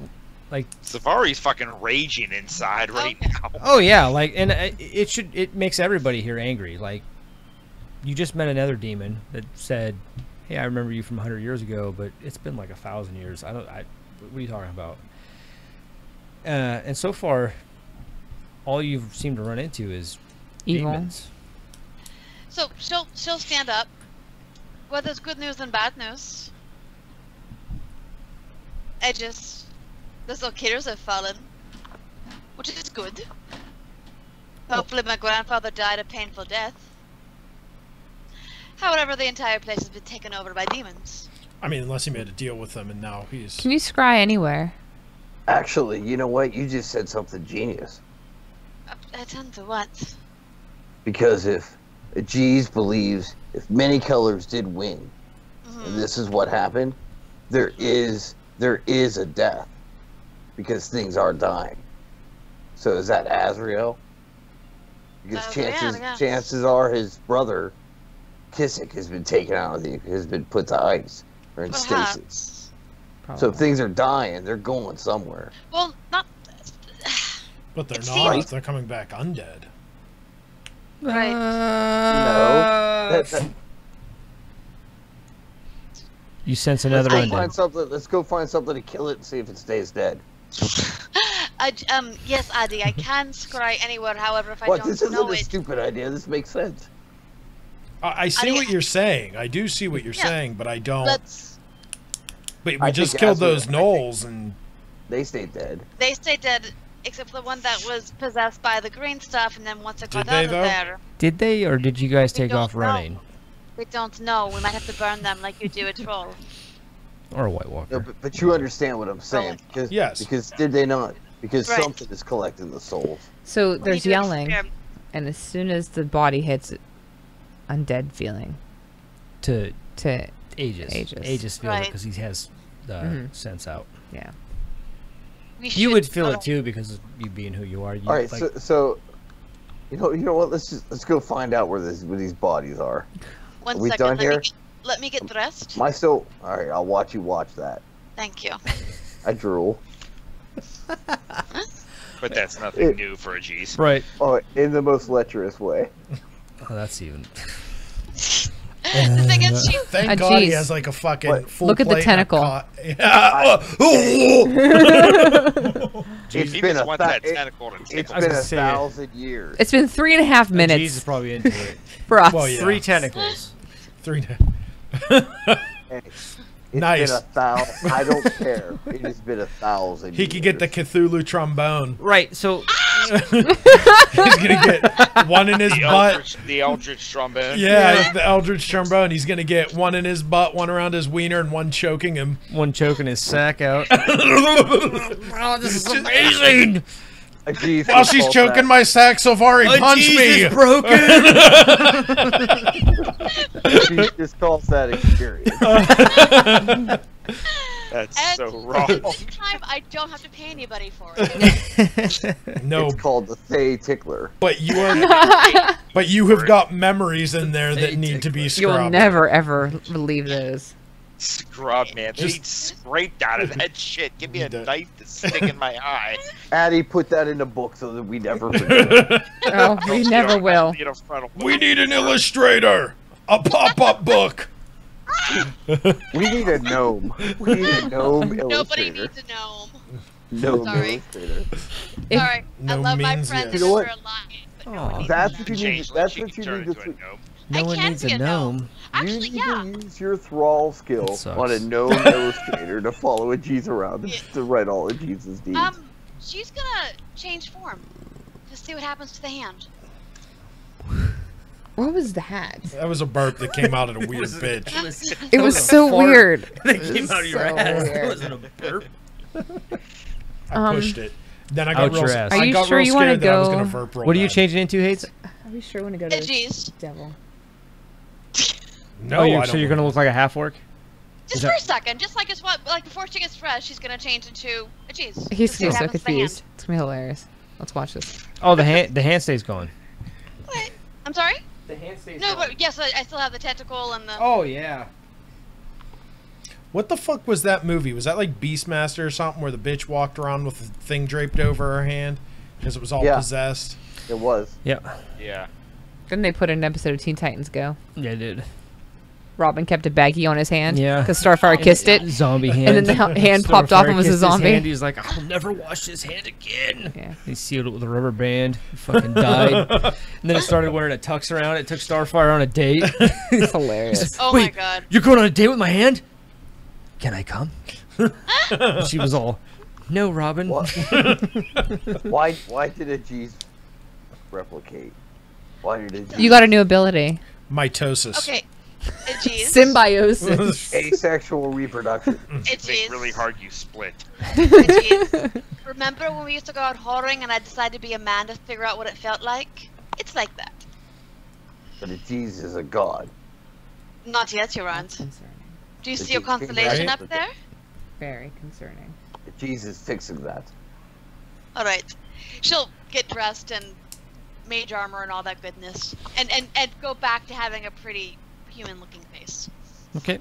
Like Safari's fucking raging inside right Okay. now. oh yeah, like and it makes everybody here angry. Like you just met another demon that said, "Hey, I remember you from 100 years ago, but it's been like 1,000 years. What are you talking about?" And so far, all you seem to run into is Evil. demons. So she'll stand up. Well, there's good news and bad news. The locators have fallen, which is good. Hopefully my grandfather died a painful death. However, the entire place has been taken over by demons. I mean, unless he made a deal with them, and now he's. Can you scry anywhere? Actually, you know what? You just said something genius. Attend to what? Because if Ajiz believes if many colors did win, and this is what happened, there is a death. Because things are dying. So is that Azrael? Because Yeah, I guess. chances are his brother, Kissick, has been taken out of has been put to ice or in stasis. Perhaps. So if things are dying, they're going somewhere. Well, not. But they're It not. seems- They're coming back undead. Right. No. You sense another Let's go find something to kill it and see if it stays dead. Yes, Adi, I can scry anywhere. However, if I What? don't This isn't know a it, stupid idea. This makes sense. I see mean, what you're saying. I do see what you're Yeah. saying, but I don't. let's. But we I just think killed Azrael- those gnolls, and They stay dead. They stay dead, except for the one that was possessed by the green stuff, and then once it got Did they, out of though? there, Did they, or did you guys We take don't off know. running? we don't know. We might have to burn them like you do a troll. Or a White Walker? No, but you understand what I'm saying. Because, Yes. Because did they not? Because Right. something is collecting the souls. So We need there's to yelling, experiment. and as soon as the body hits it, undead feeling To to Aegis. Aegis. Aegis feels it Right. because he has the Mhm. sense out. yeah. We You would should- feel it too because of you being who you are. You, All right, like, so you know what? Let's go find out where these bodies are. One Are we second, done here? Let me get dressed. Am I still? All right, I'll watch you watch that. Thank you. I drool. But that's nothing new for a G's. right. Oh, in the most lecherous way. Oh, that's even. The thing is, she thank God he jeez. has like a fucking What? full Look at the plate and a tentacle. Yeah. It's He been just a wants that it, tentacle to it's tickle. I was been gonna a say- 1,000 years. It's been 3.5 Jesus minutes is probably into it. for us. Well, yeah. 3 tentacles. 3. Hey, it's Nice. been 1,000. I don't care. It has been 1,000. He could get the Cthulhu trombone. Right. So He's gonna get one in his butt. The Eldritch trombone. Yeah, the Eldritch trombone. He's gonna get one in his butt, one around his wiener, and one choking him. one choking his sack out. Oh, this is amazing. While she's choking my saxophone, punch me. is broken. Just calls that experience. That's and so wrong. at the same time, I don't have to pay anybody for it. No, It's called the Thay Tickler. but you are. But you have got memories in there that need to be You'll scrubbed. never ever relieve those. Scrub, man. They Just- need scraped out of that shit. Give me a Need to- knife to stick in my eye. Addie put that in the book so that we never forget. Oh, we never will. Get a frontal We need an illustrator. A pop-up book. We need a gnome. We need a gnome Nobody illustrator. needs a gnome. Gnome Sorry. illustrator. If- Sorry, I No love my means friends yes. and You know what? they're lying, but no Aw. one needs That's a what gnome. you need. Change, That's she what can you turn need into to. a gnome. No I one can needs be a a gnome. gnome. Actually, You yeah. need to use your thrall skill That sucks. on a gnome illustrator to follow a G's around to write all of Jesus' deeds. She's gonna change form to see what happens to the hand. What was that? That was a burp that came out of a weird pitch. It was so weird. That came out of your So ass. weird. It wasn't a burp. I pushed it. Then I got Out real. your ass. Are I you got sure real you wanna scared that I was go- gonna burp real What are you bad. changing into, Hates? Are we sure we want to go to Jeez. devil? No, Oh, I so don't you're gonna look like a half orc? Just that- for a second, just like before she gets dressed, she's gonna change into a cheese. He's to see what so happens to the hand. confused. It's gonna be hilarious. Let's watch this. Oh, the hand stays going. What? I'm sorry? The hand stays No, but yes, I still have the tentacle and the. Oh yeah. What the fuck was that movie? Was that like Beastmaster or something where the bitch walked around with the thing draped over her hand because it was all Yeah. possessed? It was. Yep. Yeah. Didn't they put in an episode of Teen Titans Go? Yeah, it did. Robin kept a baggie on his hand. Yeah. Because Starfire kissed it. Zombie hand. And then the hand popped off and was a Starfire kissed his zombie. hand. He was like, I'll never wash his hand again. Yeah. He sealed it with a rubber band. He fucking died. And then it started wearing a tux around. It took Starfire on a date. It's hilarious. Oh my Wait, god. you're going on a date with my hand? Can I come? She was all, no, Robin. What? Why did a G's replicate? Why did a G's? You got a new ability. Mitosis. Okay, Jeez. Symbiosis. Asexual reproduction. Think really hard, you split. Jeez. Remember when we used to go out whoring and I decided to be a man to figure out what it felt like? It's like that. But a Jesus is a god. Not yet, Your That's Honor. concerning. Do you see a constellation Right? up there? Very concerning. Jesus fixing that. Alright. She'll get dressed and mage armor and all that goodness. And go back to having a pretty human looking face. Okay.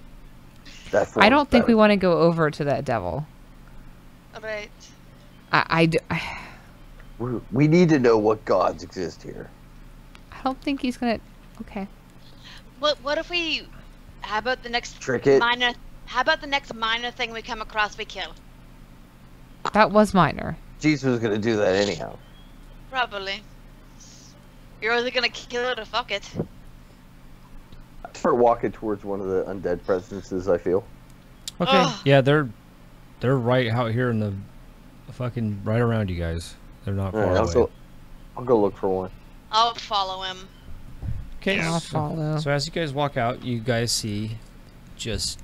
That I don't think we better. want to go over to that devil. Alright. I We need to know what gods exist here. don't think he's gonna. Okay. What if we how about the next Trick it. how about the next minor thing we come across we kill? That was minor. Jesus was gonna do that anyhow. Probably. You're either gonna kill it or fuck it. I start walking towards one of the undead presences, I feel. Okay. Ugh. Yeah, they're right out here in the fucking right around you guys. They're not far Alright, away. I'll go look for one. I'll follow him. Okay. I'll follow. So as you guys walk out, you guys see just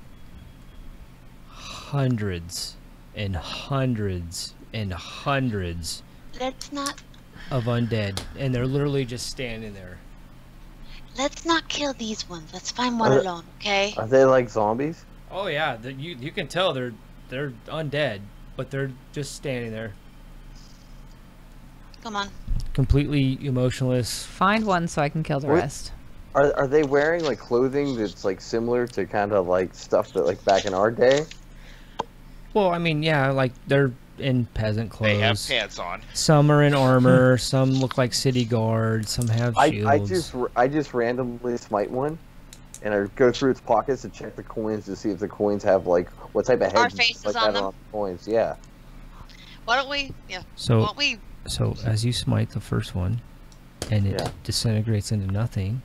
hundreds and hundreds and hundreds Let's not of undead, and they're literally just standing there. kill these ones. Let's find one Are- alone, okay? Are they like zombies? Oh yeah, you can tell they're undead, but they're just standing there, Come on. completely emotionless. Find one so I can kill the What? rest. Are they wearing like clothing that's like similar to kind of like stuff that like back in our day? Well, I mean, yeah, like they're in peasant They have clothes. pants on. Some are in armor. Some look like city guards. Some have shields. I just randomly smite one, and I go through its pockets to check the coins to see if the coins have like what type of Our heads faces like on that them? on the coins. Yeah. Why don't we why So don't we as you smite the first one, and it Yeah. disintegrates into nothing,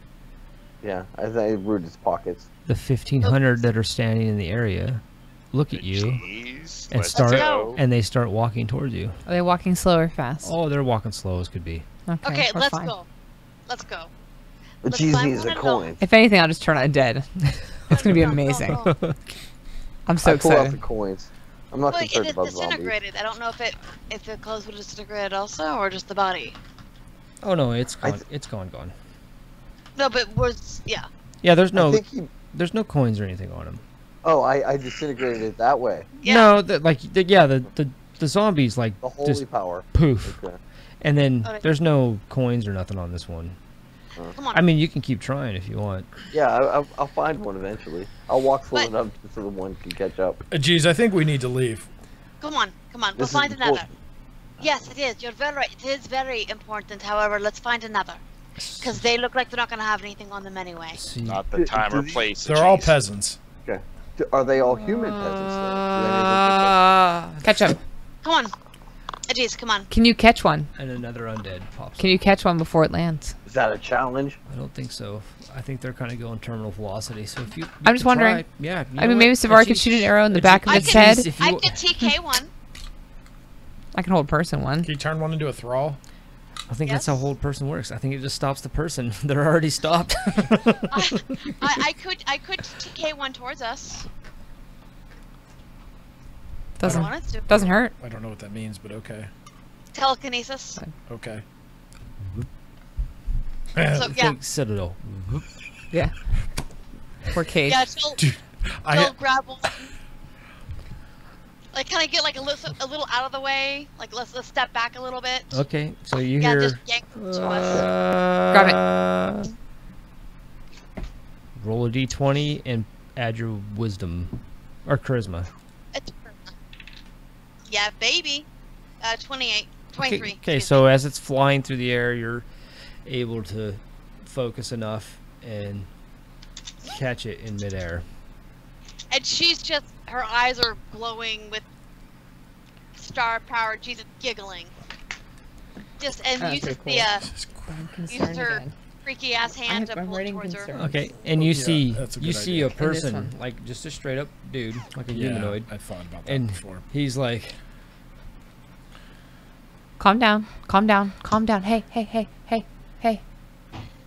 Yeah. I root its pockets. the 1,500 that are standing in the area look at you, Jeez. and Let's start go. and they start walking towards you. Are they walking slow or fast? Oh, they're walking slow as could be. Okay, we're let's fine. go. Let's go. The Let's cheese find needs a one alone. coin. If anything, I'll just turn undead. It's gonna be Go, go, amazing. go. I'm so I pull out the excited. coins. I'm not Well, it concerned is about zombies. disintegrated. I don't know if the clothes would disintegrate also or just the body. Oh no, it's I gone. It's gone. No, but was yeah. Yeah, there's I no think he. there's no coins or anything on them. Oh, I disintegrated it that way. Yeah. No, the zombies like The holy just power. poof, Okay. and then Alright. there's no coins or nothing on this one. Come on. I mean, you can keep trying if you want. Yeah, I'll find one eventually. I'll walk slow But- enough so the one can catch up. Geez, I think we need to leave. Come on. We'll This is find another. bullshit. Yes, it is. You're very right. It is very important. However, let's find another. Because they look like they're not going to have anything on them anyway. See, Not the time or place. They're all Jeez. peasants. Okay. Are they all human peasants? Though? Do any of them Catch him. Come on. Jeez, come on. Can you catch one? and another undead pops. Can you catch one before it lands? Is that a challenge? I don't think so. I think they're kind of going terminal velocity. So if you I'm just could wondering. try- yeah. you I know mean, what? maybe Savari If could you- shoot an arrow in the if back you- of if its you- head. if you- I could TK one. I can hold person one. Can you turn one into a thrall? I think that's how Yes. hold person works. I think it just stops the person. They're already stopped. I could TK one towards us. If I Doesn't wanted to. doesn't hurt. I don't know what that means, but okay. Telekinesis. Okay. So yeah, Think Citadel. Yeah. We're caged. yeah. She'll I grab one. Like, can I get like a little out of the way? Like, let's step back a little bit. Okay, so you Yeah, hear. just yank to us. Grab Roll a d20 and add your wisdom or charisma. It's yeah, baby. 28, 23. Okay, excuse so as it's flying through the air, you're able to focus enough and catch it in midair. me. And she's just, her eyes are glowing with star power. She's giggling. Just and Oh, uses pretty the I'm uses concerned her again. freaky ass hand to I'm pull writing towards her. concern. Okay, and you Yeah, see that's a you good see a idea. And this person, one. like just a straight up dude, like a yeah, humanoid, I thought about that and before. he's like, Calm down. Calm down. Calm down. Hey, hey, hey, hey, hey.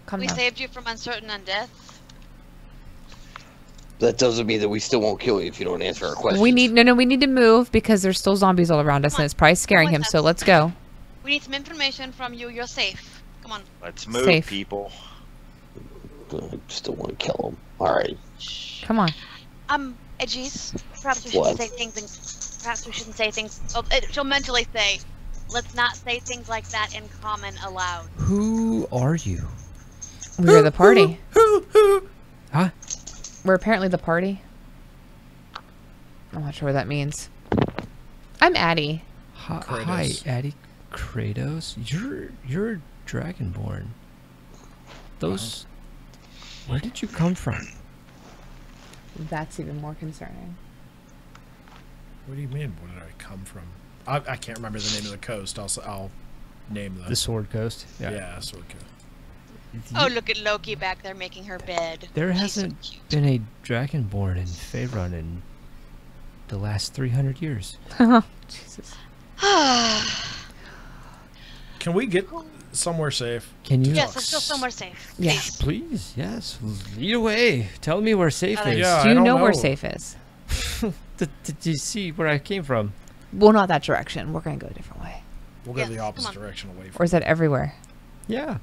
Calm We down. saved you from uncertain and death. That doesn't mean that we still won't kill you if you don't answer our questions. We need we need to move because there's still zombies all around us, Come on. and it's probably scaring Come him. with So us. let's go. We need some information from you. You're safe. Come on. Let's move, Safe. people. I still want to kill him. All right. Come on. Edgies. Perhaps we shouldn't What? say things. Perhaps we shouldn't say things. Oh, she'll mentally say, "Let's not say things like that in common aloud." Who are you? We're the party. Huh? We're apparently the party. I'm not sure what that means. I'm Addie. Hi, Kratos. Addie Kratos. You're Dragonborn. Those. Where did you come from? That's even more concerning. What do you mean? Where did I come from? I can't remember the name of the coast. I'll name The Sword Coast. Yeah, Sword Coast. Oh, look at Loki back there making her bed. There She's so hasn't cute. been a Dragonborn in Faerun in the last 300 years. Jesus. Can we get somewhere safe? Can you? Yes, let's go somewhere safe. Yes. Please, yes. Lead away. Tell me where safe is. Yeah, Do I you don't know where know. safe is? Did you see where I came from? Well, not that direction. We're gonna go a different way. We'll go Yes, the come opposite on. direction away Or from is that everywhere? Yeah.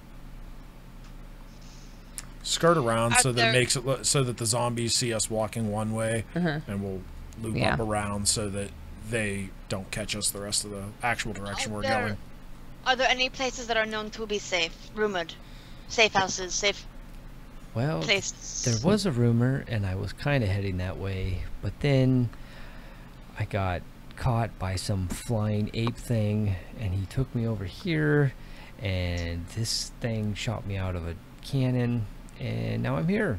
skirt around Are so that there- it makes it look so that the zombies see us walking one way, Mhm. and we'll loop Yeah. up around so that they don't catch us the rest of the actual direction we're going. Are there any places that are known to be safe? Rumored. Safe houses, safe Well, places. there was a rumor, and I was kind of heading that way, but then I got caught by some flying ape thing, and he took me over here, and this thing shot me out of a cannon, and now I'm here.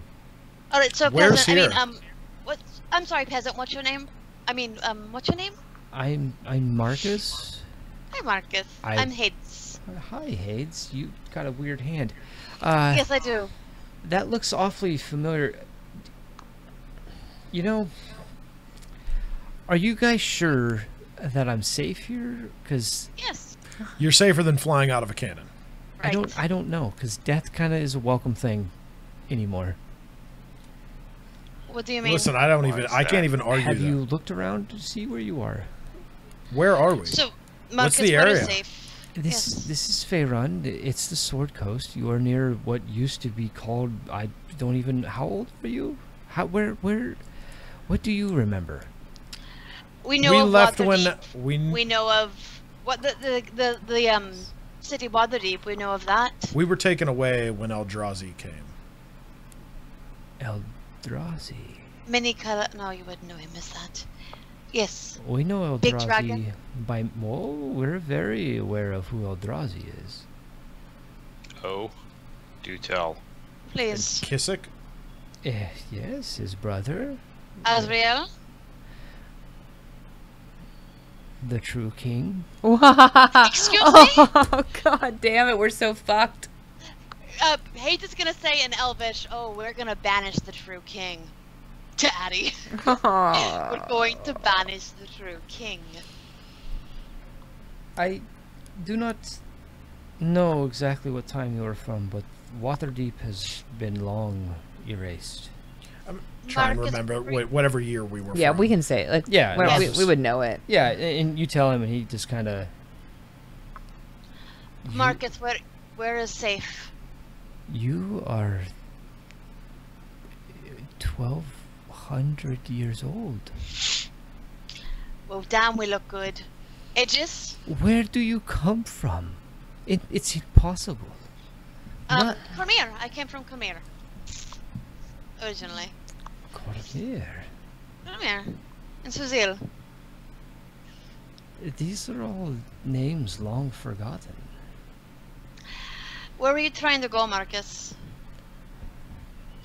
Alright, so Where's peasant, here? what I'm sorry, peasant, what's your name? What's your name? I'm Marcus. Hi Marcus. I- I'm Hades. Hi, Hades. You got a weird hand. Yes I do. That looks awfully familiar. You know, are you guys sure that I'm safe here? Because Yes. You're safer than flying out of a cannon. Right. I don't know. Because death kind of is a welcome thing anymore. What do you mean? Listen, I can't even argue Have that. you looked around to see where you are? Where are we? So Marcus, the what is area? safe? This Yes. this is Faerun. It's the Sword Coast. You are near what used to be called. I don't even. How old are you? What do you remember? We know We of left when Waterdeep. We know of what the city Waterdeep. We know of that. we were taken away when Eldrazi came. Eldrazi. No, you wouldn't know him as that. Yes. We know Big Eldrazi dragon? by. Whoa, we're very aware of who Eldrazi is. Oh, do tell. Please. Kissick? Yes, his brother, Azrael. the true king. Excuse me? Oh god damn it, we're so fucked. Hate is gonna say in Elvish, "Oh, we're gonna banish the true king." To Addie. We're going to banish the true king. I do not know exactly what time you are from, but Waterdeep has been long erased. Try and Marcus, remember re- whatever year we were Yeah, from. we can say it. Like, Yeah, well, yes. we would know it. Yeah, and you tell him, and he just kind of. Marcus, where is safe? You are 1,200 years old. Well, damn, we look good. Edges? Where do you come from? It's impossible. Not Cormier. I came from Cormier. Originally. Cormier. Cormier. In Suzil. These are all names long forgotten. Where were you trying to go, Marcus?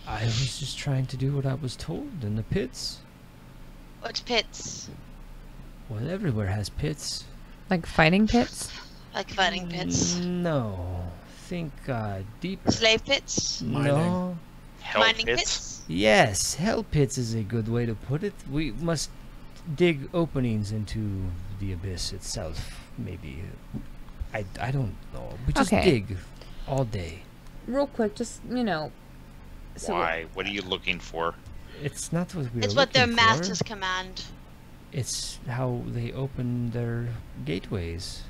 I was just trying to do what I was told in the pits. Which pits? Well, everywhere has pits. Like fighting pits? Like fighting pits? No. Think deeper. Slave pits? No. Hell Mining pits? pits? Yes, hell pits is a good way to put it. We must dig openings into the abyss itself, maybe. I don't know. We just Okay. dig all day. Real quick, just, Why? What are you looking for? It's not what we It's are what their looking for. masters command. It's how they open their gateways.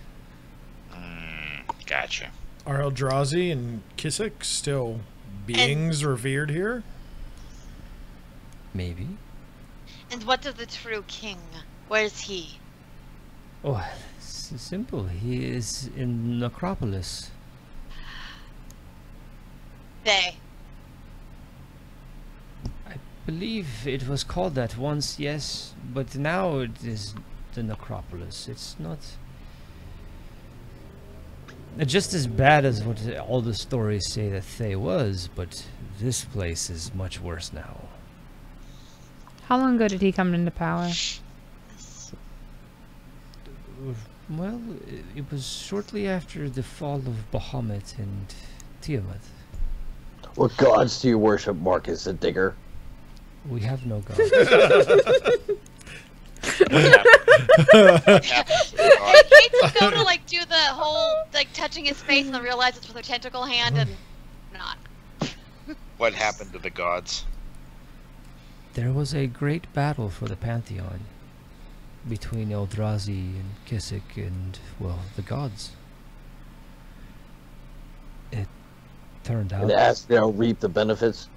Gotcha. Are Eldrazi and Kisik still beings revered here? Maybe. And what of the true king? Where is he? Oh, it's simple. He is in Necropolis. They. I believe it was called that once, yes, but now it is the Necropolis. It's not just as bad as what all the stories say that Thay was, but this place is much worse now. How long ago did he come into power? Well, it was shortly after the fall of Bahamut and Tiamat. What gods do you worship, Marcus the Digger? We have no god. What happened to the I god? hate to go to like do the whole like touching his face and then realize it's with a tentacle hand and not. What happened to the gods? There was a great battle for the Pantheon between Eldrazi and Kisik and, well, the gods. It turned out... And Asriel reap the benefits?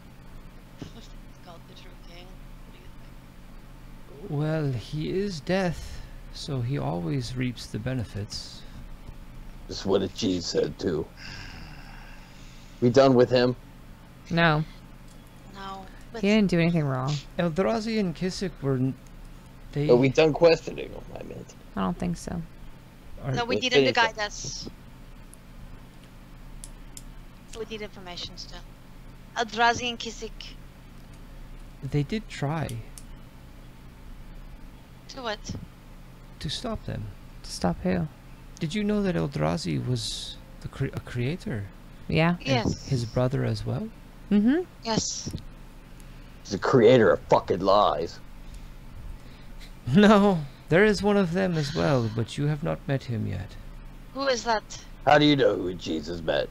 It's called the true king. What do you think? Well, he is death, so he always reaps the benefits. This is what a G said, too. We done with him? No, No. he didn't do anything wrong. Eldrazi and Kisik were... They But we done questioning him, I meant. I don't think so. are, No, we let's need him to finish guide us. We need information still. Eldrazi and Kisik. they did try To what? to stop them. To stop who? Did you know that Eldrazi was a creator? Yeah. And Yes. his brother as well? Mm-hmm. Yes. He's the creator of fucking lies. No, there is one of them as well, but you have not met him yet. Who is that? How do you know who Jesus met?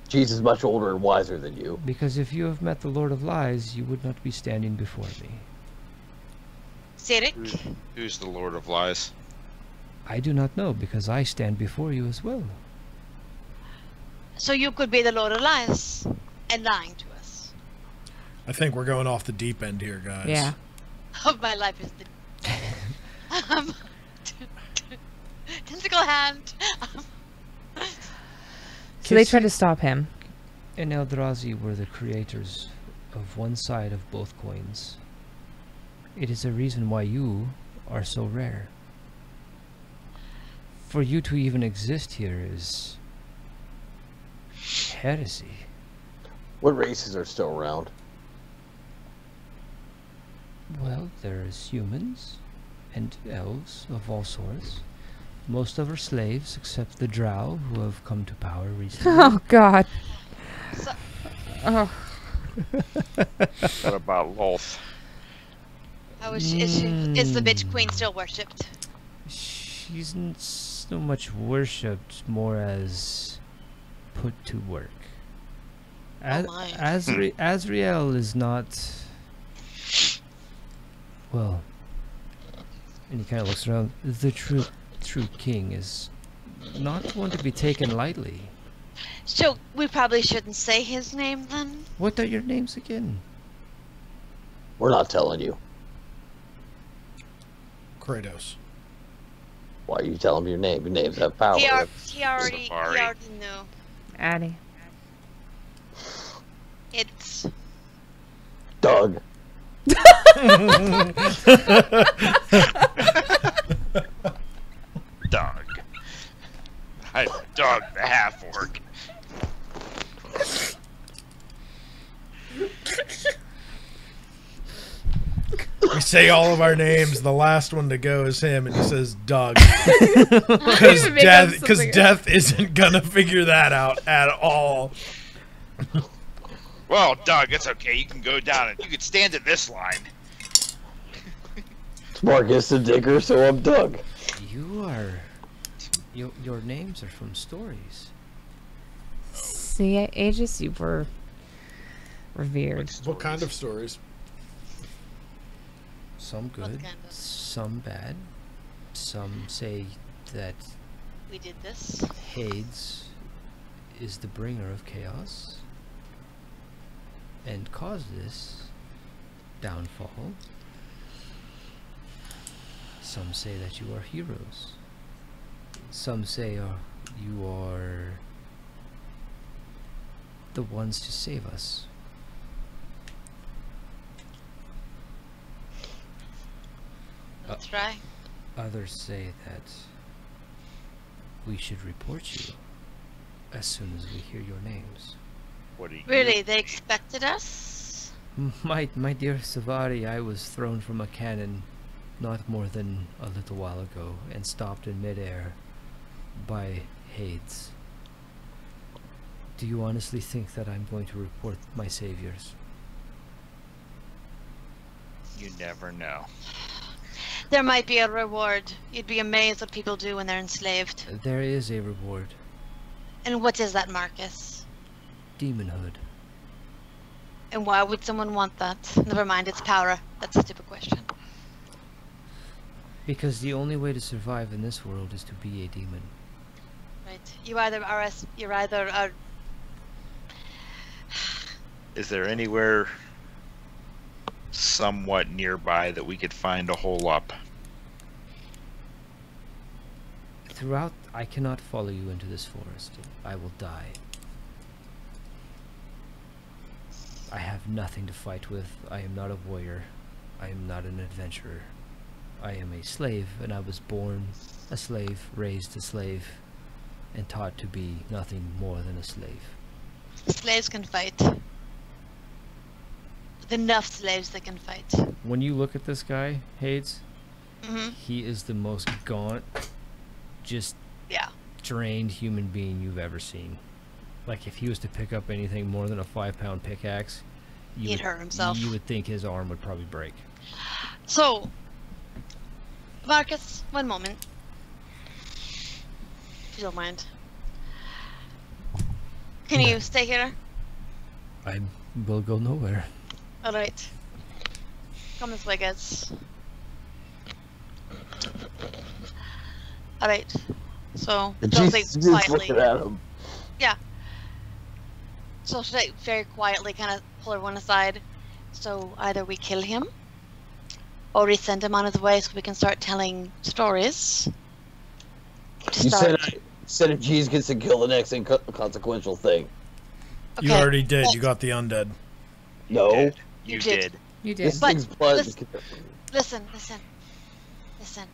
Jesus is much older and wiser than you. Because if you have met the Lord of Lies, you would not be standing before me. Sirik? Who's the Lord of Lies? I do not know, because I stand before you as well. So you could be the Lord of Lies and lying to us. I think we're going off the deep end here, guys. Yeah. Oh, my life is the tentacle hand. So they tried to stop him. And Eldrazi were the creators of one side of both coins. It is a reason why you are so rare. For you to even exist here is heresy. What races are still around? Well, there's humans and elves of all sorts. Most of are slaves, except the drow, who have come to power recently. Oh God. So, Oh. What about Lolth? how is is the bitch queen still worshipped? She's not so much worshipped, more as put to work. my. Azriel is not... Well... And he kind of looks around. The true king is not one to be taken lightly. So we probably shouldn't say his name then? What are your names again? We're not telling you. Kratos. Why are you telling me your name? Your names have power. He already Safari. knew. Addie. It's Doug. Doug. I'm Doug the half-orc. We say all of our names. The last one to go is him, and he says Doug. Because Make up death, something. death isn't gonna figure that out at all. Well, Doug, it's okay. You can go down and you can stand in this line. It's Marcus the Digger, so I'm Doug. You are... Your names are from stories. See, Aegis, you were revered. What kind of stories? Some good, kind of? some bad. Some say that We did this. Hades is the bringer of chaos and caused this downfall. Some say that you are heroes. Some say you are the ones to save us. Let's try. Others say that we should report you as soon as we hear your names. What do you Really, they expected us? My dear Savari, I was thrown from a cannon not more than a little while ago and stopped in midair by Hades. Do you honestly think that I'm going to report my saviors? You never know. There might be a reward. You'd be amazed what people do when they're enslaved. There is a reward. And what is that, Marcus? Demonhood. And why would someone want that? Never mind, it's power. That's a stupid question. Because the only way to survive in this world is to be a demon. Right. You either are you're either a Is there anywhere somewhat nearby that we could find a hole up? Throughout, I cannot follow you into this forest. I will die. I have nothing to fight with. I am not a warrior. I am not an adventurer. I am a slave, and I was born a slave, raised a slave, and taught to be nothing more than a slave. slaves can fight. With enough slaves that can fight. When you look at this guy, Hades, Mm-hmm. he is the most gaunt, just Yeah. drained human being you've ever seen. Like, if he was to pick up anything more than a 5-pound pickaxe, He'd hurt himself. You would think his arm would probably break. So, Marcus, one moment. If you don't mind. Can you stay here? I will go nowhere. Alright. Come this way, guys. Alright. So, don't think Jesus, just quietly. looking at him. So should I very quietly kind of pull everyone aside? So either we kill him, or we send him on his way so we can start telling stories. To You start. said if Jesus gets to kill the next inconsequential thing. You Okay. already did. You got the undead. No. You did. did. You This did. But thing's blood. listen. Listen.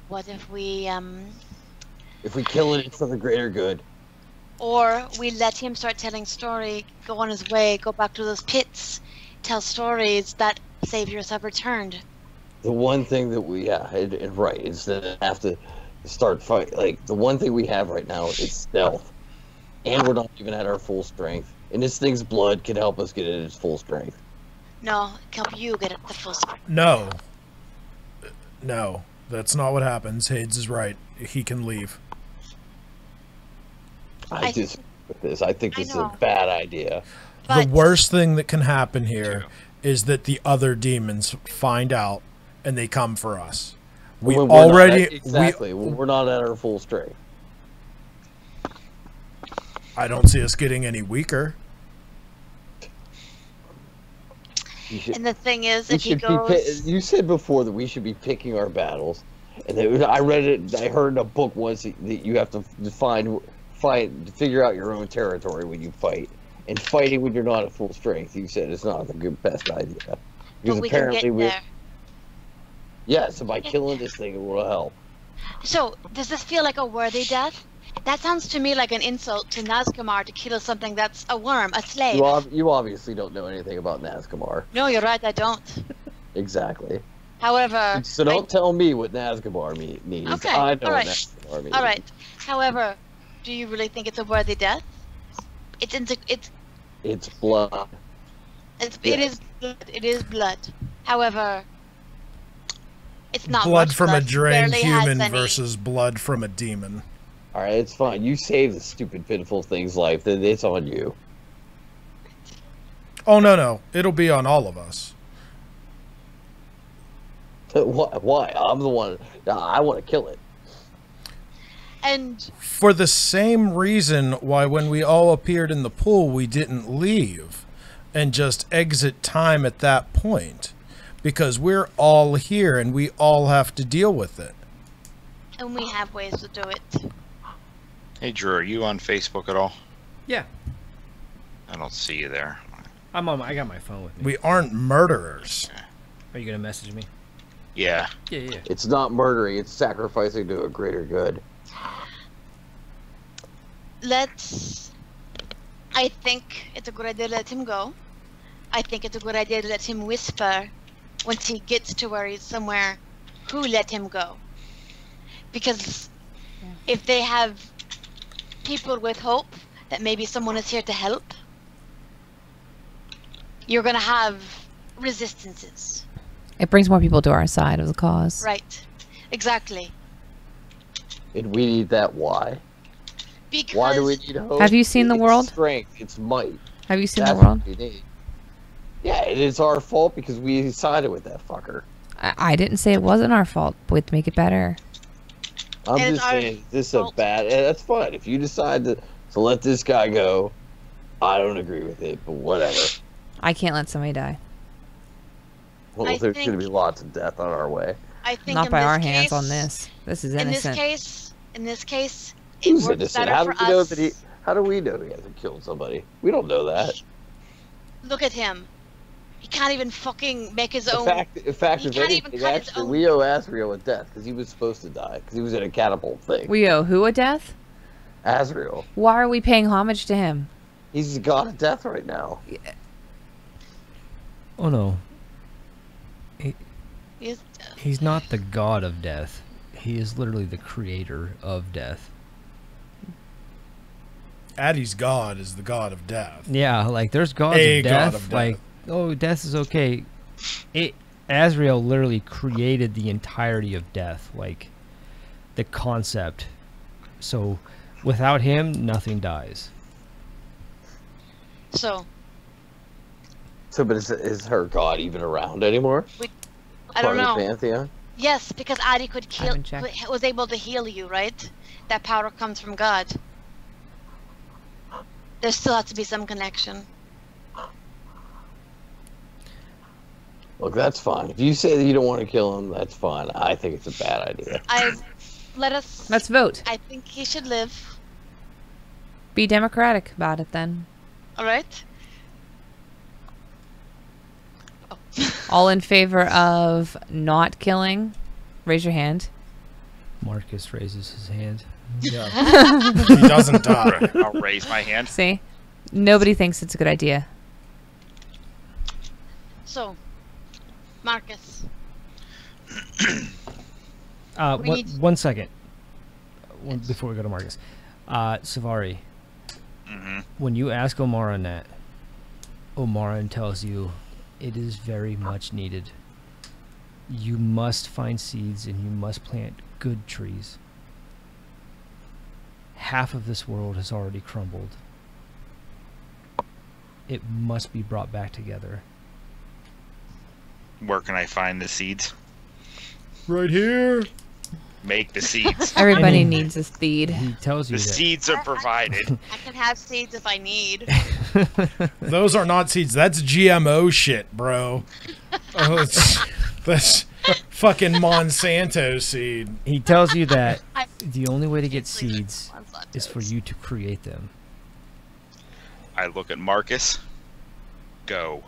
What if we, If we kill it, it's for the greater good. or we let him start telling story, go on his way, go back to those pits, tell stories that saviors have returned. The one thing that we, and right, instead of have to start fight, like, the one thing we have right now is stealth. And we're not even at our full strength. And this thing's blood can help us get it at its full strength. No, help you get it the full strength. No. No. That's not what happens. Hades is right. He can leave. I I- disagree with this. I think I this is a know. bad idea. But The worst thing that can happen here is that the other demons find out and they come for us. We When we're not already at- exactly. When we're not at our full strength. I don't see us getting any weaker. You should, and the thing is, we if he should goes, you said before that we should be picking our battles, and I read it. I heard in a book once that you have to figure out your own territory when you fight. And fighting when you're not at full strength, you said it's not the best idea. but Because we can apparently get there. yeah. So by killing this thing, it will help. So, does this feel like a worthy death? That sounds to me like an insult to Nazgamar to kill something that's a worm, a slave. You obviously don't know anything about Nazgamar. No, you're right, I don't. Exactly. However, So don't tell me what Nazgamar means. Okay, I know alright. what Nazgamar means. all right. However, do you really think it's a worthy death? It's blood. It is blood. However, it's not Blood much from a blood. drained Barely has human any. versus blood from a demon. All right, it's fine. You saved the stupid, pitiful thing's life. Then it's on you. Oh, no. It'll be on all of us. Why? I'm the one. I want to kill it. And For the same reason why when we all appeared in the pool, we didn't leave and just exit time at that point. Because we're all here and we all have to deal with it. we have ways to do it. Hey, Drew, are you on Facebook at all? Yeah. I don't see you there. I'm on. I got my phone with me. We aren't murderers. Are you gonna message me? Yeah. Yeah. It's not murdering. It's sacrificing to a greater good. I think it's a good idea to let him go. I think it's a good idea to let him whisper once he gets to where he's somewhere who let him go. Because if they have people with hope that maybe someone is here to help, you're going to have resistances. It brings more people to our side of the cause. Right. Exactly. And we need that. Why? Because Why do we need hope? Have you seen The It's World? Strength. It's might. Have you seen That's The World? what we need. Yeah, it is our fault because we sided with that fucker. I didn't say it wasn't our fault, but we have to make it better. I'm And it's just our saying, this is a fault. bad. That's fine. If you decide to let this guy go, I don't agree with it, but whatever. I can't let somebody die. Well, I there's going to think- be lots of death on our way. I think Not in by this our hands case- on this. This is In this innocent. case, it Who's works innocent? better How for do we know us. that he? How do we know he hasn't killed somebody? We don't know that. Look at him. He can't even fucking make his In own. fact, he of can't even anything, cut his actually, own- we owe Asriel a death because he was supposed to die because he was in a catapult thing. We owe who a death? Asriel, Why are we paying homage to him? he's the god of death right now. Oh no. He's- He's not the god of death. He is literally the creator of death. Addie's god is the god of death. Yeah, like there's gods A of god death. of death. Like, oh, death is okay. Azrael literally created the entirety of death, like the concept. So, without him, nothing dies. So So, but is her god even around anymore? I don't Part of the know. pantheon? Yes, because Adi could kill, haven't checked. was able to heal you, right? That power comes from God. There still has to be some connection. Look, that's fine. If you say that you don't want to kill him, that's fine. I think it's a bad idea. Let's vote. I think he should live. Be democratic about it then. All right. All in favor of not killing? Raise your hand. Marcus raises his hand. Yeah. He doesn't die. I'll raise my hand. See? Nobody thinks it's a good idea. So, Marcus. We One, need- one second. Before we go to Marcus. Savari, Hmm. when you ask Omaran that, Omaran tells you it is very much needed. You must find seeds and you must plant good trees. Half of this world has already crumbled. It must be brought back together. Where can I find the seeds? Right here. Make the seeds. Everybody mean- needs a seed. He tells you The that. seeds are provided. I can have seeds if I need. Those are not seeds. That's GMO shit, bro. Oh, that's fucking Monsanto seed. He tells you that I- the only way to get Please, seeds Monsantos. is for you to create them. I look at Marcus. Go.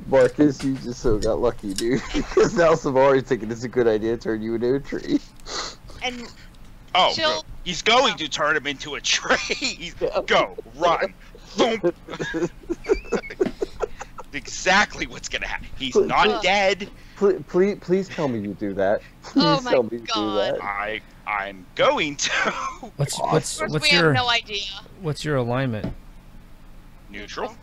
Marcus, you just so got lucky, dude. Because now Savari's thinking it's a good idea to turn you into a tree. And Oh, She'll- he's going to turn him into a tree. Go, run. Boom. Exactly what's gonna happen. He's not dead. Please tell me you do that. Please Oh my tell me you do God. that. I'm going to. What's of course, what's we your have no idea. what's your alignment? Neutral.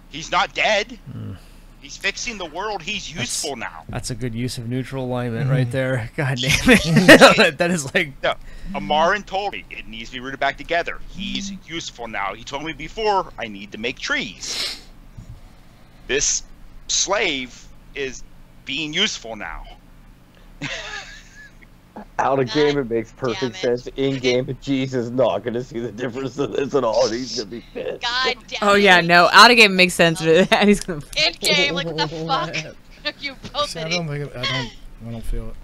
He's not dead. Hmm. He's fixing the world. He's useful now. That's a good use of neutral alignment right there. God damn it. That is like No, Amaran told me it needs to be rooted back together. He's useful now. He told me before I need to make trees. This slave is being useful now. Out of game, God it makes damn perfect it. sense. In game, Jesus not going to see the difference of this at all. He's going to be pissed. God damn Oh it. yeah, no. Out of game makes sense, but he's gonna. In game, like, what the fuck? You both See, I idiots. don't think I don't feel it.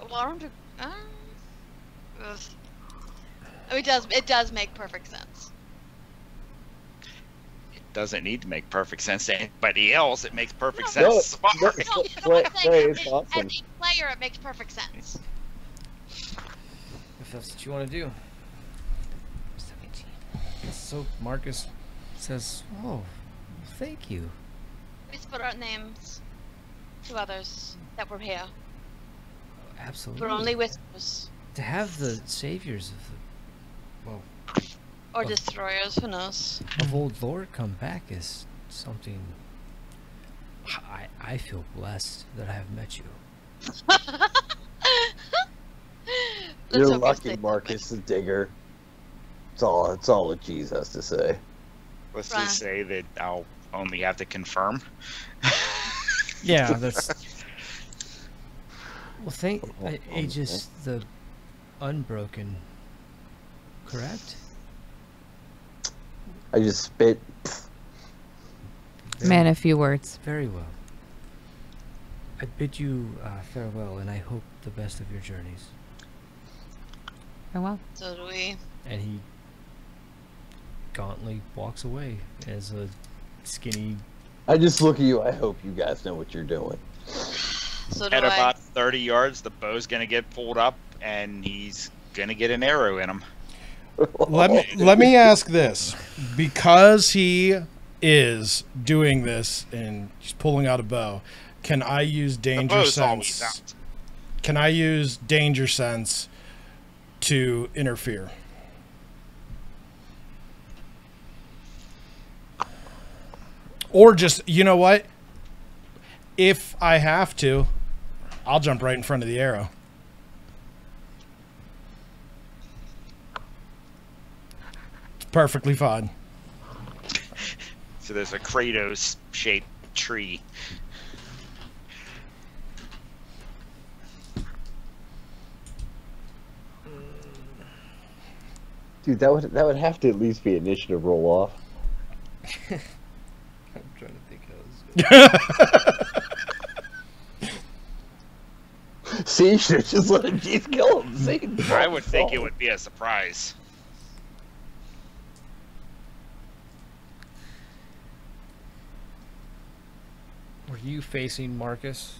Why don't you... ugh. I mean, it does make perfect sense. It doesn't need to make perfect sense to anybody else. It makes perfect No, sense. to no, Safari. No, you know what I'm saying? Play As is awesome. a player, it makes perfect sense. If that's what you want to do. 17. So Marcus says, "Oh, thank you." We put our names to others that were here. Absolutely. But only whispers. To have the saviors Or Oh. destroyers, who knows? of old Lord come back is something. I feel blessed that I have met you. Let's You're hope lucky, stay- Marcus the Digger. It's all what Jesus has to say. Let's Right. just say that I'll only have to confirm. Yeah, that's. Well, Aegis the Unbroken, correct? I just spit. Man, a few words. Very well. I bid you farewell, and I hope the best of your journeys. Oh well. So do we. And he gauntly walks away as a skinny. I just look at you. I hope you guys know what you're doing. So do At I. about 30 yards, the bow's going to get pulled up, and he's going to get an arrow in him. Let me ask this, because he is doing this and he's pulling out a bow. Can I use The danger bow's always sense? out. Can I use danger sense to interfere? Or just, you know what? If I have to, I'll jump right in front of the arrow. It's perfectly fine. So there's a Kratos-shaped tree. Dude, that would have to at least be initiative roll off. I'm trying to think how this goes. See, you should just let him just kill him. See? I would think it would be a surprise. Were you facing Marcus?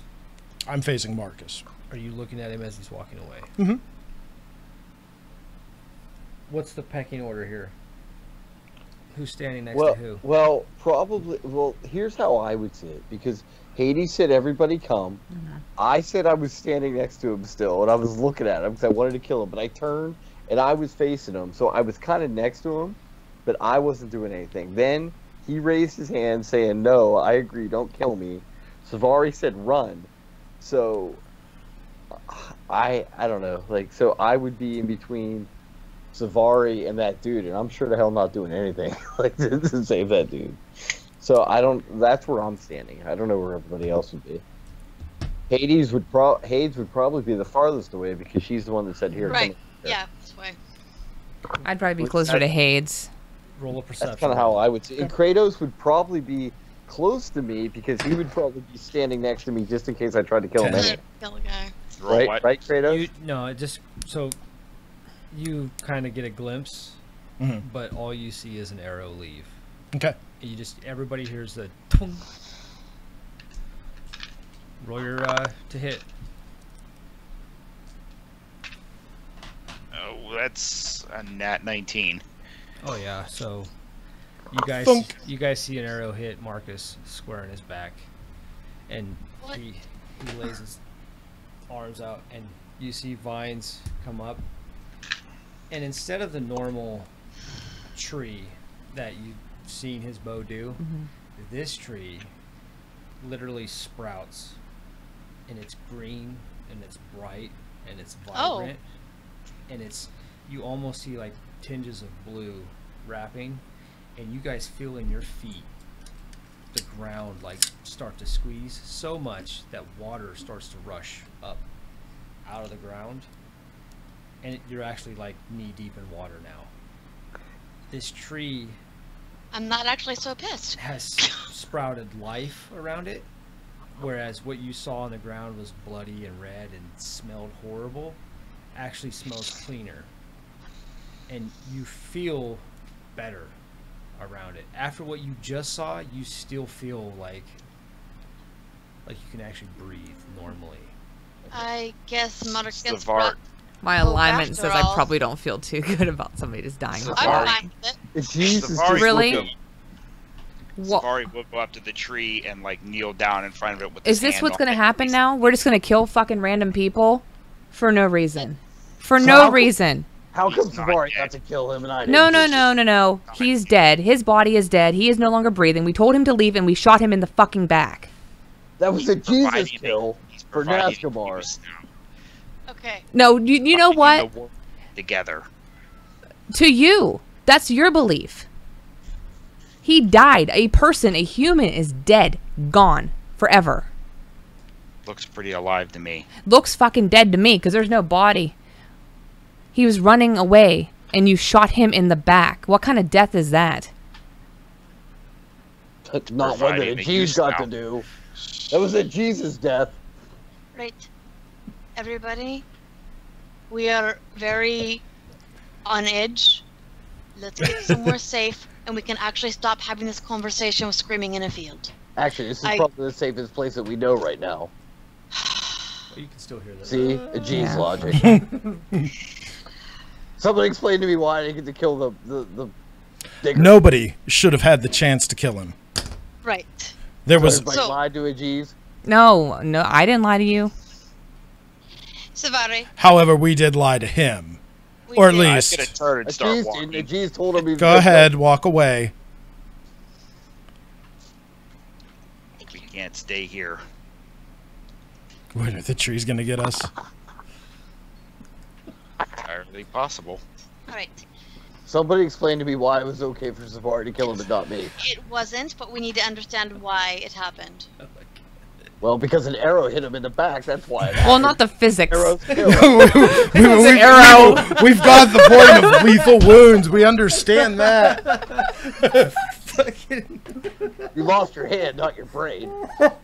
I'm facing Marcus. Are you looking at him as he's walking away? Mm-hmm. What's the pecking order here? Who's standing next Well, to who? well, probably. Well, here's how I would see it, because Hades said everybody come. I said I was standing next to him still, and I was looking at him because I wanted to kill him. But I turned and I was facing him, so I was kind of next to him, but I wasn't doing anything. Then he raised his hand, saying, "No, I agree. Don't kill me." Savari said, "Run." So I don't know. Like, so I would be in between Savari and that dude, and I'm sure the hell not doing anything like to save that dude. So I don't. That's where I'm standing. I don't know where everybody else would be. Hades would probably be the farthest away because she's the one that said here. Right. come here. Yeah, this way. I'd probably be What's closer that? to Hades. Roll a perception. That's kind of how I would see. And Kratos would probably be close to me because he would probably be standing next to me just in case I tried to kill him. Ten. Anyway. Kill the guy. Roll Right, what? right, Kratos. So you kind of get a glimpse, Mhm. but all you see is an arrow leave. Okay. And everybody hears the twing. Roll your to hit. Oh, that's a nat 19. Oh yeah, so Thunk. you guys see an arrow hit Marcus square in his back, and What? he lays his arms out, and you see vines come up, and instead of the normal tree that you've seen his bow do, this tree literally sprouts, and it's green, and it's bright, and it's Oh. vibrant, and you almost see like tinges of blue wrapping, and you guys feel in your feet the ground like start to squeeze so much that water starts to rush up out of the ground, and you're actually like knee deep in water now. This tree I'm not actually so pissed. has sprouted life around it, whereas what you saw on the ground was bloody and red and smelled horrible, actually smells cleaner, and you feel better around it. After what you just saw, you still feel like you can actually breathe normally. I guess Marcus Savard. brought. My Oh, alignment after says I all- probably don't feel too good about somebody just dying. So before. I'm Sorry. fine with it. Jesus. Safari Really? will go- Wha- Safari will go up to the tree and like kneel down in front of it with Is his this hand what's on gonna it. happen now? We're just gonna kill fucking random people for no reason. For So no how- reason. How come He's not Savari dead. got to kill him and I didn't? No, no, no, no, no. He's dead. His body is dead. He is no longer breathing. We told him to leave and we shot him in the fucking back. That was a He's Jesus providing kill he's for providing Naskamar. use now. Okay. No, you know Fucking what? the war Together. To you. That's your belief. He died. A person, a human is dead. Gone. Forever. Looks pretty alive to me. Looks fucking dead to me because there's no body. He was running away and you shot him in the back. What kind of death is that? Not one that Providing a the Jesus use got now. to do. That was a Jesus death. Right. Everybody, we are very on edge. Let's get somewhere safe and we can actually stop having this conversation with screaming in a field. Actually, this is I- probably the safest place that we know right now. But you can still hear that. See? A Jesus Yeah. logic. Somebody explain to me why I didn't get to kill the digger. Nobody should have had the chance to kill him. Right. There was Everybody So- lied to a Jesus. No, I didn't lie to you. Savari. However, we did lie to him. we Or at did- least- I'd get a turd A and start Jesus, walking. a Jesus told him he was Go gonna ahead, walk away. We can't stay here. What, are the trees gonna get us? Entirely possible. All right. Somebody explain to me why it was okay for Savari to kill him but not me. It wasn't, but we need to understand why it happened. Well, because an arrow hit him in the back, that's why it Well, happened. not the physics. Arrows kill. We've, arrow. we've got the point of lethal wounds. We understand that. You lost your hand, not your brain. At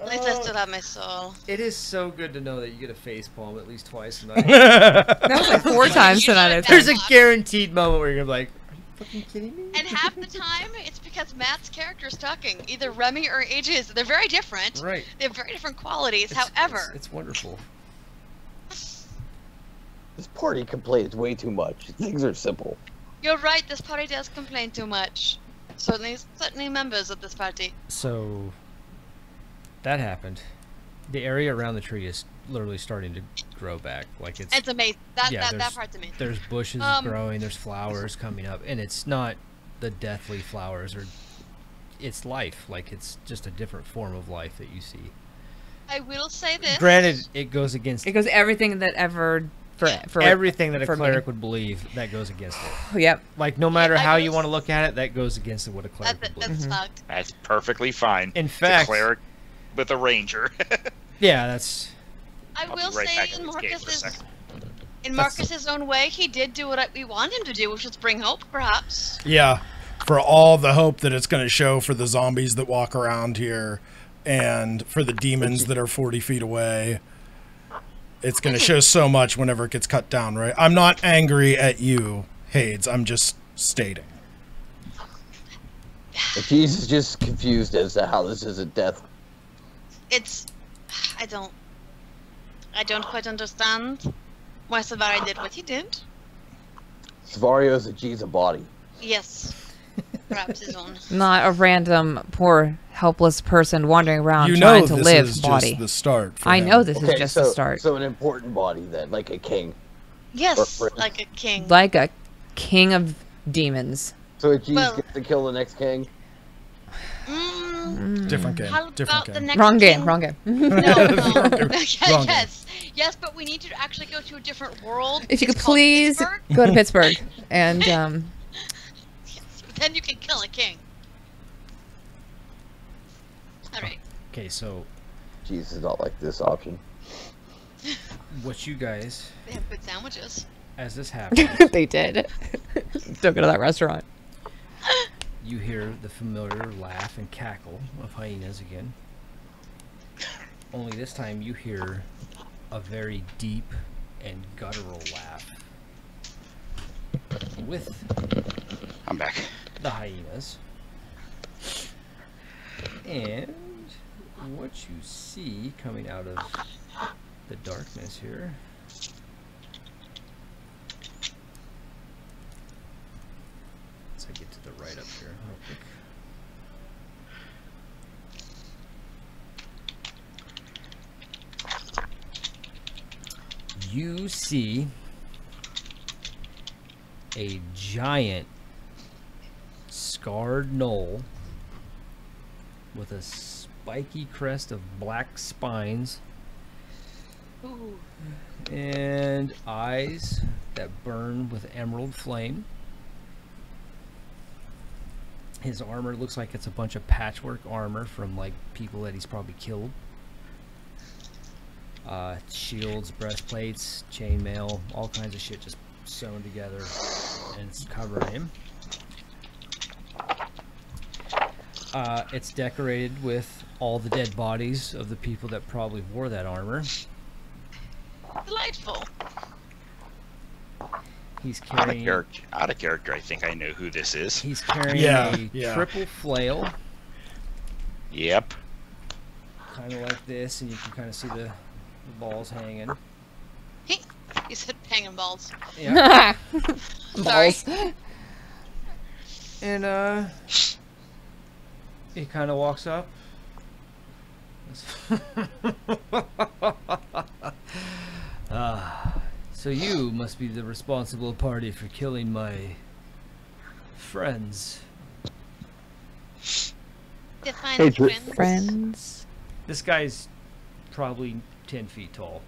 least I still have my soul. It is so good to know that you get a face palm at least twice a night. That was like 4 times tonight. I There's think. a guaranteed moment where you're gonna be like, are you fucking kidding me? And half the time, it's because Matt's character is talking. Either Remy or AJ's. They're very different. Right. They have very different qualities. It's- However, it's wonderful. This party complains way too much. Things are simple. you're right. This party does complain too much. Certainly members of this party. So that happened. The area around the tree is literally starting to grow back. Like it's It's amazing. That Yeah, that there's- part's amazing. there's bushes Um, growing, there's flowers coming up, and it's not the deathly flowers, or it's life. Like it's just a different form of life that you see. I will say this. Granted, it goes against It goes everything that ever for everything that a for me. cleric would believe. That goes against it. Yep. Like no matter I how will you s- want to look at it, that goes against what a cleric would believe. That's fucked. That's perfectly fine. In It's a fact, cleric with a ranger. yeah, that's I I'll be will right say back in in this game for a Marcus's second. in Marcus's own way, he did do what we want him to do, which was bring hope, perhaps. Yeah, for all the hope that it's going to show for the zombies that walk around here and for the demons that are 40 feet away. It's going to show so much whenever it gets cut down, right? I'm not angry at you, Hades. I'm just stating. But Jesus is just confused as to how this isn't death. It's I don't quite understand why Savari did what he did. Savario is a Jesus body. Yes. Perhaps his own. Not a random poor helpless person wandering around You trying know to this live is body. just the start. For I him. know this Okay, is just so, the start. So an important body then, like a king. Yes, Or- like a king. Like a king of demons. So a Jesus Well- gets to kill the next king. Different game. How Different about the game. next Wrong game, king? wrong game. No, Wrong game. yes, but we need to actually go to a different world. If you It's could called please Pittsburgh. go to Pittsburgh and Yes, Then you can kill a king. Alright. Okay, so Jesus, I don't like this option. what you guys, They have good sandwiches. as this happens, They did. Don't go to that restaurant. you hear the familiar laugh and cackle of hyenas again. Only this time you hear a very deep and guttural laugh with I'm back. the hyenas. And what you see coming out of the darkness here let's get to the right up here real quick. You see a giant scarred knoll with a spiky crest of black spines Ooh. and eyes that burn with emerald flame. His armor looks like it's a bunch of patchwork armor from like people that he's probably killed. Shields, breastplates, chainmail, all kinds of shit just sewn together, and it's covering him. It's decorated with all the dead bodies of the people that probably wore that armor. Delightful. He's Out of carrying. character. Out of character. I think I know who this is. He's carrying Yeah. triple flail, Yep. kind of like this, and you can kind of see the balls hanging. You said hanging balls. Yeah. Balls. And he kind of walks up. So you must be the responsible party for killing my friends. Define Hey, Dr- friends. Friends. This guy's probably 10 feet tall.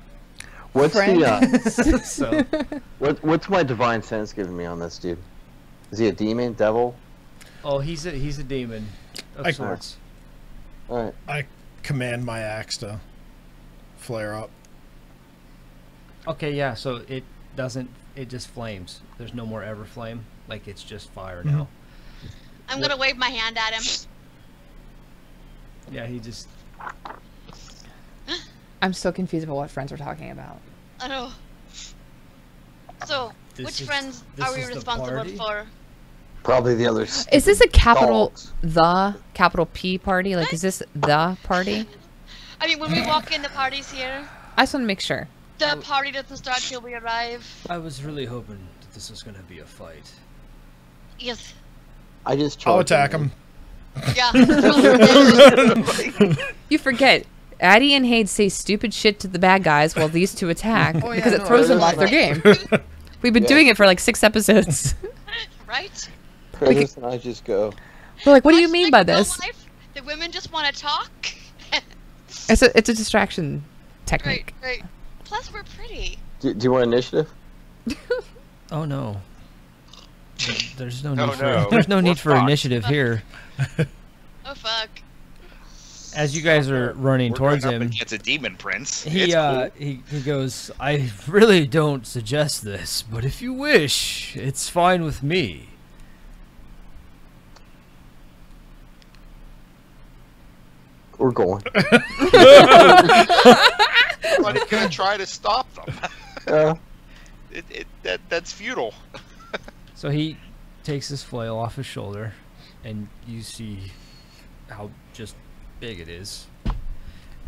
What's the So what's my divine sense giving me on this dude? Is he a demon, devil? oh, he's a demon of I- sorts. All right. I command my axe to flare up. Okay, yeah, so it just flames. There's no more ever flame. Like it's just fire now. I'm gonna wave my hand at him. Yeah, he just I'm still confused about what friends we're talking about. I know. So, This which is- friends this are we is the responsible party? for? Probably the others. Is this a capital Dogs. capital P party? Like, is this the party? I mean, when we walk in the parties here, I just want to make sure. the party doesn't start till we arrive. I was really hoping that this was gonna be a fight. Yes. I just I'll charge attack him. Yeah. You forget. Addie and Hade say stupid shit to the bad guys while these two attack Oh, yeah, because it no, throws I them know off their that. game. We've been Yeah. doing it for like 6 episodes. Right? Curtis and I just go. We're like, what do you Much mean like by real this? life, the women just want to talk. It's a distraction Right, technique. right. Plus, we're pretty. Do you want initiative? Oh no. There's no Oh, need for no. there's no We're need for fucked. initiative here. Oh fuck. As you guys are running We're towards going up him, against a demon prince. he It's cool. he goes, I really don't suggest this, but if you wish, it's fine with me. We're going. But it's gonna try to stop them. That's futile. So he takes his flail off his shoulder, and you see how just big it is.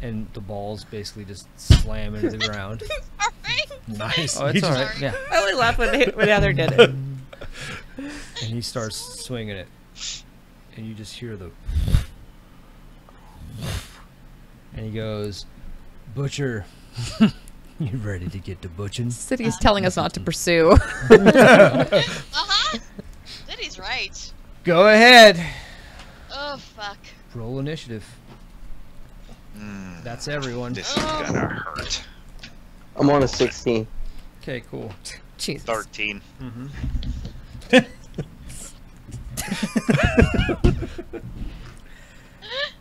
And the balls basically just slam into the ground. Alright. Nice. Oh, He it's just- alright. Yeah. I only laughed when Heather did it. And he starts swinging it. And you just hear the... And he goes, Butcher, you ready to get to butching? City is telling us not to pursue. Uh-huh. Diddy's right. Go ahead. Oh fuck. Roll initiative. That's everyone. This is gonna hurt. I'm on a 16. Okay, cool. Jesus. 13.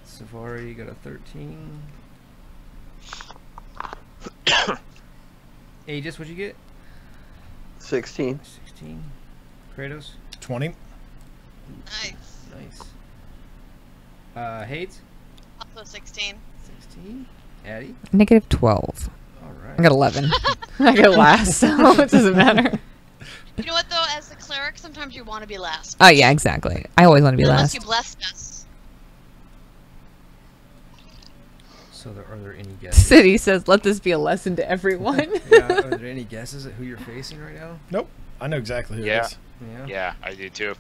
Safari got a 13. Aegis, what'd you get? 16. 16. Kratos? 20. Nice. Nice. Hades? Also 16. 16. Addie? Negative 12. All right. I got 11. I got last, so it doesn't matter. You know what though? As the cleric, sometimes you want to be last. Oh yeah, exactly. I always want to be Unless last. you blessed us. So are there any guesses? City says, "Let this be a lesson to everyone." Yeah, are there any guesses at who you're facing right now? Nope. I know exactly who Yeah. it is. Yeah. Yeah, I do too.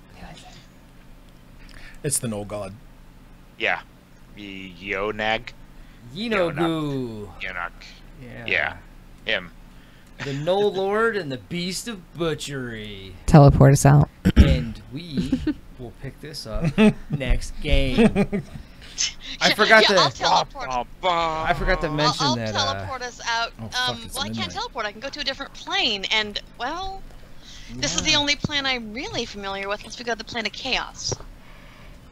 It's the Knoll God. Yeah. Yonag. Yinogu. Yonak. Yeah. Yeah. Him. The Knoll Lord and the Beast of Butchery. Teleport us out. And we will pick this up next game. I forgot I'll to. teleport. I forgot to mention I'll that. teleport us out. Oh, fuck, it's Well, I can't midnight. teleport. I can go to a different plane, and well, this is the only plane I'm really familiar with. Once we go to the plane of chaos,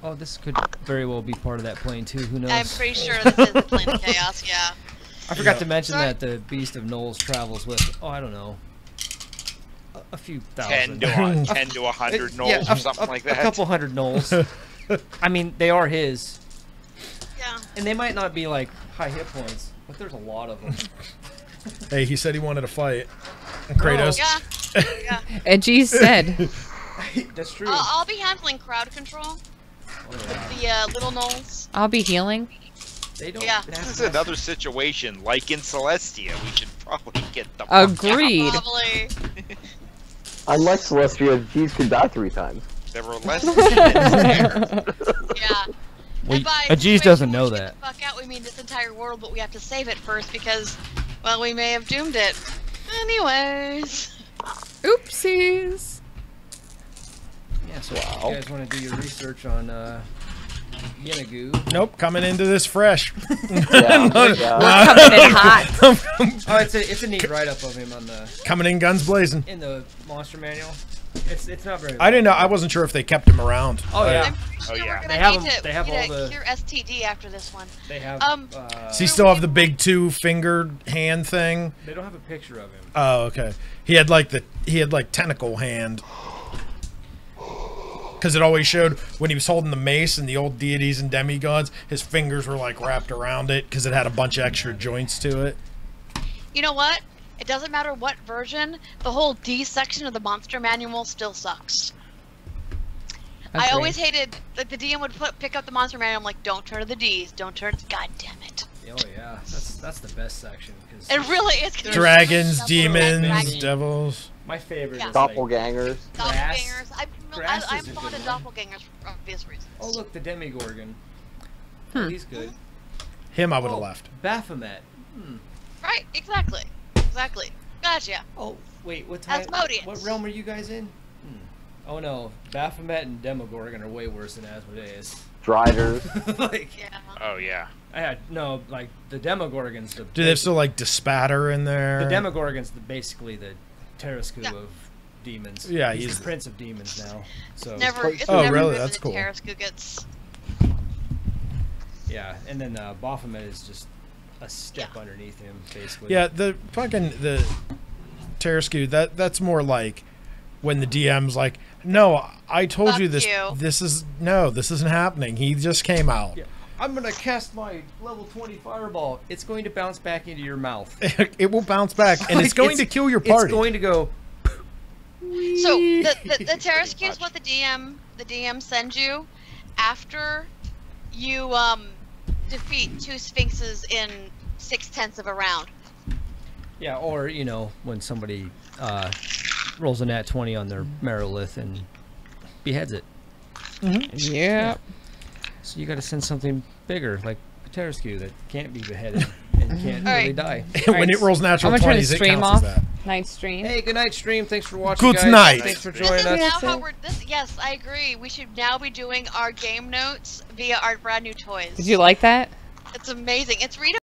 Oh, this could very well be part of that plane too. Who knows? I'm pretty sure this is the plane of chaos. Yeah. I forgot to Yeah. mention Sorry. that the Beast of Knowles travels with. Oh, I don't know. A few 10 thousand. to 100 knolls Yeah, or something like that. A couple hundred knolls. I mean, they are his, Yeah. and they might not be like high hit points, but there's a lot of them. Hey, he said he wanted to fight. Kratos. Yeah. Yeah. Edgy said, That's true. I'll be handling crowd control with the little gnolls. "I'll be healing." They don't. Yeah. This is another situation, like in Celestia, we should probably get the fuck Agreed. Probably. Unlike Celestia, G's could die 3 times. out. There were less demons there. Yeah. Well, And by Ajeez situation, doesn't know once we that. get the fuck out, we mean this entire world, but we have to save it first because, well, we may have doomed it. Anyways. Oopsies. Yeah. So if you guys want to do your research on Yinagu. Nope, coming into this fresh. Yeah. Coming in hot. Oh, it's a neat write up of him on the Coming in guns blazing. in the monster manual. It's not very. I didn't know. I wasn't sure if they kept him around. Oh yeah. I'm pretty sure yeah. we're gonna They have need them- to, they have need all to the- cure STD after this one. They have. Does he still have the big 2-fingered hand thing? They don't have a picture of him. Oh, okay. He had like tentacle hand. Because it always showed when he was holding the mace and the old deities and demigods, his fingers were like wrapped around it because it had a bunch of extra joints to it. You know what? It doesn't matter what version, the whole D section of the monster manual still sucks. I Agreed. always hated that the DM would pick up the monster manual. I'm like, don't turn to the Ds, don't turn. God damn it! Oh yeah, that's the best section because It really is. 'cause there's Dragons, so much stuff with demons, dragons, devils. my favorite Yeah. is like, Doppelgangers. doppelgangers. Grass I'm is a fond good of one. doppelgangers for obvious reasons. oh look, the Demigorgon. Oh, he's good. Him, I would have Oh, left. Baphomet. Right? Exactly. Gotcha. Oh wait, what time? Asmodeus. What realm are you guys in? Oh no, Baphomet and Demogorgon are way worse than Asmodeus. Driders. Like Yeah. Oh, yeah. I had no like the Demogorgon's the. Do they have still like Despatter in there? The Demogorgon's basically the Tarasku Yeah. of demons. Yeah, he's he's the prince of demons now. So It's Oh, never really? been That's the cool. Tarasku gets. yeah, and then Baphomet is just a step underneath him, basically. Yeah, the Tarasku, that's more like when the DM's like, no, I told you Fuck this. you. This isn't happening. He just came out. Yeah. I'm gonna cast my level 20 fireball. It's going to bounce back into your mouth. It will bounce back, and it's Like, going to kill your party. It's going to go. So the Tarasku is what the DM sends you after you defeat 2 sphinxes in 6/10 of a round. Yeah, or you know when somebody rolls a nat 20 on their Merilith and beheads it. Yeah. So you got to send something bigger, like a Tarasku that can't be beheaded and can't All really right. die. When it rolls natural I'm gonna turn the 20s, it stream counts off. as that. Night stream. Hey, good night, stream. Thanks for watching, Good guys. night. Thanks for This joining is us. now how we're. Yes, I agree. We should now be doing our game notes via our brand new toys. Did you like that? It's amazing. It's readable.